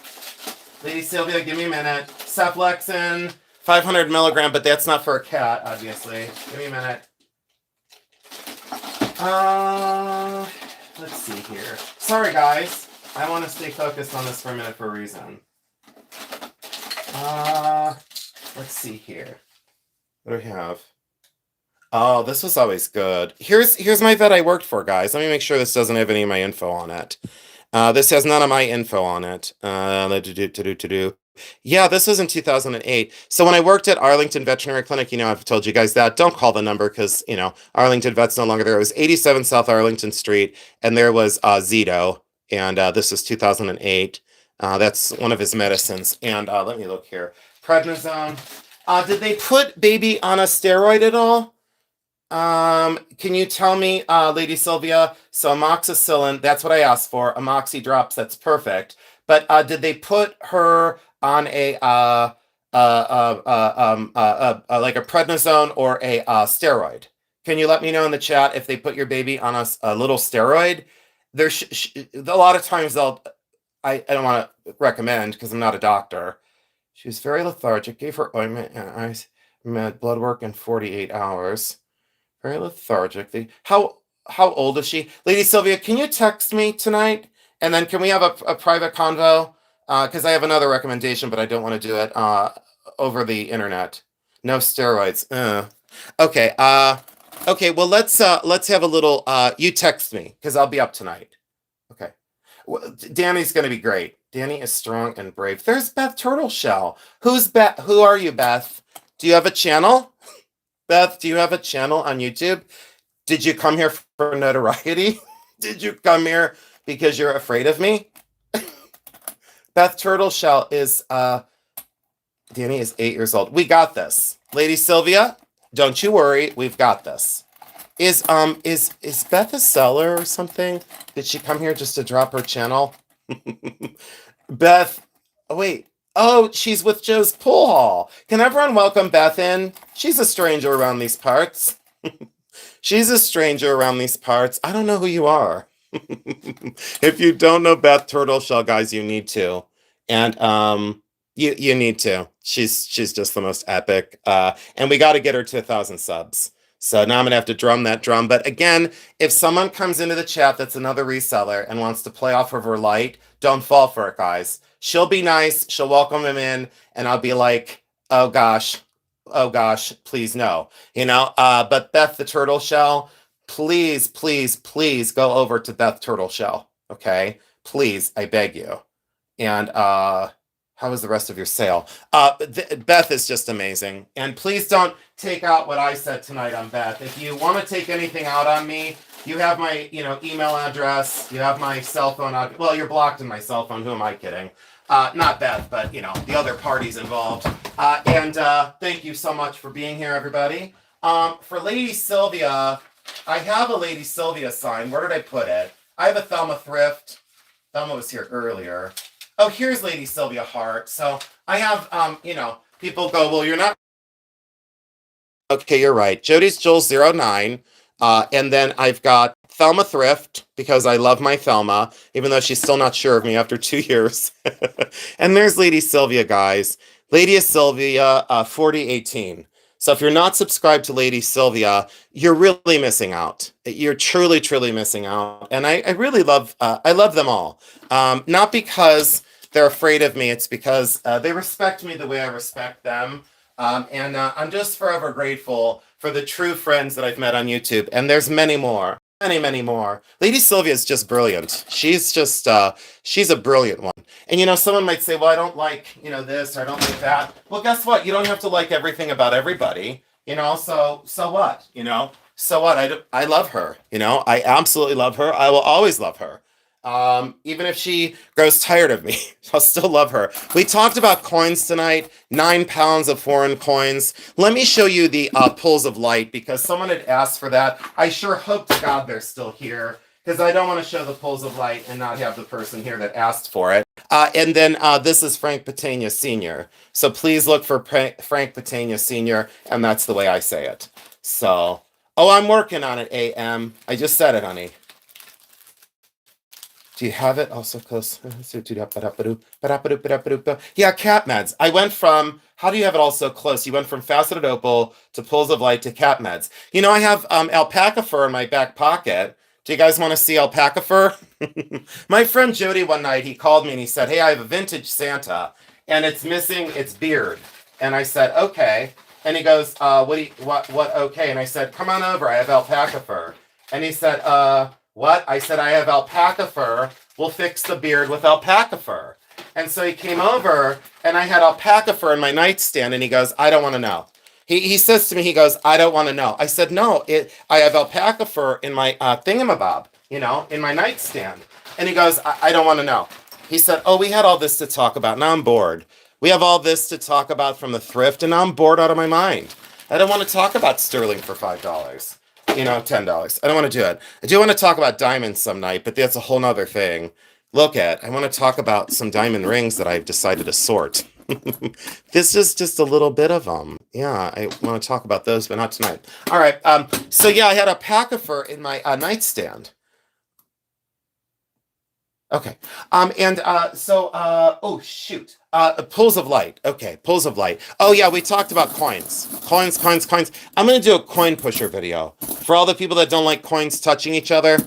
Lady Sylvia, give me a minute. Ceflexin, 500 milligram, but that's not for a cat, obviously. Give me a minute. Let's see here. Sorry, guys. I want to stay focused on this for a minute for a reason. Let's see here. What do we have? Oh, this was always good. Here's my vet I worked for, guys. Let me make sure this doesn't have any of my info on it. This has none of my info on it. Yeah, this was in 2008. So when I worked at Arlington Veterinary Clinic, I've told you guys that. Don't call the number because, Arlington Vet's no longer there. It was 87 South Arlington Street, and there was Zito, and this is 2008. That's one of his medicines. And let me look here. Prednisone. Did they put baby on a steroid at all? Can you tell me, Lady Sylvia? So amoxicillin, that's what I asked for. Amoxi drops, that's perfect. But did they put her on a like a prednisone or a steroid? Can you let me know in the chat if they put your baby on a little steroid? There's a lot of times I don't want to recommend because I'm not a doctor. She was very lethargic. Gave her ointment and ice med blood work in 48 hours. Very lethargic. How old is she? Lady Sylvia, can you text me tonight? And then can we have a private convo? Because I have another recommendation, but I don't want to do it over the internet. No steroids. Okay. Okay. Well, let's have a little. You text me because I'll be up tonight. Okay. Well, Danny's going to be great. Danny is strong and brave. There's Beth Turtleshell. Who's Beth? Who are you, Beth? Do you have a channel? Beth, do you have a channel on YouTube? Did you come here for notoriety? Did you come here because you're afraid of me? Beth Turtleshell is Danny is 8 years old. We got this. Lady Sylvia, don't you worry, we've got this. Is Beth a seller or something? Did she come here just to drop her channel? Beth, oh wait. Oh, she's with Joe's Pool Hall. Can everyone welcome Beth in? She's a stranger around these parts. She's a stranger around these parts. I don't know who you are. If you don't know Beth Turtleshell, guys, you need to. And you need to. She's just the most epic. And we got to get her to 1,000 subs. So now I'm gonna have to drum that drum. But again, if someone comes into the chat that's another reseller and wants to play off of her light, don't fall for it, guys. She'll be nice. She'll welcome him in, and I'll be like, oh gosh, please no. But Beth the Turtle Shell, please, please, please go over to Beth Turtle Shell. Okay, please, I beg you. And how was the rest of your sale? Beth is just amazing. And please don't take out what I said tonight on Beth. If you want to take anything out on me, you have my, email address. You have my cell phone. Well, you're blocked in my cell phone. Who am I kidding? Not Beth, but, the other parties involved. And thank you so much for being here, everybody. For Lady Sylvia, I have a Lady Sylvia sign. Where did I put it? I have a Thelma Thrift. Thelma was here earlier. Oh, here's Lady Sylvia Hart. So I have, people go, well, you're not. Okay, you're right. Jody's Jules 09. And then I've got Thelma Thrift because I love my Thelma, even though she's still not sure of me after 2 years. And there's Lady Sylvia, guys. Lady Sylvia 4018. So if you're not subscribed to Lady Sylvia, you're really missing out. You're truly, truly missing out. And I really love, I love them all. Not because they're afraid of me. It's because they respect me the way I respect them. And I'm just forever grateful for the true friends that I've met on YouTube. And there's many more. Many, many more. Lady Sylvia is just brilliant. She's just, she's a brilliant one. And, someone might say, well, I don't like, this, or I don't like that. Well, guess what? You don't have to like everything about everybody, so what, So what? I love her, I absolutely love her. I will always love her. Even if she grows tired of me, I'll still love her. We talked about coins tonight, 9 pounds of foreign coins. Let me show you the pulls of light because someone had asked for that. I sure hope to God they're still here because I don't want to show the pulls of light and not have the person here that asked for it. And then this is Frank Patania Sr. So please look for Frank Patania Sr. and that's the way I say it. So, I'm working on it, AM. I just said it, honey. Do you have it also close? Yeah, cat meds. I went from, how do you have it all so close? You went from faceted opal to pulls of light to cat meds. I have alpaca fur in my back pocket. Do you guys want to see alpaca fur? My friend Jody one night, he called me and he said, hey, I have a vintage Santa and it's missing its beard. And I said, okay. And he goes, what, okay. And I said, come on over, I have alpaca fur. And he said, what? I said, I have alpaca fur. We'll fix the beard with alpaca fur. And so he came over and I had alpaca fur in my nightstand and he goes, I don't want to know. He says to me, he goes, I don't want to know. I said, no, I have alpaca fur in my thingamabob, in my nightstand. And he goes, I don't want to know. He said, we had all this to talk about. Now I'm bored. We have all this to talk about from the thrift and now I'm bored out of my mind. I don't want to talk about sterling for $5. $10. I don't want to do it. I do want to talk about diamonds some night, but that's a whole nother thing. I want to talk about some diamond rings that I've decided to sort. This is just a little bit of them. Yeah, I want to talk about those, but not tonight. All right. So yeah, I had alpaca fur in my nightstand. Okay. Oh shoot. Pulls of light. Okay, pulls of light. Oh yeah, we talked about coins. Coins. I'm gonna do a coin pusher video. For all the people that don't like coins touching each other.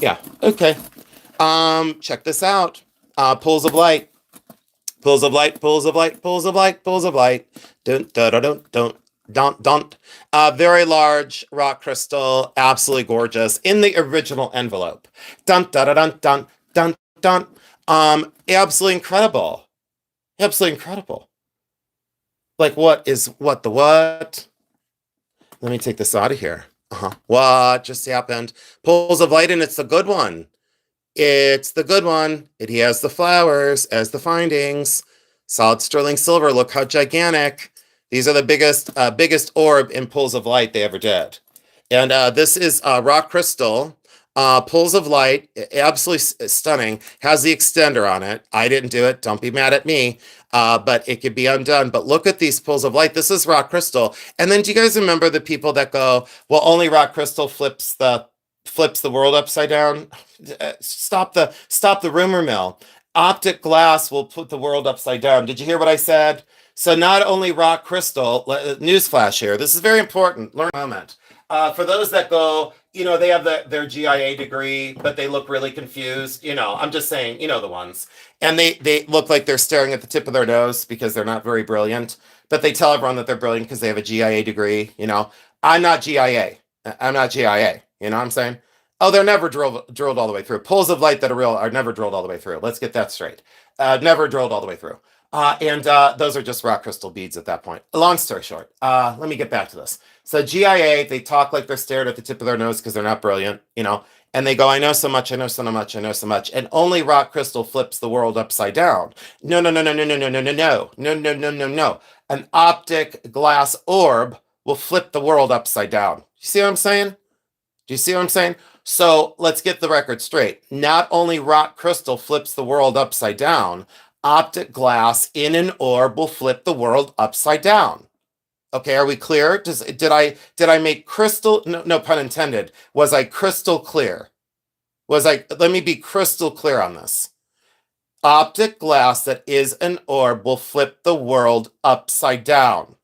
Yeah, okay. Check this out. Pulls of light. Pulls of light, pulls of light, pulls of light, pulls of light. Don't. Very large rock crystal, absolutely gorgeous in the original envelope. Dun dun dun dun dun dun. Absolutely incredible. Absolutely incredible. Like what the what? Let me take this out of here. What just happened? Pulls of light, and it's the good one. It's the good one. It has the flowers as the findings. Solid sterling silver. Look how gigantic. These are the biggest orb in pulls of light they ever did. And this is rock crystal. Pulls of light, absolutely stunning. Has the extender on it. I didn't do it. Don't be mad at me. But it could be undone. But look at these pulls of light. This is rock crystal. And then do you guys remember the people that go, well, only rock crystal flips the world upside down? Stop the rumor mill. Optic glass will put the world upside down. Did you hear what I said? So not only rock crystal, newsflash here. This is very important. Learn a moment. For those that go, they have their GIA degree, but they look really confused. I'm just saying, the ones. And they look like they're staring at the tip of their nose because they're not very brilliant. But they tell everyone that they're brilliant because they have a GIA degree. I'm not GIA. I'm not GIA. You know what I'm saying? Oh, they're never drilled all the way through. Pulls of light that are real are never drilled all the way through. Let's get that straight. Never drilled all the way through. And those are just rock crystal beads at that point. Long story short, let me get back to this. So GIA, they talk like they're stared at the tip of their nose because they're not brilliant, and they go, I know so much, I know so much, I know so much. And only rock crystal flips the world upside down. No. An optic glass orb will flip the world upside down. You see what I'm saying? Do you see what I'm saying? So let's get the record straight. Not only rock crystal flips the world upside down, optic glass in an orb will flip the world upside down. Okay, are we clear? Did I make crystal, no pun intended, was I crystal clear? Let me be crystal clear on this. Optic glass that is an orb will flip the world upside down.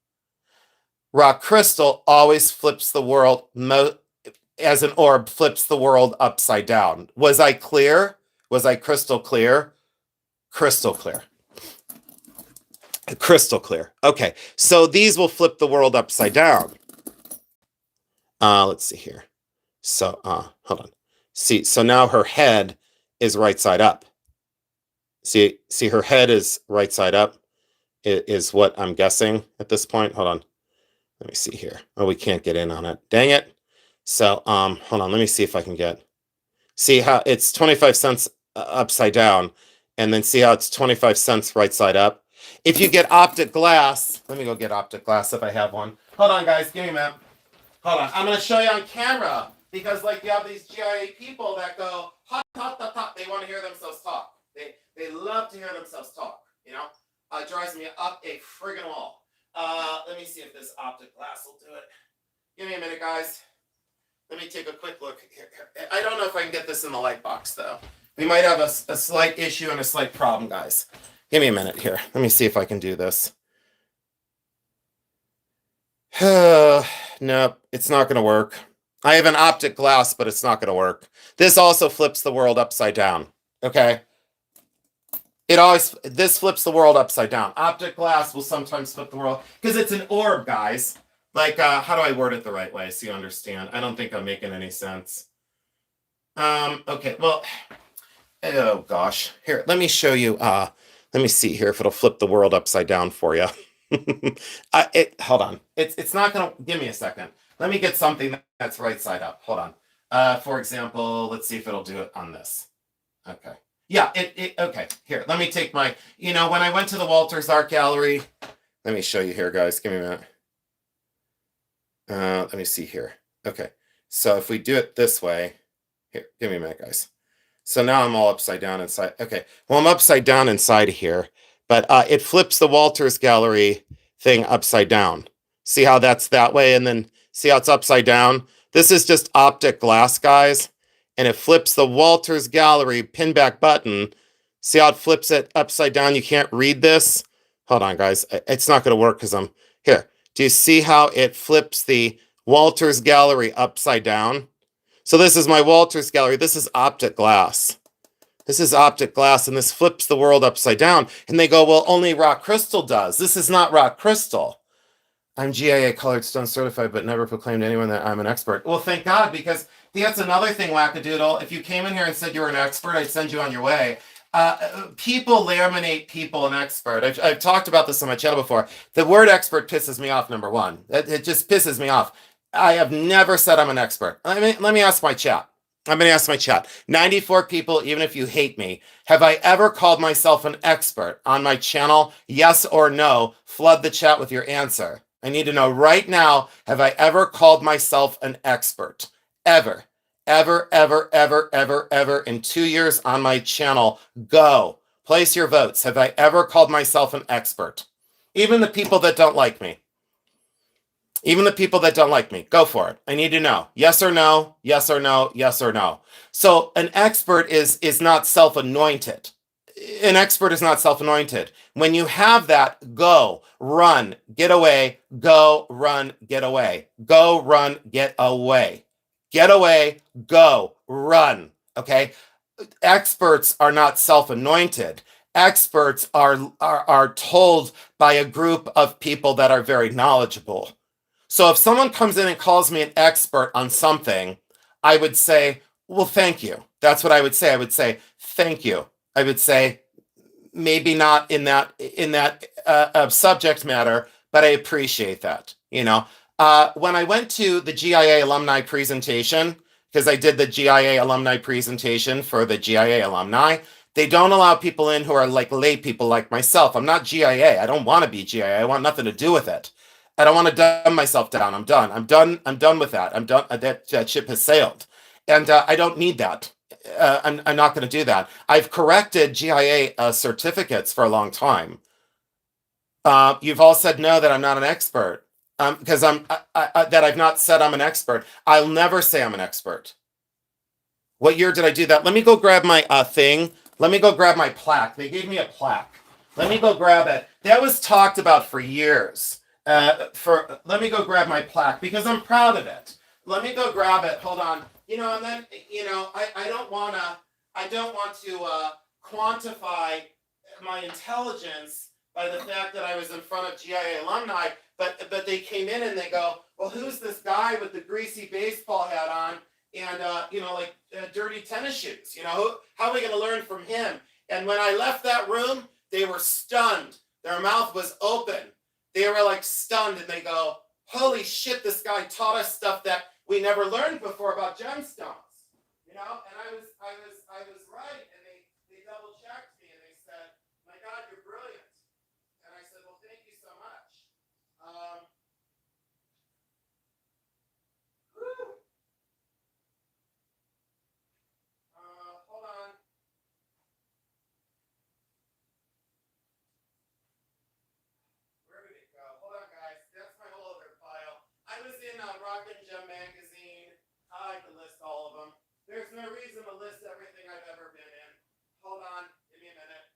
Rock crystal always flips the world, as an orb flips the world upside down. Was I clear? Was I crystal clear? Crystal clear. Crystal clear. Okay, so these will flip the world upside down. Let's see here. So, hold on. See, so now her head is right side up. See, her head is right side up, is what I'm guessing at this point. Hold on. Let me see here. Oh, we can't get in on it. Dang it. So, hold on. Let me see if I can see how it's 25 cents upside down, and then see how it's 25 cents right side up. If you get optic glass, let me go get optic glass if I have one. Hold on, guys. Give me a minute. Hold on. I'm going to show you on camera because, you have these GIA people that go, hot, hot, hot, hot. They want to hear themselves talk. They love to hear themselves talk, It drives me up a friggin' wall. Let me see if this optic glass will do it. Give me a minute, guys. Let me take a quick look here. I don't know if I can get this in the light box, though. We might have a slight issue and a slight problem, guys. Give me a minute here. Let me see if I can do this. Nope, it's not going to work. I have an optic glass, but it's not going to work. This also flips the world upside down. Okay? This flips the world upside down. Optic glass will sometimes flip the world because it's an orb, guys. How do I word it the right way so you understand? I don't think I'm making any sense. Okay, well, oh gosh. Here, let me show you. Let me see here if it'll flip the world upside down for you. Hold on. It's not gonna, give me a second. Let me get something that's right side up. Hold on. For example, let's see if it'll do it on this. Okay. Yeah, okay. Here, let me take my, when I went to the Walters Art Gallery, let me show you here, guys. Give me a minute. Let me see here. Okay. So if we do it this way, here, give me a minute, guys. So now I'm all upside down inside. Okay. Well, I'm upside down inside here, but it flips the Walters Gallery thing upside down. See how that's that way? And then see how it's upside down? This is just optic glass, guys. and it flips the Walters Gallery pinback button. See how it flips it upside down? You can't read this. Hold on, guys. It's not going to work because I'm here. Do you see how it flips the Walters Gallery upside down? So this is my Walters Gallery. This is optic glass. This is optic glass, and this flips the world upside down. And they go, well, only rock crystal does. This is not rock crystal. I'm GIA colored stone certified, but never proclaimed to anyone that I'm an expert. Well, thank God, because that's another thing, wackadoodle. If you came in here and said you were an expert, I'd send you on your way. People laminate people an expert. I've talked about this on my channel before. The word expert pisses me off, number one. It just pisses me off. I have never said I'm an expert. Let me ask my chat. I'm going to ask my chat. 94 people, even if you hate me, have I ever called myself an expert on my channel? Yes or no? Flood the chat with your answer. I need to know right now, have I ever called myself an expert? Ever. Ever, ever, ever, ever, ever in 2 years on my channel. Go. Place your votes. Have I ever called myself an expert? Even the people that don't like me. Even the people that don't like me, go for it. I need to know. Yes or no, yes or no, yes or no. So an expert is not self-anointed. An expert is not self-anointed. When you have that, go, run, get away, go, run, get away. Go, run, get away. Get away, go, run, okay? Experts are not self-anointed. Experts are told by a group of people that are very knowledgeable. So if someone comes in and calls me an expert on something, I would say, well, thank you. That's what I would say. I would say, thank you. I would say, maybe not in that subject matter, but I appreciate that. When I went to the GIA alumni presentation, because I did the GIA alumni presentation for the GIA alumni, they don't allow people in who are like lay people like myself. I'm not GIA. I don't want to be GIA. I want nothing to do with it. I don't want to dumb myself down. I'm done. I'm done with that. I'm done. That ship has sailed, and I don't need that. I'm not going to do that. I've corrected GIA certificates for a long time. You've all said no, that I'm not an expert, because that I've not said I'm an expert. I'll never say I'm an expert. What year did I do that? Let me go grab my thing. Let me go grab my plaque. They gave me a plaque. Let me go grab it. That was talked about for years. Let me go grab my plaque because I'm proud of it. Let me go grab it. Hold on. And then I don't want to quantify my intelligence by the fact that I was in front of GIA alumni, but they came in and they go, well, who's this guy with the greasy baseball hat on and dirty tennis shoes? How are we going to learn from him? And when I left that room, they were stunned. Their mouth was open. They were like stunned, and they go, holy shit, this guy taught us stuff that we never learned before about gemstones. And I was right, and they double checked me, and they said, my God, you're brilliant. And I said, well, thank you so much. Hold on. Hold on, guys. That's my whole other file. I was in Rock and Gem magazine. I like to list all of them. There's no reason to list everything I've ever been in. Hold on. Give me a minute.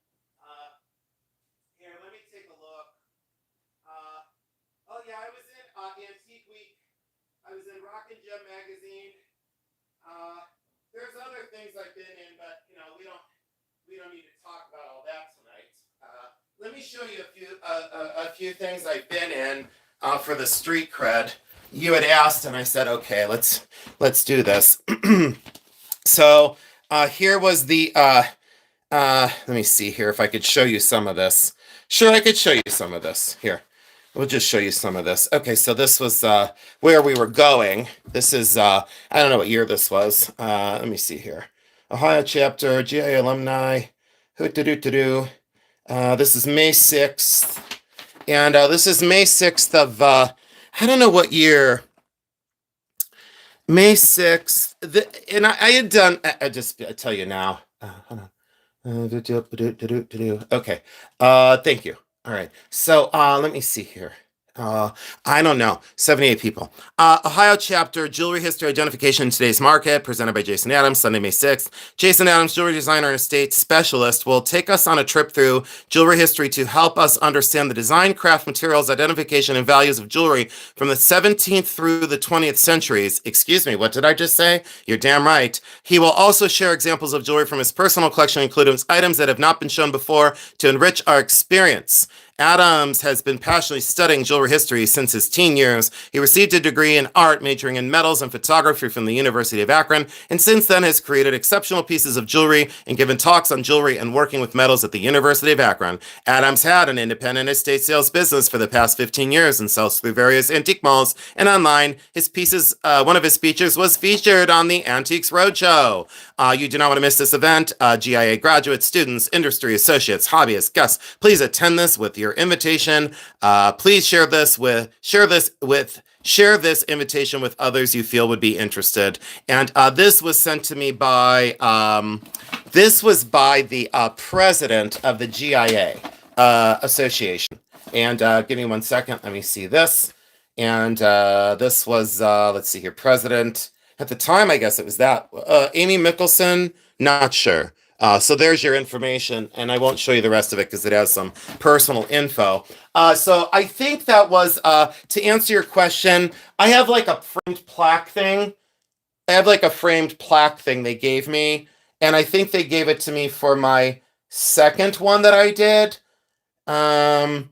Here, let me take a look. Oh, yeah, I was in Antique Week. I was in Rock and Gem magazine. There's other things I've been in, but, we don't need to talk about all that tonight. Let me show you a few things I've been in for the street cred. You had asked, and I said, okay, let's do this. So here was the. Let me see here if I could show you some of this. Sure, I could show you some of this. Here, we'll just show you some of this. Okay, so this was where we were going. This is I don't know what year this was. Let me see here. Ohio chapter, GIA alumni. This is May 6th. And this is May 6th of, I don't know what year. May 6th. And I had done, I tell you now. Hold on. Okay. Thank you. All right. So let me see here. Uh, I don't know. 78 people. Ohio chapter, Jewelry History Identification in Today's Market, presented by Jason Adams, Sunday, May 6th. Jason Adams, jewelry designer and estate specialist, will take us on a trip through jewelry history to help us understand the design, craft, materials, identification, and values of jewelry from the 17th through the 20th centuries. Excuse me, what did I just say? You're damn right. He will also share examples of jewelry from his personal collection, including items that have not been shown before, to enrich our experience. Adams has been passionately studying jewelry history since his teen years. He received a degree in art, majoring in metals and photography from the University of Akron, and since then has created exceptional pieces of jewelry and given talks on jewelry and working with metals at the University of Akron. Adams had an independent estate sales business for the past 15 years and sells through various antique malls and online. One of his features was featured on the Antiques Roadshow. You do not want to miss this event. GIA graduates, students, industry associates, hobbyists, guests, please attend this with your invitation. Please share this invitation with others you feel would be interested. And this was sent to me by the president of the GIA association. And give me 1 second. Let me see this. And this was let's see here, president. At the time, I guess it was that. Amy Mickelson, not sure. So there's your information, and I won't show you the rest of it because it has some personal info. So I think that was, to answer your question, I have like a framed plaque thing. They gave me, and I think they gave it to me for my second one that I did. I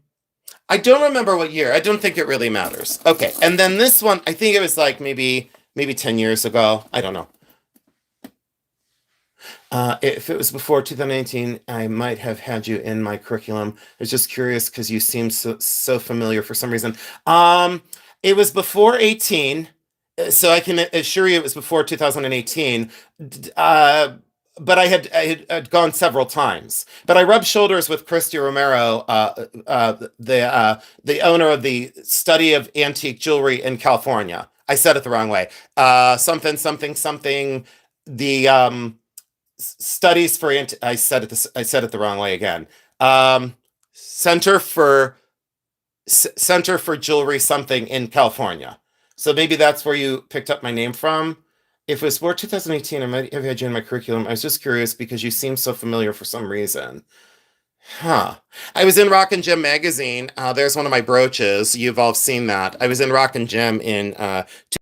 don't remember what year. I don't think it really matters. Okay, and then this one, I think it was like maybe 10 years ago. I don't know. If it was before 2018, I might have had you in my curriculum. I was just curious because you seem so familiar for some reason. It was before 18, so I can assure you it was before 2018. But I had gone several times. But I rubbed shoulders with Christy Romero, the owner of the Study of Antique Jewelry in California. I said it the wrong way. Something. The studies for I said it the wrong way again. Center for Jewelry something in California. So maybe that's where you picked up my name from. If it was for 2018, I might have had you in my curriculum. I was just curious because you seem so familiar for some reason. Huh. I was in Rock and Gem magazine. There's one of my brooches. You've all seen that. I was in Rock and Gem in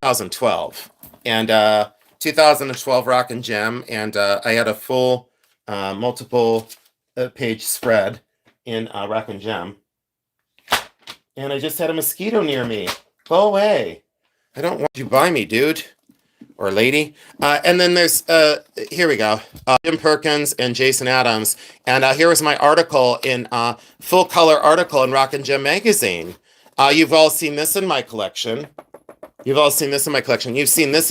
2012. And 2012 Rock and Gem. And I had a full multiple page spread in Rock and Gem. And I just had a mosquito near me. Go away. I don't want you by me, dude. Or lady. And then there's, here we go, Jim Perkins and Jason Adams. And here was my article in full color article in Rock and Gem magazine. You've all seen this in my collection. You've seen this in my collection. You've seen these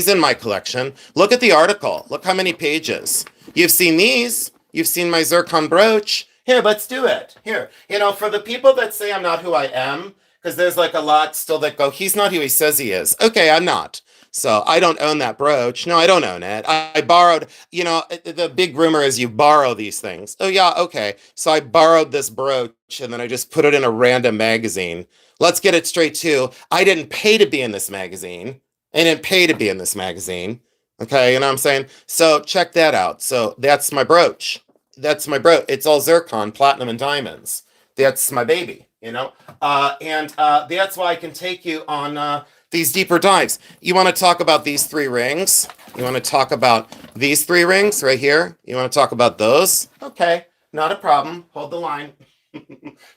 in my collection. Look at the article. Look how many pages. You've seen these. You've seen my zircon brooch. Here, let's do it. Here, for the people that say I'm not who I am, because there's like a lot still that go, he's not who he says he is. Okay, I'm not. So I don't own that brooch. No, I don't own it. I borrowed, the big rumor is you borrow these things. Oh yeah, okay. So I borrowed this brooch and then I just put it in a random magazine. Let's get it straight too. I didn't pay to be in this magazine. Okay, you know what I'm saying? So check that out. So that's my brooch. It's all zircon, platinum, and diamonds. That's my baby. And that's why I can take you on these deeper dives. You want to talk about these three rings? You want to talk about these three rings right here? You want to talk about those? Okay, not a problem. Hold the line.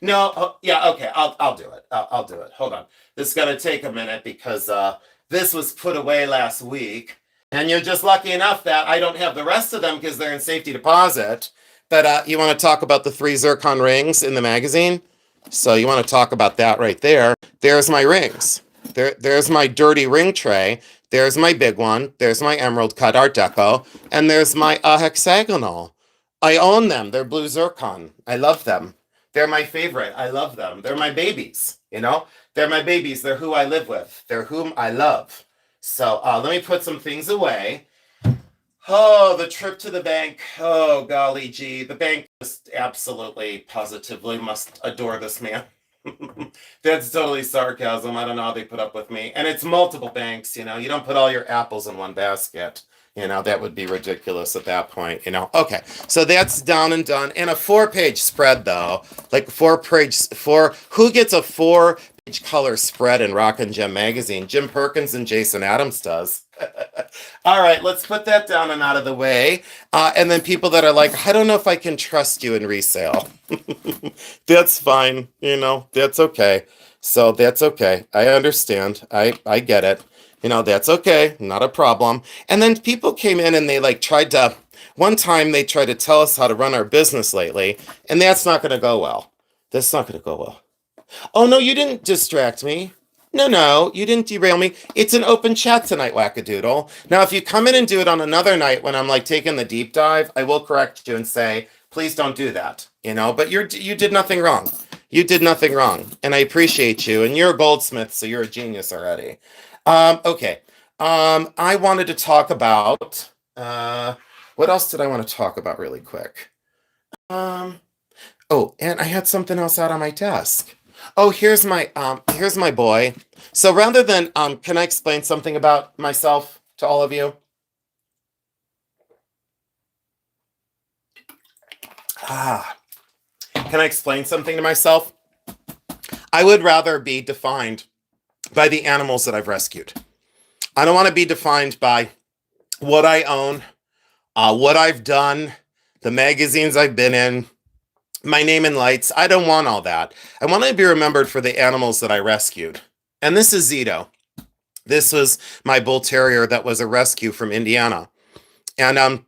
No, yeah, okay, I'll do it. I'll do it. Hold on. This is going to take a minute because this was put away last week. And you're just lucky enough that I don't have the rest of them because they're in safety deposit. But you want to talk about the 3 zircon rings in the magazine? So you want to talk about that right there. There's my rings. There's my dirty ring tray. There's my big one. There's my emerald cut Art Deco. And there's my hexagonal. I own them. They're blue zircon. I love them. They're my favorite. I love them. They're my babies, They're my babies. They're who I live with. They're whom I love. So let me put some things away. Oh, the trip to the bank. Oh, golly gee. The bank just absolutely, positively must adore this man. That's totally sarcasm. I don't know how they put up with me. And it's multiple banks, you know. You don't put all your apples in one basket. You know, that would be ridiculous at that point, you know. Okay, so that's down and done. And a 4-page spread, though. Like who gets a 4-page color spread in Rock and Gem magazine? Jim Perkins and Jason Adams does. All right, let's put that down and out of the way. And then people that are like, I don't know if I can trust you in resale. That's fine. You know, that's okay. So that's okay. I understand. I get it. You know, that's okay. Not a problem. And then people came in and they like one time they tried to tell us how to run our business lately, and that's not going to go well. That's not going to go well. Oh, no, you didn't distract me. No, you didn't derail me. It's an open chat tonight, Wackadoodle. Now, if you come in and do it on another night when I'm like taking the deep dive, I will correct you and say, please don't do that. You know, but you did nothing wrong. You did nothing wrong. And I appreciate you. And you're a goldsmith, so you're a genius already. Okay. I wanted to talk about, what else did I want to talk about really quick? Oh, and I had something else out on my desk. Oh, here's my boy. So rather than can I explain something about myself to all of you? Can I explain something to myself? I would rather be defined by the animals that I've rescued. I don't want to be defined by what I own, what I've done, the magazines I've been in, my name in lights. I don't want all that. I want to be remembered for the animals that I rescued. And this is Zito. This was my bull terrier that was a rescue from Indiana. And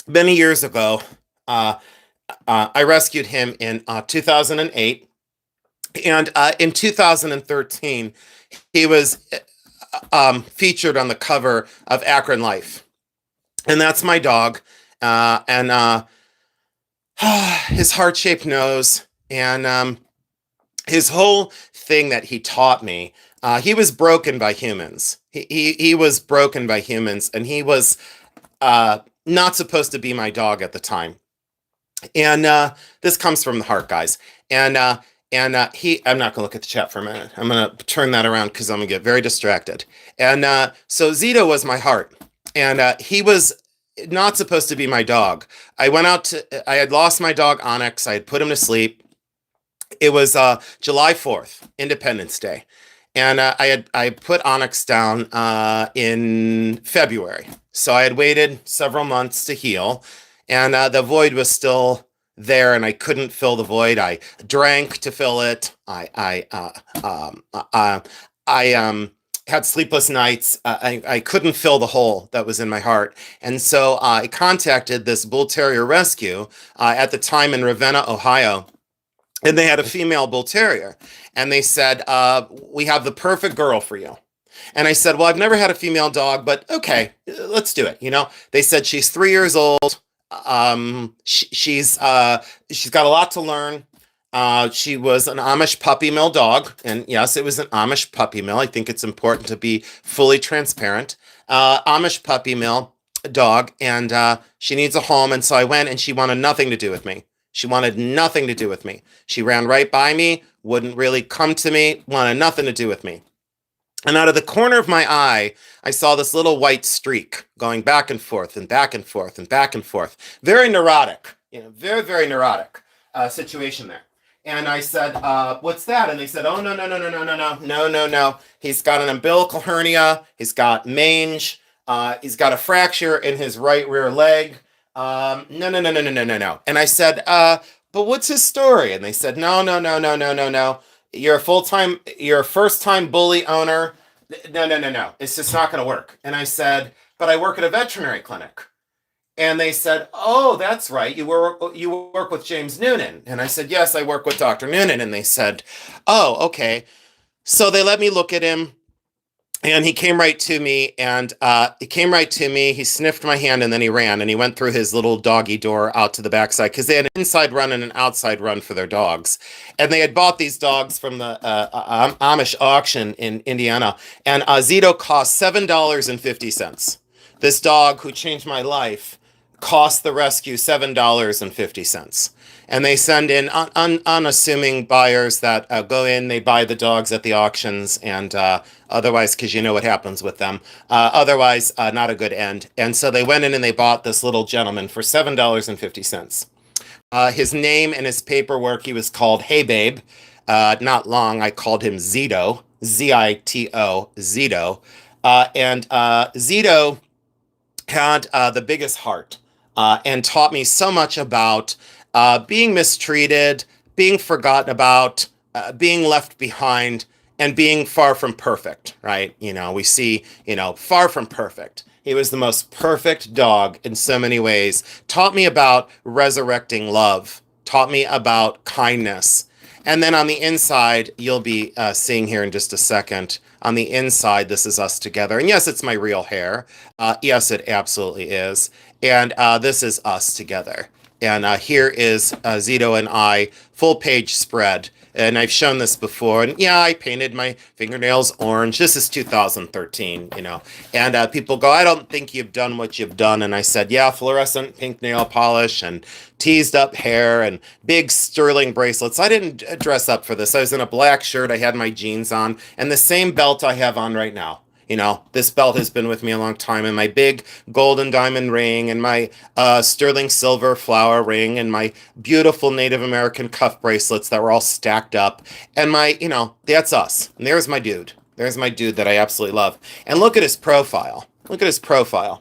many years ago, I rescued him in 2008. And in 2013, he was featured on the cover of Akron Life. And that's my dog. His heart-shaped nose and his whole thing that he taught me, he was broken by humans. He was broken by humans, and he was not supposed to be my dog at the time. And this comes from the heart, guys. And I'm not going to look at the chat for a minute. I'm going to turn that around because I'm going to get very distracted. And so Zito was my heart. And he was not supposed to be my dog. I had lost my dog Onyx. I had put him to sleep. It was July 4th, Independence Day. And I put Onyx down in February. So I had waited several months to heal. And the void was still there, and I couldn't fill the void. I drank to fill it. I had sleepless nights. I couldn't fill the hole that was in my heart. And so I contacted this bull terrier rescue at the time in Ravenna, Ohio. And they had a female bull terrier. And they said, we have the perfect girl for you. And I said, well, I've never had a female dog, but okay, let's do it. You know, they said she's 3 years old. She's got a lot to learn. She was an Amish puppy mill dog, and yes, it was an Amish puppy mill. I think it's important to be fully transparent. Amish puppy mill dog, and she needs a home. And so I went, and she wanted nothing to do with me. She wanted nothing to do with me. She ran right by me, wouldn't really come to me, wanted nothing to do with me. And out of the corner of my eye, I saw this little white streak going back and forth and back and forth and back and forth. Very neurotic, you know, very, very neurotic situation there. And I said, what's that? And they said, oh, no. He's got an umbilical hernia. He's got mange. He's got a fracture in his right rear leg. No. And I said, but what's his story? And they said, no. You're a first-time bully owner. No. It's just not going to work. And I said, but I work at a veterinary clinic. And they said, oh, that's right. You work with James Noonan. And I said, yes, I work with Dr. Noonan. And they said, oh, okay. So they let me look at him. And he came right to me, he sniffed my hand, and then he ran, and he went through his little doggy door out to the backside, because they had an inside run and an outside run for their dogs. And they had bought these dogs from the Amish auction in Indiana, and Zito cost $7.50. This dog who changed my life cost the rescue $7.50. And they send in unassuming buyers that go in, they buy the dogs at the auctions, and otherwise, because you know what happens with them, otherwise, not a good end. And so they went in and they bought this little gentleman for $7.50. His name and his paperwork, he was called Hey Babe. Not long, I called him Zito, Zito, Zito. And Zito had the biggest heart and taught me so much about being mistreated, being forgotten about, being left behind, and being far from perfect, right? You know, we see, far from perfect. He was the most perfect dog in so many ways. Taught me about resurrecting love, taught me about kindness. And then on the inside, you'll be seeing here in just a second, on the inside, this is us together. And yes, it's my real hair. Yes, it absolutely is. And this is us together. And here is Zito and I, full page spread. And I've shown this before. And yeah, I painted my fingernails orange. This is 2013, And people go, I don't think you've done what you've done. And I said, yeah, fluorescent pink nail polish and teased up hair and big sterling bracelets. I didn't dress up for this. I was in a black shirt. I had my jeans on and the same belt I have on right now. This belt has been with me a long time, and my big golden diamond ring and my sterling silver flower ring and my beautiful Native American cuff bracelets that were all stacked up. And that's us. And there's my dude. There's my dude that I absolutely love. And look at his profile. Look at his profile.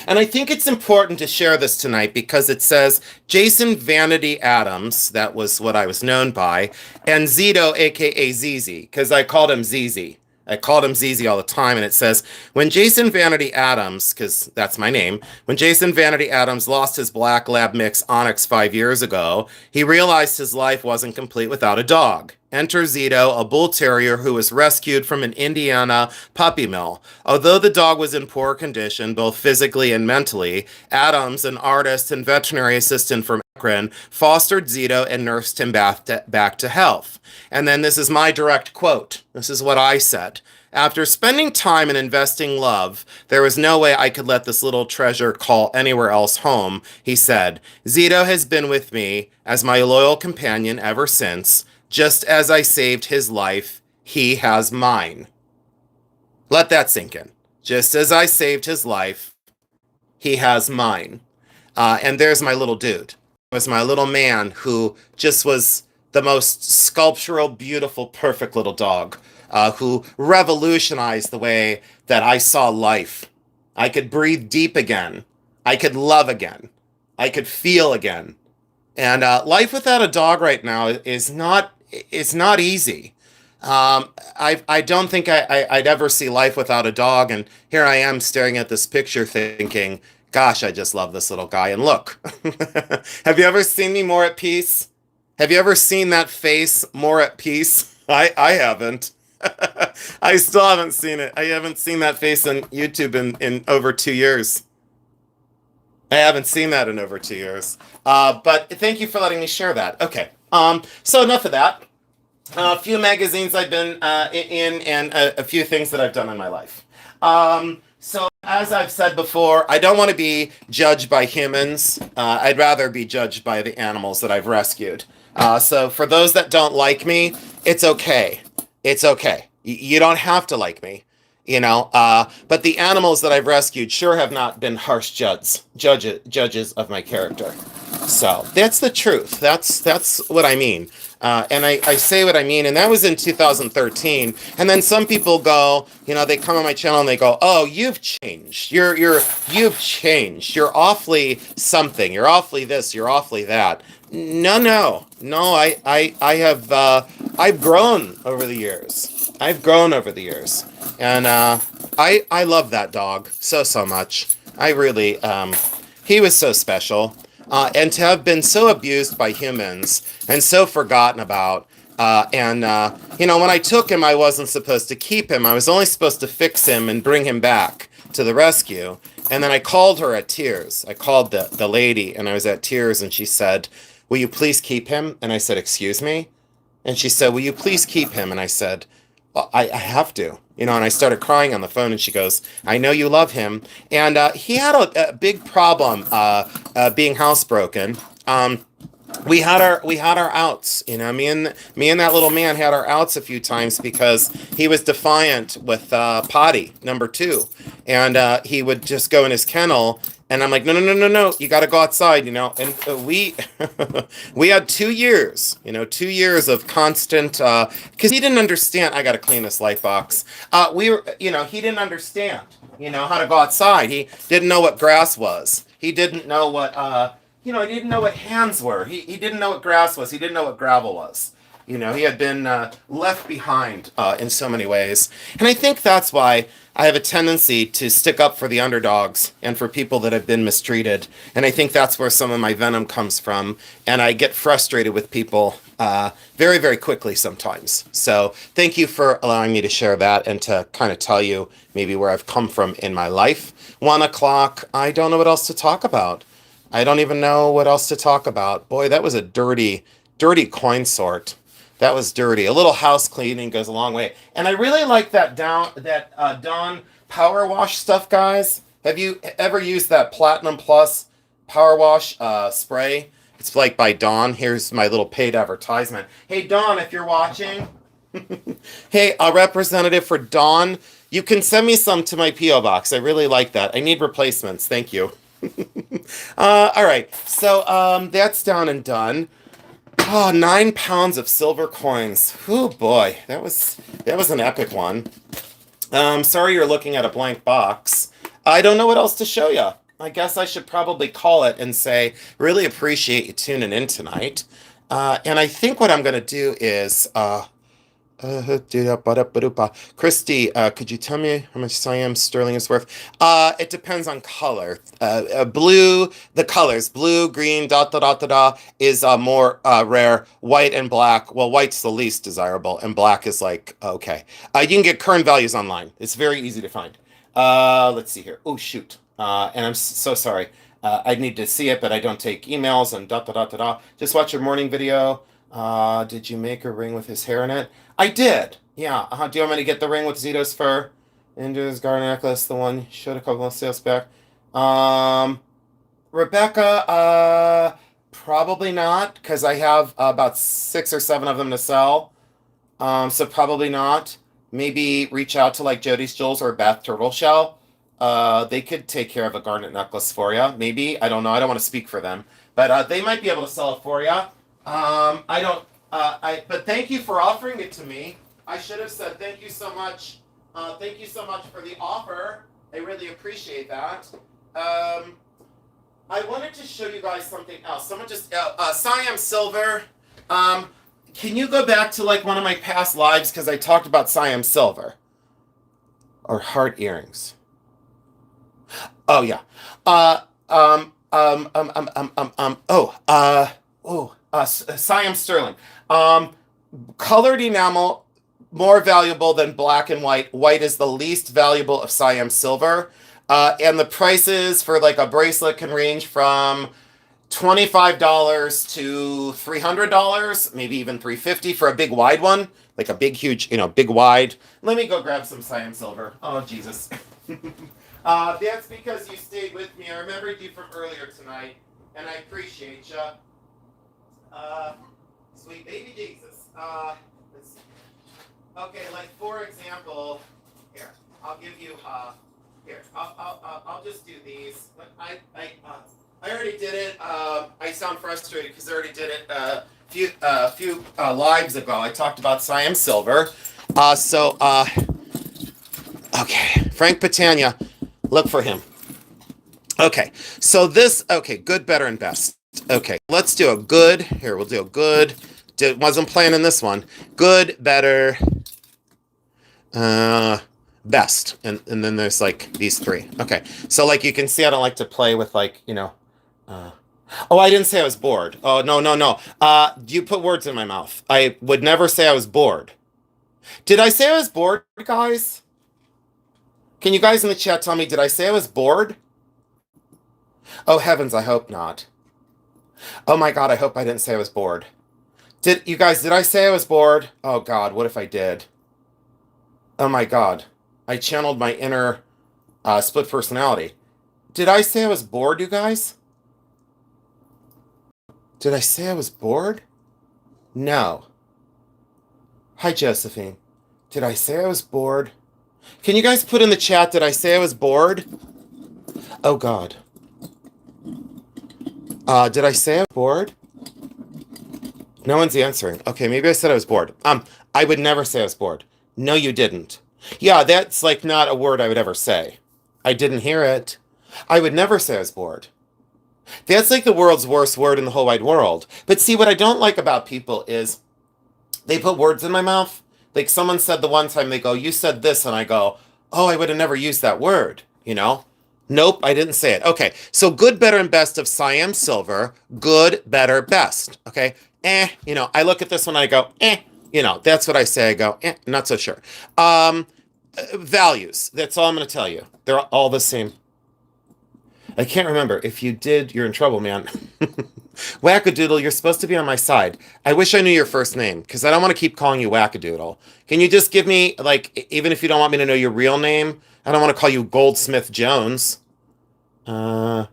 And I think it's important to share this tonight because it says Jason Vanity Adams, that was what I was known by, and Zito, aka Zizi, because I called him Zizi. I called him Zizi all the time, and it says, when Jason Vanity Adams, because that's my name, when Jason Vanity Adams lost his black lab mix Onyx 5 years ago, he realized his life wasn't complete without a dog. Enter Zito, a bull terrier who was rescued from an Indiana puppy mill. Although the dog was in poor condition, both physically and mentally, Adams, an artist and veterinary assistant from Akron, fostered Zito and nursed him back to health. And then this is my direct quote. This is what I said. After spending time and investing love, there was no way I could let this little treasure call anywhere else home, he said. Zito has been with me as my loyal companion ever since. Just as I saved his life, he has mine. Let that sink in. Just as I saved his life, he has mine. And there's my little dude. It was my little man who just was the most sculptural, beautiful, perfect little dog who revolutionized the way that I saw life. I could breathe deep again. I could love again. I could feel again. And life without a dog right now is not easy. I don't think I'd ever see life without a dog. And here I am staring at this picture thinking, gosh, I just love this little guy. And look, have you ever seen me more at peace? Have you ever seen that face more at peace? I haven't. I still haven't seen it. I haven't seen that face on YouTube in over 2 years. I haven't seen that in over 2 years. But thank you for letting me share that. Okay. So enough of that. A few magazines I've been in and a few things that I've done in my life. So as I've said before, I don't want to be judged by humans. I'd rather be judged by the animals that I've rescued. So for those that don't like me, it's okay. It's okay. You don't have to like me, but the animals that I've rescued sure have not been harsh judges of my character. So that's the truth. That's what I mean. And I say what I mean, and that was in 2013. And then some people go, they come on my channel and they go, "Oh, you've changed. You've changed. You're awfully something. You're awfully this. You're awfully that." No. I have. I've grown over the years. And I love that dog so much. I really. He was so special. And to have been so abused by humans and so forgotten about. When I took him, I wasn't supposed to keep him. I was only supposed to fix him and bring him back to the rescue. And then I called her at tears. I called the lady, and I was at tears, and she said, "Will you please keep him?" And I said, "Excuse me?" And she said, "Will you please keep him?" And I said, well, I have to, you know, and I started crying on the phone, and she goes, I know you love him. And he had a big problem being housebroken. We had our outs, you know. Me and that little man had our outs a few times because he was defiant with potty number two, and he would just go in his kennel, and I'm like, no, no, no, no, no, you got to go outside, you know. And we we had 2 years, you know, 2 years of constant because he didn't understand. I got to clean this light box. We were, you know, he didn't understand, you know, how to go outside. He didn't know what grass was. He didn't know what you know, he didn't know what hands were. He didn't know what grass was. He didn't know what gravel was. You know, he had been left behind in so many ways. And I think that's why I have a tendency to stick up for the underdogs and for people that have been mistreated. And I think that's where some of my venom comes from. And I get frustrated with people very, very quickly sometimes. So thank you for allowing me to share that and to kind of tell you maybe where I've come from in my life. 1 o'clock, I don't know what else to talk about. I don't even know what else to talk about. Boy, that was a dirty, dirty coin sort. That was dirty. A little house cleaning goes a long way. And I really like that Dawn Power Wash stuff, guys. Have you ever used that Platinum Plus Power Wash spray? It's like by Dawn. Here's my little paid advertisement. Hey, Dawn, if you're watching. Hey, a representative for Dawn, you can send me some to my P.O. box. I really like that. I need replacements. Thank you. All right, so that's down and done. Oh, 9 pounds of silver coins. Oh boy, that was an epic one. Sorry you're looking at a blank box. I don't know what else to show you. I guess I should probably call it and say, really appreciate you tuning in tonight. And I think what I'm going to do is Christy, could you tell me how much Siam sterling is worth? It depends on color. Blue, the colors, blue, green, is more rare. White and black, well, white's the least desirable, and black is like, okay. You can get current values online. It's very easy to find. Let's see here. Oh, shoot. And I'm so sorry. I need to see it, but I don't take emails and . Just watch your morning video. Did you make a ring with his hair in it? I did. Yeah. Do you want me to get the ring with Zito's fur? Into his garter necklace, the one showed a couple of sales back. Rebecca, probably not, because I have about 6 or 7 of them to sell. So probably not. Maybe reach out to like Jody's Jewels or Bath Turtle Shell. They could take care of a garnet necklace for you. Maybe. I don't know. I don't want to speak for them. But they might be able to sell it for you. I don't. But thank you for offering it to me. I should have said thank you so much. Thank you so much for the offer. I really appreciate that. I wanted to show you guys something else. Someone just Siam silver. Can you go back to like one of my past lives because I talked about Siam silver or heart earrings? Oh yeah. Siam sterling. Colored enamel, more valuable than black and white. White is the least valuable of Siam silver. And the prices for like a bracelet can range from $25 to $300, maybe even $350 for a big wide one, like a big, huge, you know, big wide. Let me go grab some Siam silver. Oh, Jesus. That's because you stayed with me. I remembered you from earlier tonight, and I appreciate you. Sweet baby Jesus. Let's see. Okay, like for example, here I'll give you. Here I'll just do these. I already did it. I sound frustrated because I already did it a few lives ago. I talked about Siam silver. Okay, Frank Patania, look for him. Okay, so this. Okay, good, better, and best. Okay, let's do a good. Here, we'll do a good. Wasn't planning this one. Good, better, best. And then there's like these 3. Okay, so like you can see I don't like to play with like, you know. Oh, I didn't say I was bored. Oh, no. You put words in my mouth. I would never say I was bored. Did I say I was bored, guys? Can you guys in the chat tell me, did I say I was bored? Oh, heavens, I hope not. Oh my God, I hope I didn't say I was bored. Did I say I was bored? Oh God, what if I did? Oh my God. I channeled my inner split personality. Did I say I was bored, you guys? Did I say I was bored? No. Hi, Josephine. Did I say I was bored? Can you guys put in the chat, did I say I was bored? Oh God. Did I say I was bored? No one's answering. Okay, maybe I said I was bored. I would never say I was bored. No, you didn't. Yeah, that's like not a word I would ever say. I didn't hear it. I would never say I was bored. That's like the world's worst word in the whole wide world. But see, what I don't like about people is they put words in my mouth. Like someone said the one time, they go, "You said this," and I go, "Oh, I would have never used that word," you know? Nope, I didn't say it. Okay, so good, better, and best of Siam Silver. Good, better, best. Okay, I look at this one, I go, that's what I say. I go, not so sure. Values. That's all I'm going to tell you. They're all the same. I can't remember. If you did, you're in trouble, man. Wackadoodle, you're supposed to be on my side. I wish I knew your first name because I don't want to keep calling you Wackadoodle. Can you just give me, like, even if you don't want me to know your real name, I don't want to call you Goldsmith Jones. Yeah,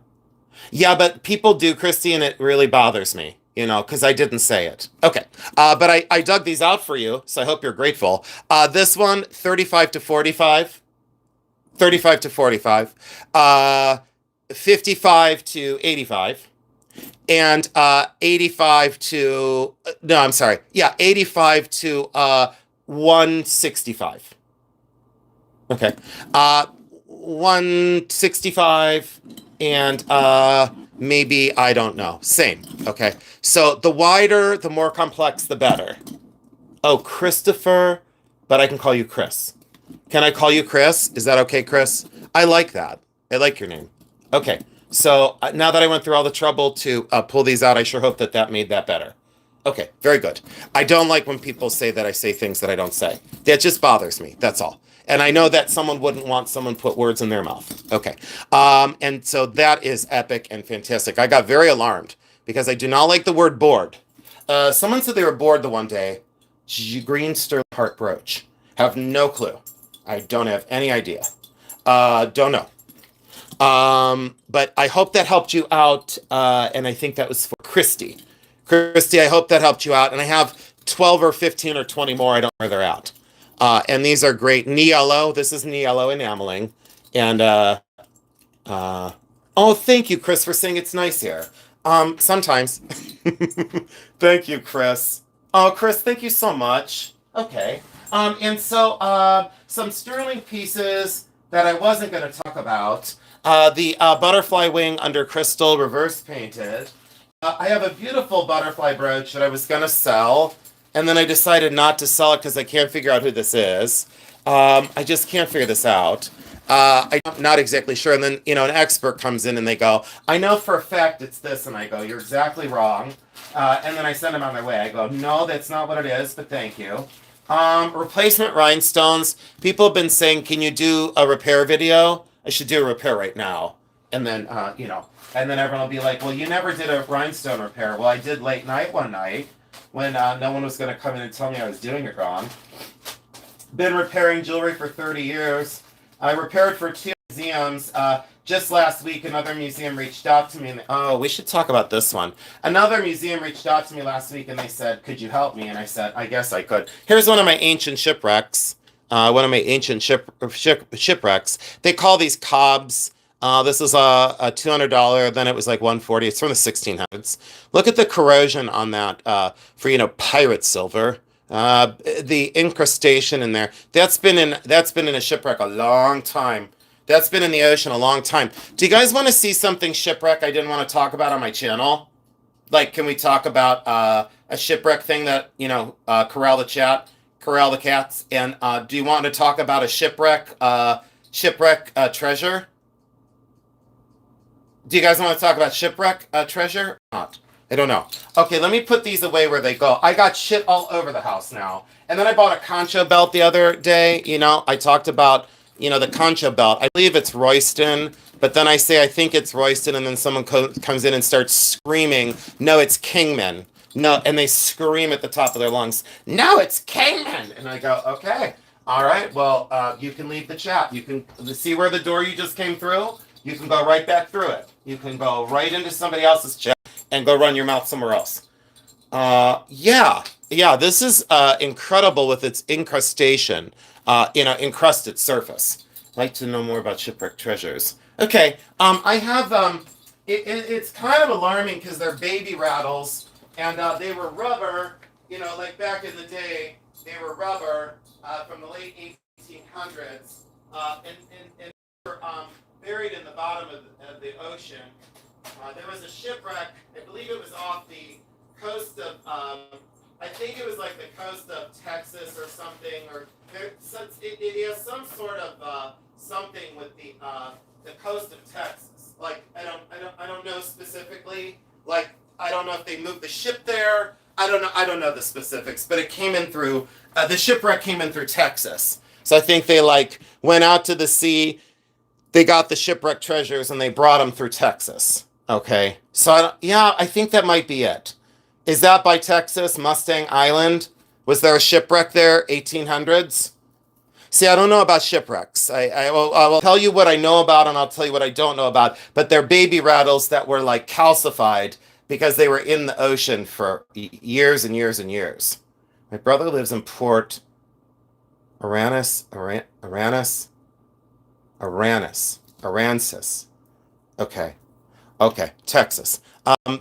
but people do, Christy, and it really bothers me, because I didn't say it. Okay, but I dug these out for you, so I hope you're grateful. This one, 35 to 45. 35 to 45. 55 to 85. And 85 to, no, I'm sorry. Yeah, 85 to 165. Okay. 165 and maybe, I don't know. Same. Okay. So the wider, the more complex, the better. Oh, Christopher, but I can call you Chris. Can I call you Chris? Is that okay, Chris? I like that. I like your name. Okay. So now that I went through all the trouble to pull these out, I sure hope that made that better. Okay, very good. I don't like when people say that I say things that I don't say. That just bothers me. That's all. And I know that someone wouldn't want someone put words in their mouth. Okay. And so that is epic and fantastic. I got very alarmed because I do not like the word bored. Someone said they were bored the one day. Green sterling heart brooch. Have no clue. I don't have any idea. Don't know. But I hope that helped you out. And I think that was for Christy. Christy, I hope that helped you out. And I have 12 or 15 or 20 more. I don't know where they're at. And these are great. Niello. This is Niello enameling. And, oh, thank you, Chris, for saying it's nice here. Sometimes. Thank you, Chris. Oh, Chris, thank you so much. Okay. And so, some sterling pieces that I wasn't going to talk about. The butterfly wing under crystal reverse painted. I have a beautiful butterfly brooch that I was going to sell, and then I decided not to sell it because I can't figure out who this is. I just can't figure this out. I'm not exactly sure. And then, an expert comes in and they go, "I know for a fact it's this." And I go, "You're exactly wrong." And then I send them on their way. I go, "No, that's not what it is, but thank you." Replacement rhinestones. People have been saying, "Can you do a repair video?" I should do a repair right now. And then, and then everyone will be like, "Well, you never did a rhinestone repair." Well, I did late night one night when no one was going to come in and tell me I was doing it wrong. Been repairing jewelry for 30 years. I repaired for 2 museums. Just last week, another museum reached out to me. And we should talk about this one. Another museum reached out to me last week and they said, "Could you help me?" And I said, "I guess I could." Here's one of my ancient shipwrecks. Shipwrecks. They call these cobs. This is a $200. Then it was like $140. It's from the 1600s. Look at the corrosion on that for pirate silver. The incrustation in there. That's been in a shipwreck a long time. That's been in the ocean a long time. Do you guys want to see something shipwreck I didn't want to talk about on my channel? Like, can we talk about a shipwreck thing that corral the chat? Corral the cats. And do you want to talk about a shipwreck treasure? Do you guys want to talk about shipwreck treasure or not? I don't know. Okay, let me put these away where they go. I got shit all over the house now. And then I bought a concho belt the other day. I talked about, the concho belt. I believe it's Royston. But then I say I think it's Royston, and then someone comes in and starts screaming, "No, it's Kingman." No, and they scream at the top of their lungs, "No, it's Kingman." And I go, "Okay, All right. Well, you can leave the chat. You can see where the door you just came through. You can go right back through it. You can go right into somebody else's chat and go run your mouth somewhere else. Yeah. This is incredible with its incrustation, encrusted surface. I'd like to know more about shipwreck treasures. Okay. I have it's kind of alarming because they're baby rattles, and they were rubber. Like back in the day, they were rubber from the late 1800s, and were buried in the bottom of the ocean. There was a shipwreck. I believe it was off the coast of, I think it was like the coast of Texas or something, or it has some sort of something with the coast of Texas. Like I don't know specifically. Like I don't know if they moved the ship there. I don't know the specifics, but it came in through the shipwreck came in through Texas. So I think they went out to the sea. They got the shipwreck treasures and they brought them through Texas. Okay, so I think that might be it. Is that by Texas, Mustang Island? Was there a shipwreck there, 1800s? See, I don't know about shipwrecks. I will tell you what I know about, and I'll tell you what I don't know about. But they're baby rattles that were calcified because they were in the ocean for years and years and years. My brother lives in Port Aransas. Okay, Texas.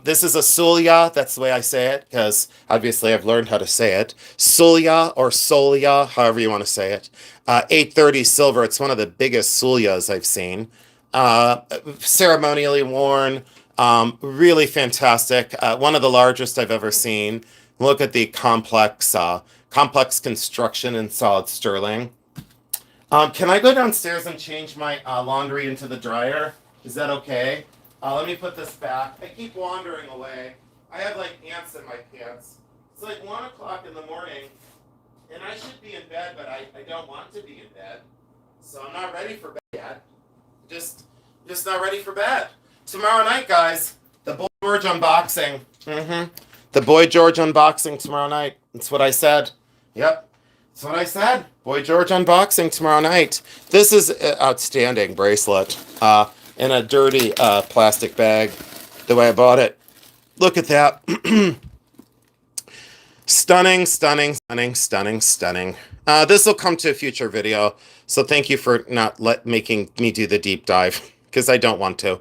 This is a Sulia. That's the way I say it, because obviously I've learned how to say it. Sulia or Solia, however you want to say it. 830 silver. It's one of the biggest Sulias I've seen. Ceremonially worn. Really fantastic. One of the largest I've ever seen. Look at the complex construction in solid sterling. Can I go downstairs and change my laundry into the dryer? Is that okay? Let me put this back. I keep wandering away. I have ants in my pants. It's 1 o'clock in the morning, and I should be in bed, but I don't want to be in bed. So I'm not ready for bed yet. Just not ready for bed. Tomorrow night, guys, the Boy George unboxing. The Boy George unboxing tomorrow night. That's what I said. Yep. That's what I said. Boy George unboxing tomorrow night. This is an outstanding bracelet. In a dirty plastic bag, the way I bought it. Look at that. Stunning. This will come to a future video, so thank you for not making me do the deep dive, because I don't want to.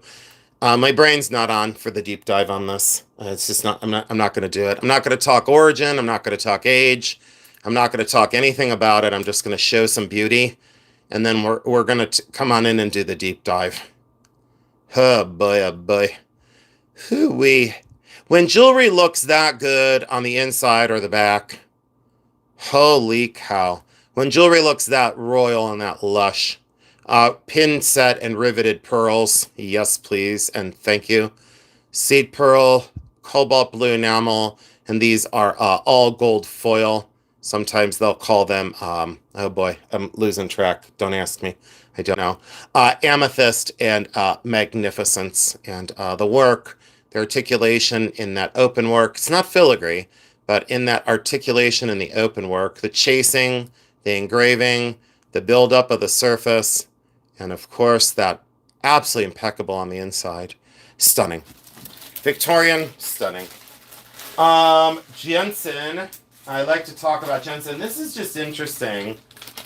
My brain's not on for the deep dive on this. It's just not. I'm not going to do it. I'm not going to talk origin. I'm not going to talk age. I'm not going to talk anything about it. I'm just going to show some beauty, and then we're going to come on in and do the deep dive. Oh boy. Hoo-wee. When jewelry looks that good on the inside or the back, holy cow. When jewelry looks that royal and that lush. Pin set and riveted pearls. Yes, please, and thank you. Seed pearl, cobalt blue enamel, and these are all gold foil. Sometimes they'll call them, oh boy, I'm losing track. Don't ask me. I don't know. Amethyst and magnificence. And the work, the articulation in that open work. It's not filigree, but in that articulation in the open work, the chasing, the engraving, the buildup of the surface, and of course that absolutely impeccable on the inside. Stunning. Victorian, stunning. Jensen. I like to talk about Jensen. This is just interesting.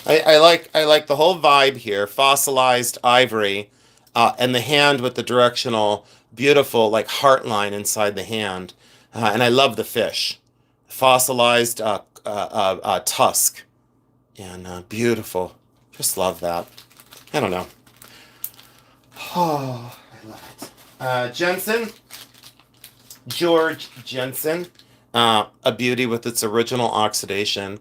I like the whole vibe here. Fossilized ivory, and the hand with the directional, beautiful heart line inside the hand, and I love the fish. Fossilized tusk, and beautiful. Just love that. I don't know. Oh, I love it. Jensen, George Jensen. A beauty with its original oxidation.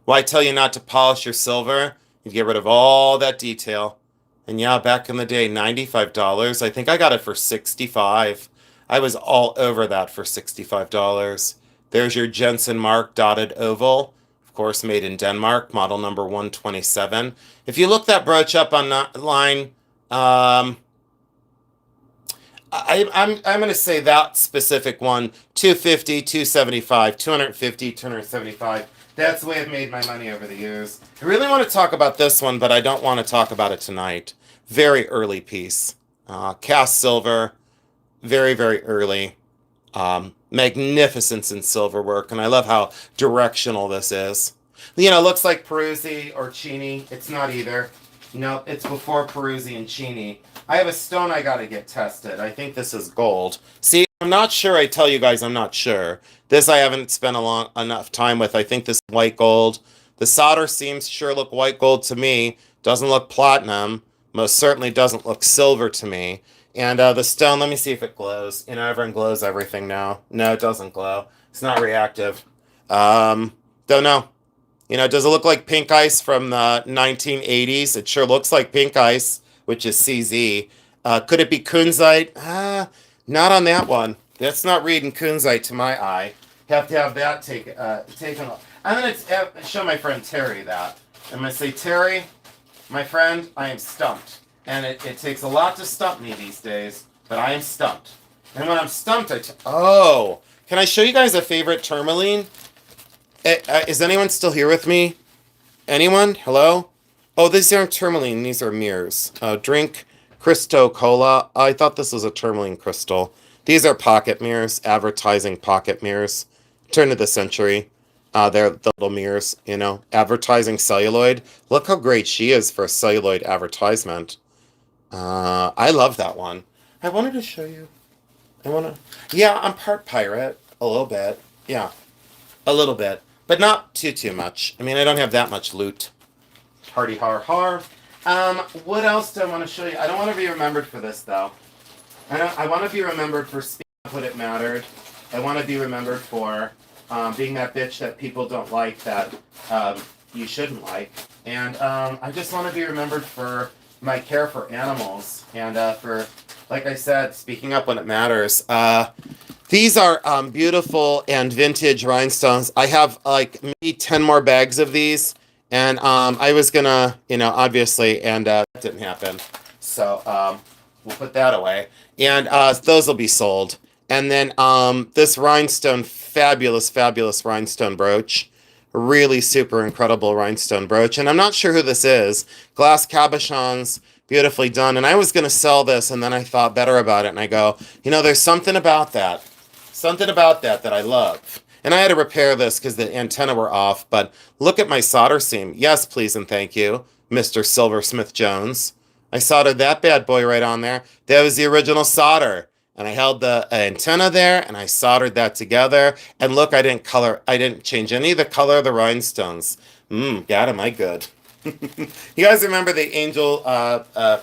Why tell you not to polish your silver? You get rid of all that detail. And yeah, back in the day, $95. I think I got it for $65. I was all over that for $65. There's your Jensen mark dotted oval. Of course, made in Denmark, model number 127. If you look that brooch up online, I'm going to say that specific one, 250, 275, 250, 275. That's the way I've made my money over the years. I really want to talk about this one, but I don't want to talk about it tonight. Very early piece. Cast silver, very, very early. Magnificence in silver work, and I love how directional this is. You know, looks like Peruzzi or Chini. It's not either. No, it's before Peruzzi and Chini. I have a stone I gotta get tested. I think this is gold. See, I'm not sure. I tell you guys, I'm not sure. This I haven't spent enough time with. I think this is white gold. The solder seems sure look white gold to me. Doesn't look platinum. Most certainly doesn't look silver to me. And the stone, let me see if it glows. You know, everyone glows everything now. No, it doesn't glow. It's not reactive. Don't know. You know, does it look like pink ice from the 1980s? It sure looks like pink ice, which is CZ. Could it be kunzite? Not on that one. That's not reading kunzite to my eye. Have to have that taken off. I'm going to show my friend Terry that. I'm going to say, Terry, my friend, I am stumped. And it takes a lot to stump me these days, but I am stumped. And when I'm stumped, oh, can I show you guys a favorite tourmaline? Is anyone still here with me? Anyone? Hello? Oh, these aren't tourmaline. These are mirrors. Drink Cristo Cola. I thought this was a tourmaline crystal. These are pocket mirrors, advertising pocket mirrors. Turn of the century. They're the little mirrors, you know, advertising celluloid. Look how great she is for a celluloid advertisement. I love that one. I wanted to show you. Yeah, I'm part pirate. A little bit. Yeah, a little bit. But not too much. I mean, I don't have that much loot. Hardy har har. What else do I want to show you? I don't want to be remembered for this, though. I want to be remembered for speaking up when it mattered. I want to be remembered for being that bitch that people don't like that you shouldn't like. And I just want to be remembered for my care for animals. And for, like I said, speaking up when it matters. These are beautiful and vintage rhinestones. I have like maybe 10 more bags of these. And I was gonna, you know, obviously, and that didn't happen. So we'll put that away. And those will be sold. And then this rhinestone, fabulous rhinestone brooch. Really super incredible rhinestone brooch. And I'm not sure who this is. Glass cabochons, beautifully done. And I was going to sell this, and then I thought better about it. And I go, you know, there's something about that. Something about that I love. And I had to repair this because the antenna were off. But look at my solder seam. Yes, please and thank you, Mr. Silversmith Jones. I soldered that bad boy right on there. That was the original solder. And I held the antenna there, and I soldered that together. And look, I didn't change any of the color of the rhinestones. God, am I good. You guys remember the angel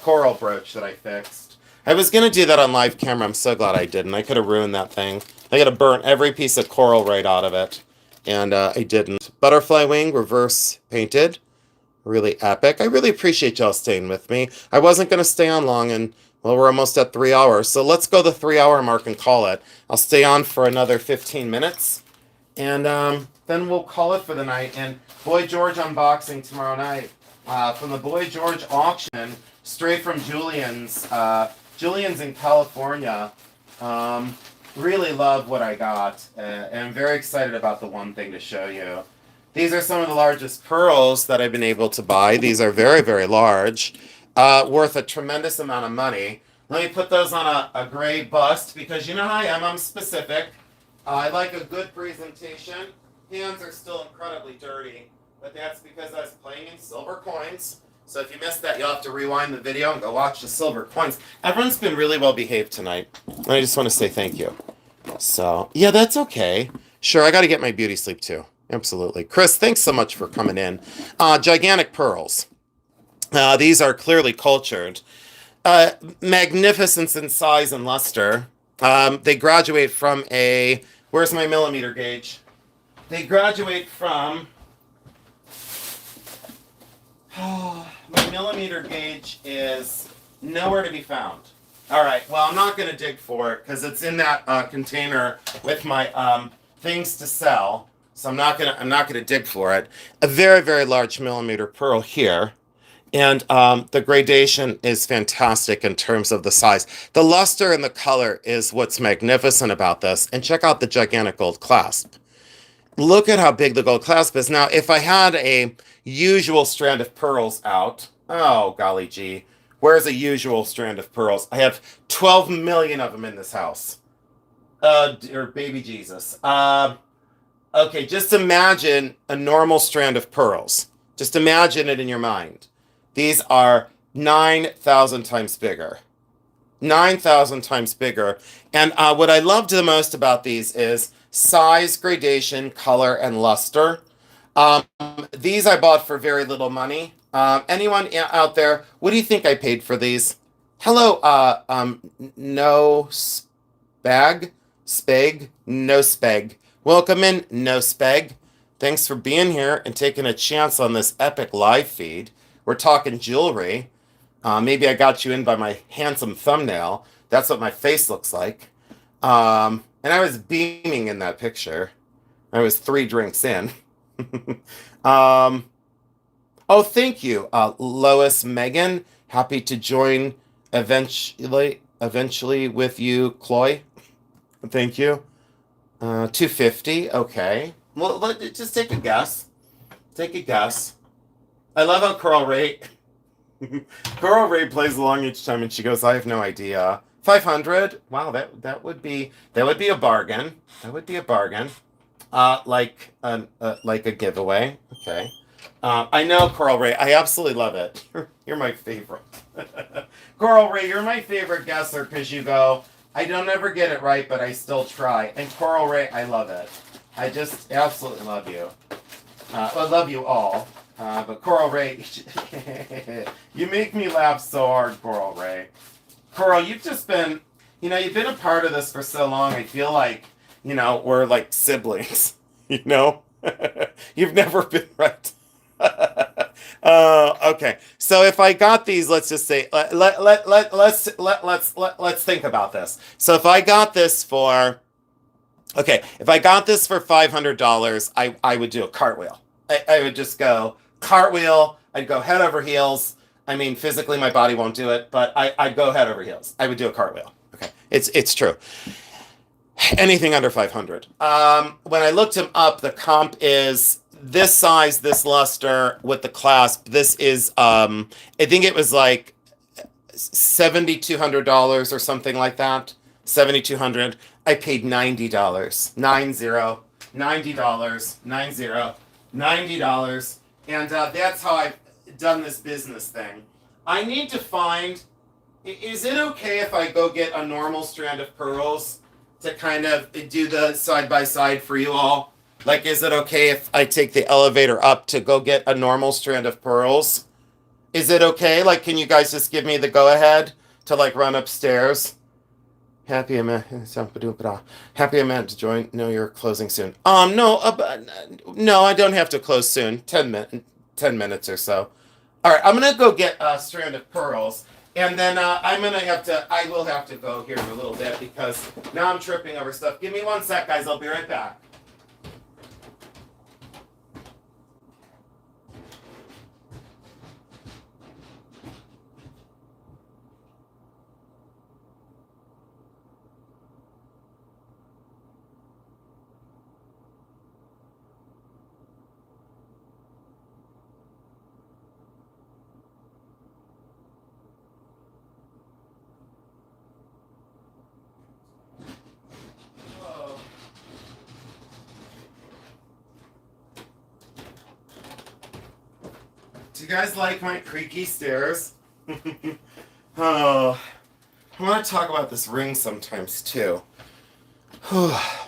coral brooch that I fixed? I was going to do that on live camera. I'm so glad I didn't. I could have ruined that thing. I could have burnt every piece of coral right out of it. And I didn't. Butterfly wing, reverse painted. Really epic. I really appreciate y'all staying with me. I wasn't going to stay on long, and well, we're almost at 3 hours, so let's go the 3-hour mark and call it. I'll stay on for another 15 minutes, and then we'll call it for the night. And Boy George unboxing tomorrow night from the Boy George auction, straight from Julian's. Julian's in California. Really love what I got, and I'm very excited about the one thing to show you. These are some of the largest pearls that I've been able to buy. These are very, very large. Worth a tremendous amount of money. Let me put those on a gray bust because you know how I am. I'm specific. I like a good presentation. Hands are still incredibly dirty, but that's because I was playing in silver coins. So if you missed that, you'll have to rewind the video and go watch the silver coins. Everyone's been really well behaved tonight, and I just want to say thank you. So yeah, that's okay. Sure, I got to get my beauty sleep too. Absolutely. Chris, thanks so much for coming in. Gigantic pearls. These are clearly cultured. Magnificence in size and luster. They graduate from a... Where's my millimeter gauge? They graduate from... my millimeter gauge is nowhere to be found. All right, well, I'm not going to dig for it because it's in that container with my things to sell. So I'm not gonna dig for it. A very, very large millimeter pearl here. And the gradation is fantastic in terms of the size. The luster and the color is what's magnificent about this. And check out the gigantic gold clasp. Look at how big the gold clasp is. Now, if I had a usual strand of pearls out, oh, golly gee, where's a usual strand of pearls? I have 12 million of them in this house. Or baby Jesus. Okay, just imagine a normal strand of pearls. Just imagine it in your mind. These are 9,000 times bigger. 9,000 times bigger. And what I loved the most about these is size, gradation, color, and luster. Um, these I bought for very little money. Anyone out there, what do you think I paid for these? Hello, no spag, speg, no speg. Welcome in, no speg. Thanks for being here and taking a chance on this epic live feed. We're talking jewelry. Maybe I got you in by my handsome thumbnail. That's what my face looks like. And I was beaming in that picture. I was 3 drinks in. um, oh, thank you, Lois Megan. Happy to join eventually with you, Chloe. Thank you. 250. Okay. Well, just take a guess. Take a guess. I love how Coral Ray. Coral Ray plays along each time, and she goes, "I have no idea." 500. Wow, that would be a bargain. That would be a bargain. Like a giveaway. Okay. I know Coral Ray. I absolutely love it. You're my favorite. Coral Ray, you're my favorite guesser because you go, I don't ever get it right, but I still try. And Coral Ray, I love it. I just absolutely love you. I love you all. But Coral Ray, you make me laugh so hard, Coral Ray. Coral, you've just been, you've been a part of this for so long. I feel like, we're like siblings, You've never been right. Okay. So if I got these, let's just say, let's think about this. So if I got this for, okay, if I got this for $500, I would do a cartwheel. I would just go cartwheel. I'd go head over heels. I mean, physically my body won't do it, but I'd go head over heels. I would do a cartwheel. Okay. It's true. Anything under 500. When I looked him up, the comp is this size, this luster with the clasp. This is, I think it was like $7,200 or something like that. 7,200. I paid $90. $90. $90. And that's how I've done this business thing. I need to find, is it okay if I go get a normal strand of pearls to kind of do the side by side for you all? Like, is it okay if I take the elevator up to go get a normal strand of pearls? Is it okay? Like, can you guys just give me the go ahead to like run upstairs? Happy I'm meant to join. No, you're closing soon. No, I don't have to close soon. 10 minutes or so. All right, I'm gonna go get a strand of pearls, and then I will have to go here in a little bit because now I'm tripping over stuff. Give me 1 sec, guys. I'll be right back. Do you guys like my creaky stairs? Oh, I want to talk about this ring sometimes too. I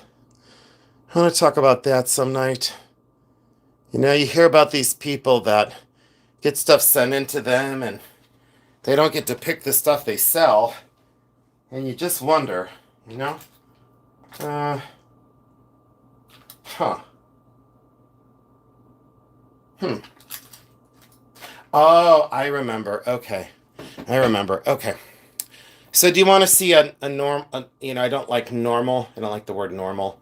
want to talk about that some night. You hear about these people that get stuff sent into them and they don't get to pick the stuff they sell. And you just wonder, Huh. Hmm. Oh, I remember. Okay. I remember. Okay. So do you want to see a norm? I don't like normal. I don't like the word normal.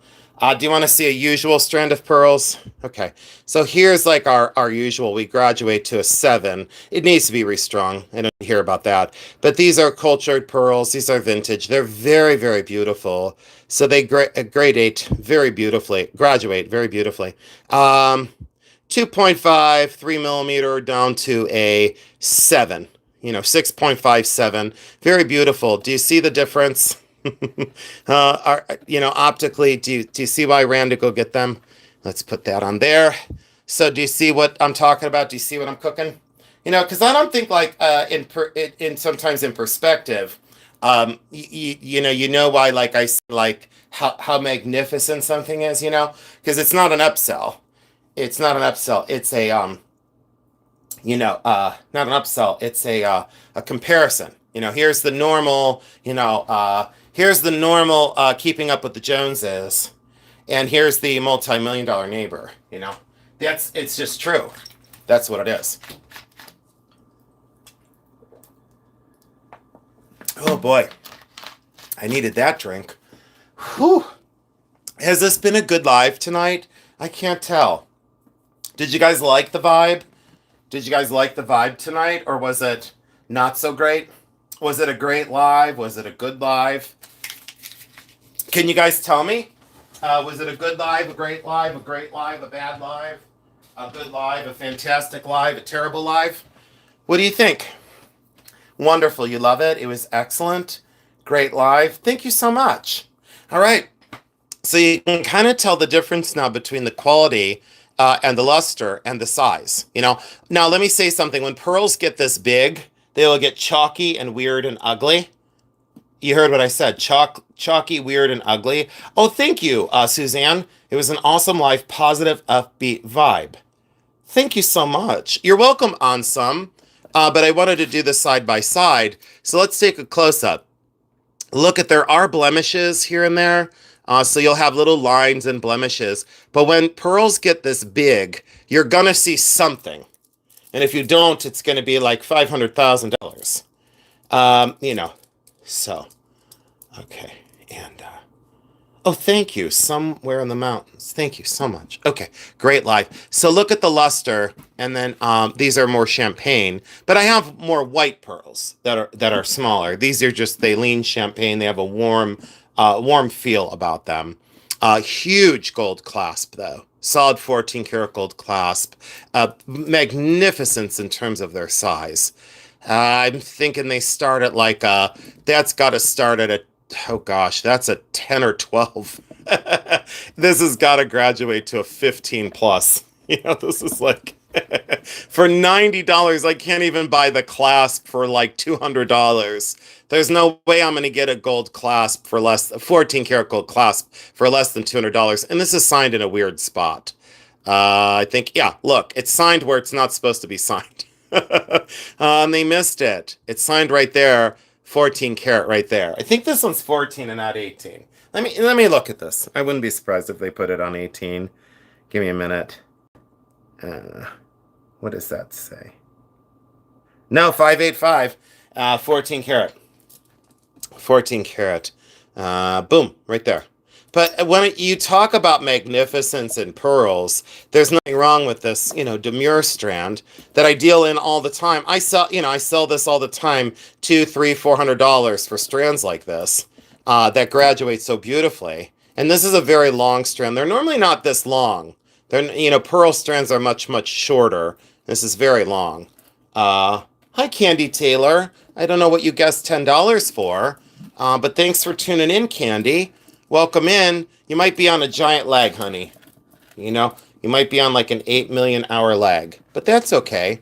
Do you want to see a usual strand of pearls? Okay, so here's like our usual. We graduate to a 7. It needs to be restrung. I don't hear about that. But these are cultured pearls. These are vintage. They're very, very beautiful. So they gradate very beautifully, graduate very beautifully. 2.5, 3 millimeter down to a 7. 6.57. Very beautiful. Do you see the difference? Optically, do you see why I ran to go get them? Let's put that on there. So do you see what I'm talking about? Do you see what I'm cooking? Because I don't think like in sometimes in perspective, you know why like I like how magnificent something is, because it's not an upsell. It's not an upsell. It's a not an upsell. It's a comparison. Here's the normal. Here's the normal keeping up with the Joneses, and here's the multi-million-dollar neighbor. It's just true. That's what it is. Oh boy, I needed that drink. Whew. Has this been a good live tonight? I can't tell. Did you guys like the vibe? Did you guys like the vibe tonight, or was it not so great? Was it a great live? Was it a good live? Can you guys tell me? Was it a good live, a great live, a great live, a bad live, a good live, a fantastic live, a terrible live? What do you think? Wonderful. You love it? It was excellent. Great live. Thank you so much. All right. So you can kind of tell the difference now between the quality and the luster and the size. Now let me say something. When pearls get this big, they will get chalky and weird and ugly. You heard what I said. Chalky, weird, and ugly. Oh, thank you, Suzanne. It was an awesome live, positive, upbeat vibe. Thank you so much. You're welcome, Ansum. But I wanted to do this side by side. So let's take a close-up. Look there are blemishes here and there. So you'll have little lines and blemishes. But when pearls get this big, you're going to see something. And if you don't, it's going to be like $500,000. So, okay. And, oh, thank you. Somewhere in the mountains. Thank you so much. Okay, great live. So look at the luster, and then these are more champagne. But I have more white pearls that are smaller. These are just, they lean champagne. They have a warm feel about them. Huge gold clasp, though. Solid 14 karat gold clasp. Magnificence in terms of their size. I'm thinking they start at like that's got to start at oh gosh, that's a 10 or 12. This has got to graduate to a 15 plus. This is like for $90, I can't even buy the clasp for like $200. There's no way I'm going to get a gold clasp for less, a 14 karat gold clasp for less than $200. And this is signed in a weird spot. I think, yeah, look, it's signed where it's not supposed to be signed. They missed it. It's signed right there, 14 karat right there. I think this one's 14 and not 18. Let me look at this. I wouldn't be surprised if they put it on 18. Give me a minute. What does that say? No, 585. 14 karat. 14 karat. Boom, right there. But when you talk about magnificence and pearls, there's nothing wrong with this, demure strand that I deal in all the time. I sell this all the time, $200, $300, $400 for strands like this that graduate so beautifully. And this is a very long strand. They're normally not this long. Pearl strands are much, much shorter. This is very long. Hi, Candy Taylor. I don't know what you guessed $10 for, but thanks for tuning in, Candy. Welcome in. You might be on a giant lag, honey. You might be on like an 8 million hour lag, but that's okay.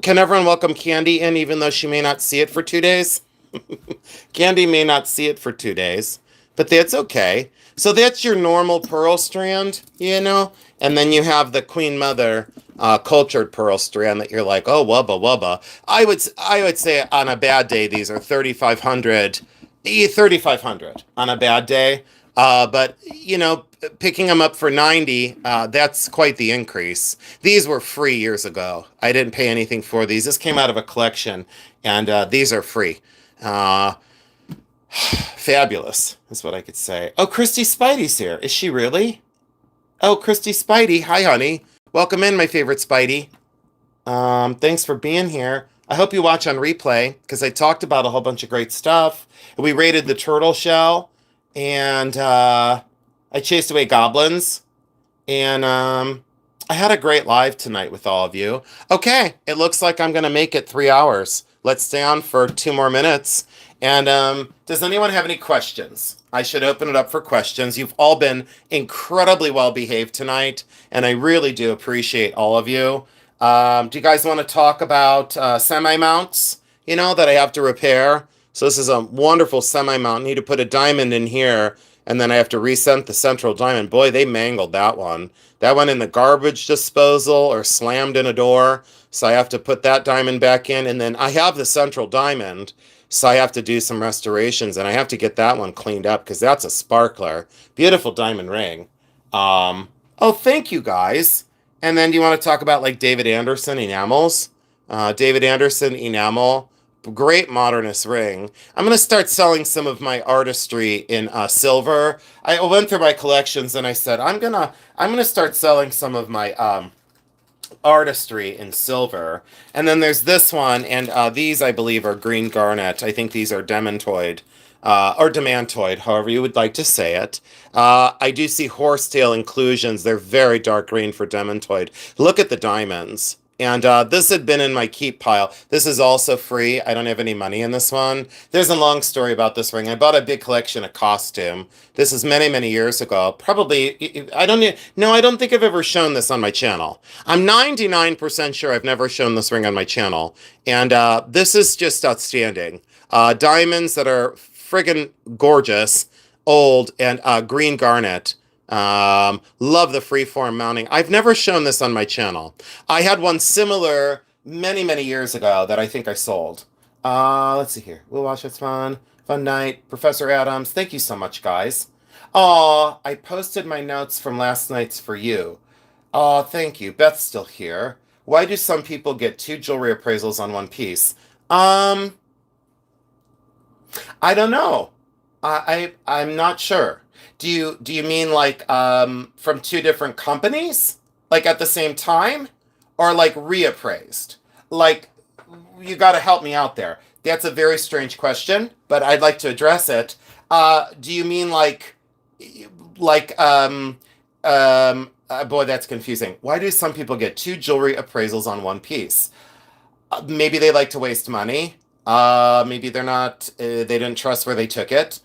Can everyone welcome Candy in even though she may not see it for 2 days? Candy may not see it for 2 days, but that's okay. So that's your normal pearl strand, and then you have the Queen Mother cultured pearl strand that you're like, oh, wubba, wubba. I would say on a bad day, these are 3,500 on a bad day. But picking them up for 90, that's quite the increase. These were free years ago. I didn't pay anything for these. This came out of a collection, and these are free. Fabulous is what I could say. Oh, Christy Spidey's here. Is she really? Oh, Christy Spidey. Hi, honey. Welcome in, my favorite Spidey. Thanks for being here. I hope you watch on replay because I talked about a whole bunch of great stuff. We raided the turtle shell, and I chased away goblins, and I had a great live tonight with all of you. Okay, it looks like I'm gonna make it 3 hours. Let's stay on for 2 more minutes. And does anyone have any questions? I should open it up for questions. You've all been incredibly well behaved tonight, and I really do appreciate all of you. Do you guys want to talk about semi-mounts, that I have to repair? So this is a wonderful semi-mount. I need to put a diamond in here, and then I have to resent the central diamond. Boy, they mangled that one. That went in the garbage disposal or slammed in a door. So I have to put that diamond back in, and then I have the central diamond, so I have to do some restorations, and I have to get that one cleaned up because that's a sparkler. Beautiful diamond ring. Oh, thank you guys. And then do you want to talk about like David Anderson enamels? David Anderson enamel, great modernist ring. I'm going to start selling some of my artistry in silver. I went through my collections and I said I'm gonna start selling some of my artistry in silver. And then there's this one, and these I believe are green garnet. I think these are demantoid. Or demantoid, however you would like to say it. I do see horsetail inclusions. They're very dark green for demantoid. Look at the diamonds. And this had been in my keep pile. This is also free. I don't have any money in this one. There's a long story about this ring. I bought a big collection of costume. This is many, many years ago. Probably, I don't think I've ever shown this on my channel. I'm 99% sure I've never shown this ring on my channel. And this is just outstanding. Diamonds that are friggin' gorgeous, old, and green garnet. Love the freeform mounting. I've never shown this on my channel. I had one similar many, many years ago that I think I sold. Let's see here. We'll watch. It's fun. Fun night. Professor Adams, thank you so much, guys. I posted my notes from last night's for you. Thank you. Beth's still here. Why do some people get 2 jewelry appraisals on one piece? I don't know. I'm not sure. Do you mean like from 2 different companies? Like at the same time? Or like reappraised? Like you got to help me out there. That's a very strange question, but I'd like to address it. Do you mean boy, that's confusing. Why do some people get 2 jewelry appraisals on one piece? Maybe they like to waste money. Maybe they're not, they didn't trust where they took it.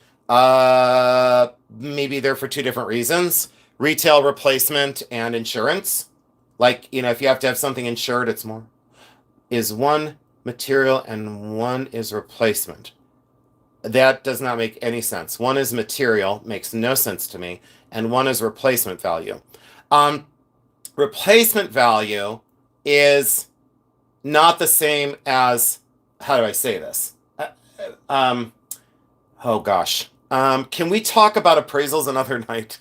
Maybe they're for 2 different reasons. Retail replacement and insurance. Like, if you have to have something insured, it's more. Is one material and one is replacement. That does not make any sense. One is material, makes no sense to me, and one is replacement value. Replacement value is not the same as, how do I say this? Oh gosh. Can we talk about appraisals another night?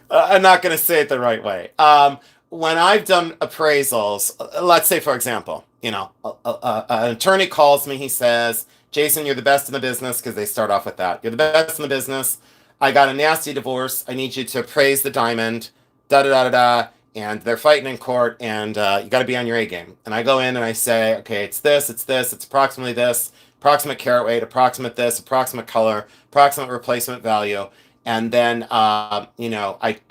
I'm not going to say it the right way. When I've done appraisals, let's say, for example, an attorney calls me, he says, Jason, you're the best in the business, because they start off with that. You're the best in the business. I got a nasty divorce. I need you to appraise the diamond, da-da-da-da-da. And they're fighting in court, and you got to be on your A game. And I go in and I say, okay, it's this, it's approximately this, approximate carat weight, approximate this, approximate color, approximate replacement value. And then, I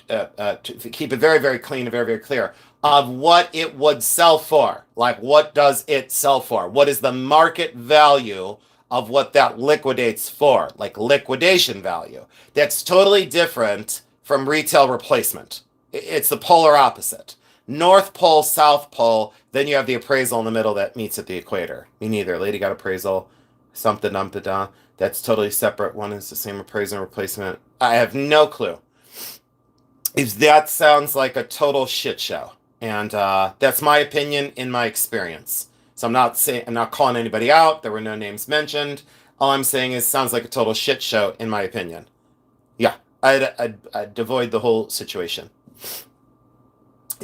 to keep it very, very clean and very, very clear of what it would sell for. Like, what does it sell for? What is the market value of what that liquidates for? Like liquidation value. That's totally different from retail replacement. It's the polar opposite. North Pole, South Pole, then you have the appraisal in the middle that meets at the equator. Me neither. Lady got appraisal, something, da. That's totally separate. One is the same appraisal and replacement. I have no clue. If that sounds like a total shit show. And that's my opinion in my experience. So I'm not calling anybody out. There were no names mentioned. All I'm saying is sounds like a total shit show in my opinion. Yeah, I'd avoid the whole situation.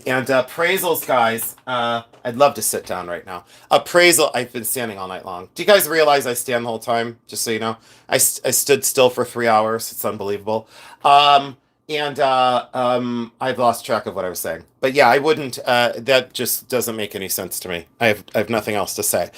And appraisals, guys. I'd love to sit down right now. Appraisal. I've been standing all night long. Do you guys realize I stand the whole time? Just so you know, I stood still for 3 hours. It's unbelievable. And I've lost track of what I was saying. But yeah, I wouldn't. That just doesn't make any sense to me. I have nothing else to say.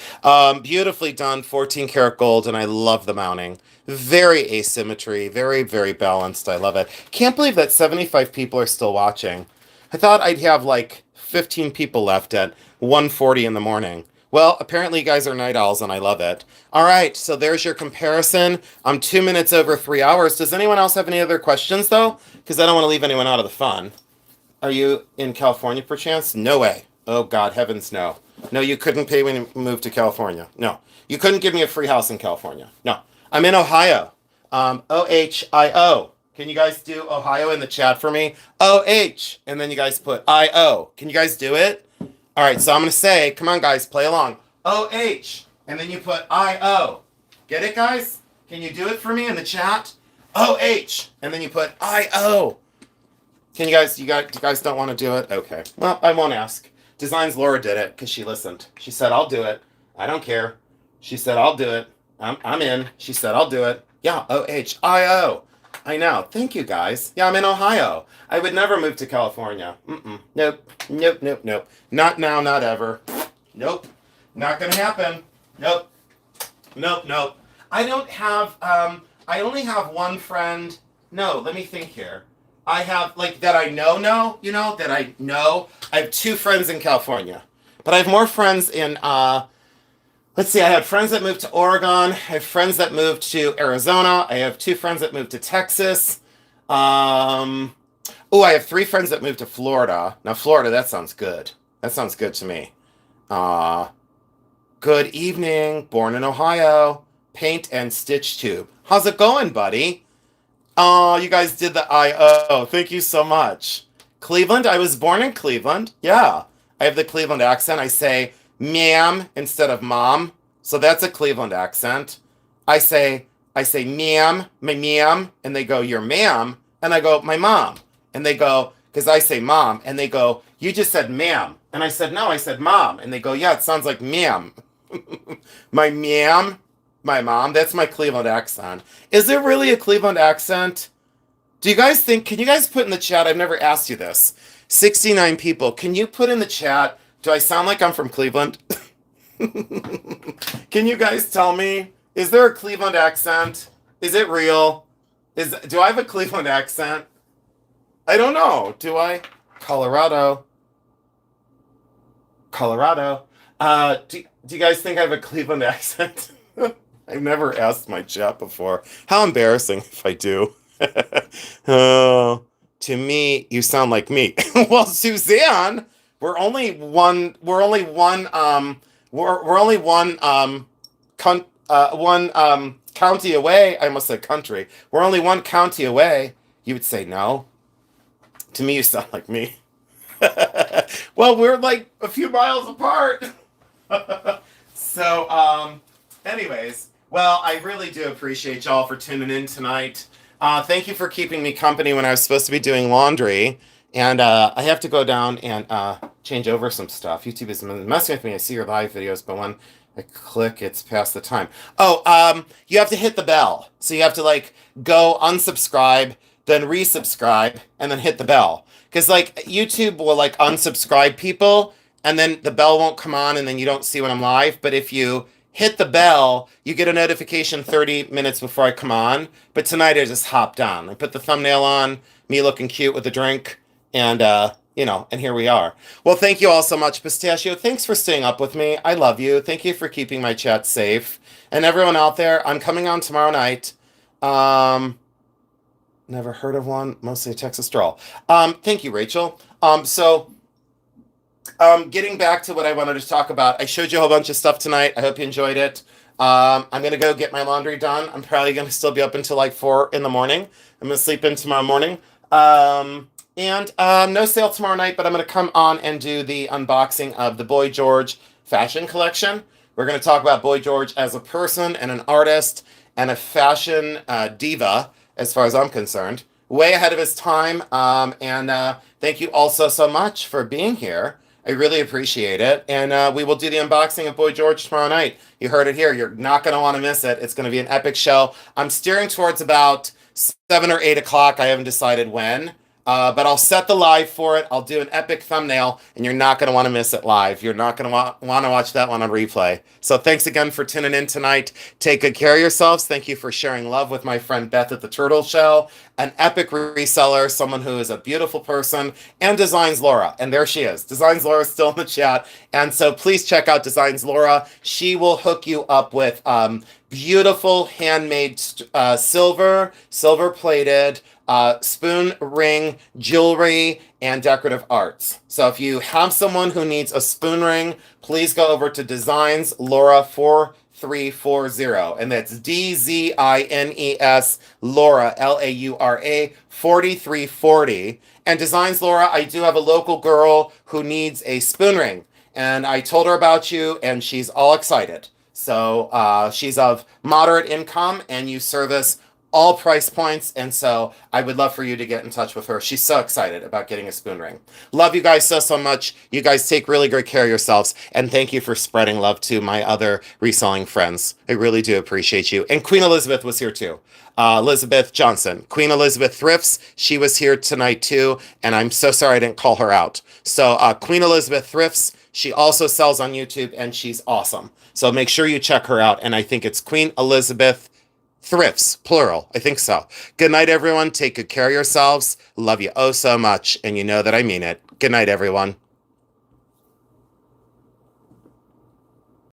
Beautifully done, 14 karat gold, and I love the mounting. Very asymmetry, very very balanced. I love it. Can't believe that 75 people are still watching. I thought I'd have like 15 people left at 1:40 in the morning. Well, apparently you guys are night owls and I love it. All right, so there's your comparison. I'm 2 minutes over 3 hours. Does anyone else have any other questions though? Because I don't want to leave anyone out of the fun. Are you in California perchance? No way. Oh God, heavens no. No, you couldn't pay when you moved to California. No. You couldn't give me a free house in California. No. I'm in Ohio. OHIO. Can you guys do Ohio in the chat for me? OH. And then you guys put IO. Can you guys do it? All right, so I'm going to say, come on, guys, play along. OH. And then you put IO. Get it, guys? Can you do it for me in the chat? OH. And then you put IO. Can you guys don't want to do it? Okay. Well, I won't ask. Designs Laura did it because she listened. She said, I'll do it. I don't care. She said, I'll do it. I'm in. She said, I'll do it. Yeah, OHIO. I know. Thank you, guys. Yeah, I'm in Ohio. I would never move to California. Nope. Nope, nope, nope. Not now, not ever. Nope. Not gonna happen. Nope. Nope, nope. I don't have, I only have one friend. No, let me think here. I have, like, that I know, that I know. I have 2 friends in California. But I have more friends in, let's see, I have friends that moved to Oregon. I have friends that moved to Arizona. I have 2 friends that moved to Texas. I have 3 friends that moved to Florida. Now, Florida, that sounds good. That sounds good to me. Good evening. Born in Ohio. Paint and stitch tube. How's it going, buddy? Oh, you guys did the I-O. Thank you so much. Cleveland? I was born in Cleveland. Yeah. I have the Cleveland accent. I say ma'am instead of mom. So that's a Cleveland accent. I say ma'am, my ma'am, and they go, your ma'am, and I go, my mom. And they go, because I say mom, and they go, you just said ma'am. And I said, no, I said mom. And they go, yeah, it sounds like ma'am. My ma'am, my mom, that's my Cleveland accent. Is there really a Cleveland accent? Do you guys think, can you guys put in the chat, I've never asked you this, 69 people, can you put in the chat, do I sound like I'm from Cleveland? Can you guys tell me, is there a Cleveland accent? Is it real? Do I have a Cleveland accent? I don't know. Do I? Colorado. Do you guys think I have a Cleveland accent? I've never asked my chat before. How embarrassing if I do. Oh, to me, you sound like me. Well, Suzanne, we're only one county away. I almost said country. We're only one county away. You would say no. To me, you sound like me. Well, we're like a few miles apart. So, anyways, well, I really do appreciate y'all for tuning in tonight. Thank you for keeping me company when I was supposed to be doing laundry. And I have to go down and change over some stuff. YouTube is messing with me. I see your live videos, but when I click, it's past the time. Oh, you have to hit the bell. So you have to like go unsubscribe, then resubscribe, and then hit the bell. Because like YouTube will like unsubscribe people, and then the bell won't come on, and then you don't see when I'm live. But if you hit the bell, you get a notification 30 minutes before I come on. But tonight I just hopped on. I put the thumbnail on, me looking cute with a drink, and and here we are. Well, thank you all so much, Pistachio. Thanks for staying up with me. I love you. Thank you for keeping my chat safe. And everyone out there, I'm coming on tomorrow night. Never heard of one. Mostly a Texas drawl. Thank you, Rachel. Getting back to what I wanted to talk about, I showed you a whole bunch of stuff tonight. I hope you enjoyed it. I'm going to go get my laundry done. I'm probably going to still be up until like 4 in the morning. I'm going to sleep in tomorrow morning. No sale tomorrow night, but I'm going to come on and do the unboxing of the Boy George fashion collection. We're going to talk about Boy George as a person and an artist and a fashion diva, as far as I'm concerned. way ahead of his time. And thank you also so much for being here. I really appreciate it. And we will do the unboxing of Boy George tomorrow night. You heard it here. You're not going to want to miss it. It's going to be an epic show. I'm steering towards about 7 or 8 o'clock. I haven't decided when. But I'll set the live for it. I'll do an epic thumbnail, and you're not going to want to miss it live. You're not going to want to watch that one on replay. So thanks again for tuning in tonight. Take good care of yourselves. Thank you for sharing love with my friend Beth at the Turtle Shell, an epic reseller, someone who is a beautiful person, and Designs Laura. And there she is. Designs Laura is still in the chat. And so please check out Designs Laura. She will hook you up with beautiful handmade silver plated spoon ring, jewelry, and decorative arts. So if you have someone who needs a spoon ring, please go over to Designs Laura 4340, and that's DZINES Laura LAURA 4340. And Designs Laura, I do have a local girl who needs a spoon ring, and I told her about you, and she's all excited. So she's of moderate income, and you service all price points, and so I would love for you to get in touch with her. She's so excited about getting a spoon ring. Love you guys so much. You guys take really great care of yourselves, and thank you for spreading love to my other reselling friends. I really do appreciate you. And Queen Elizabeth was here too. Elizabeth Johnson, Queen Elizabeth Thrifts, she was here tonight too, and I'm so sorry I didn't call her out. So Queen Elizabeth Thrifts, she also sells on YouTube, and she's awesome. So make sure you check her out, and I think it's Queen Elizabeth Thrifts, plural. I think so. Good night, everyone. Take good care of yourselves. Love you oh so much, and you know that I mean it. Good night, everyone.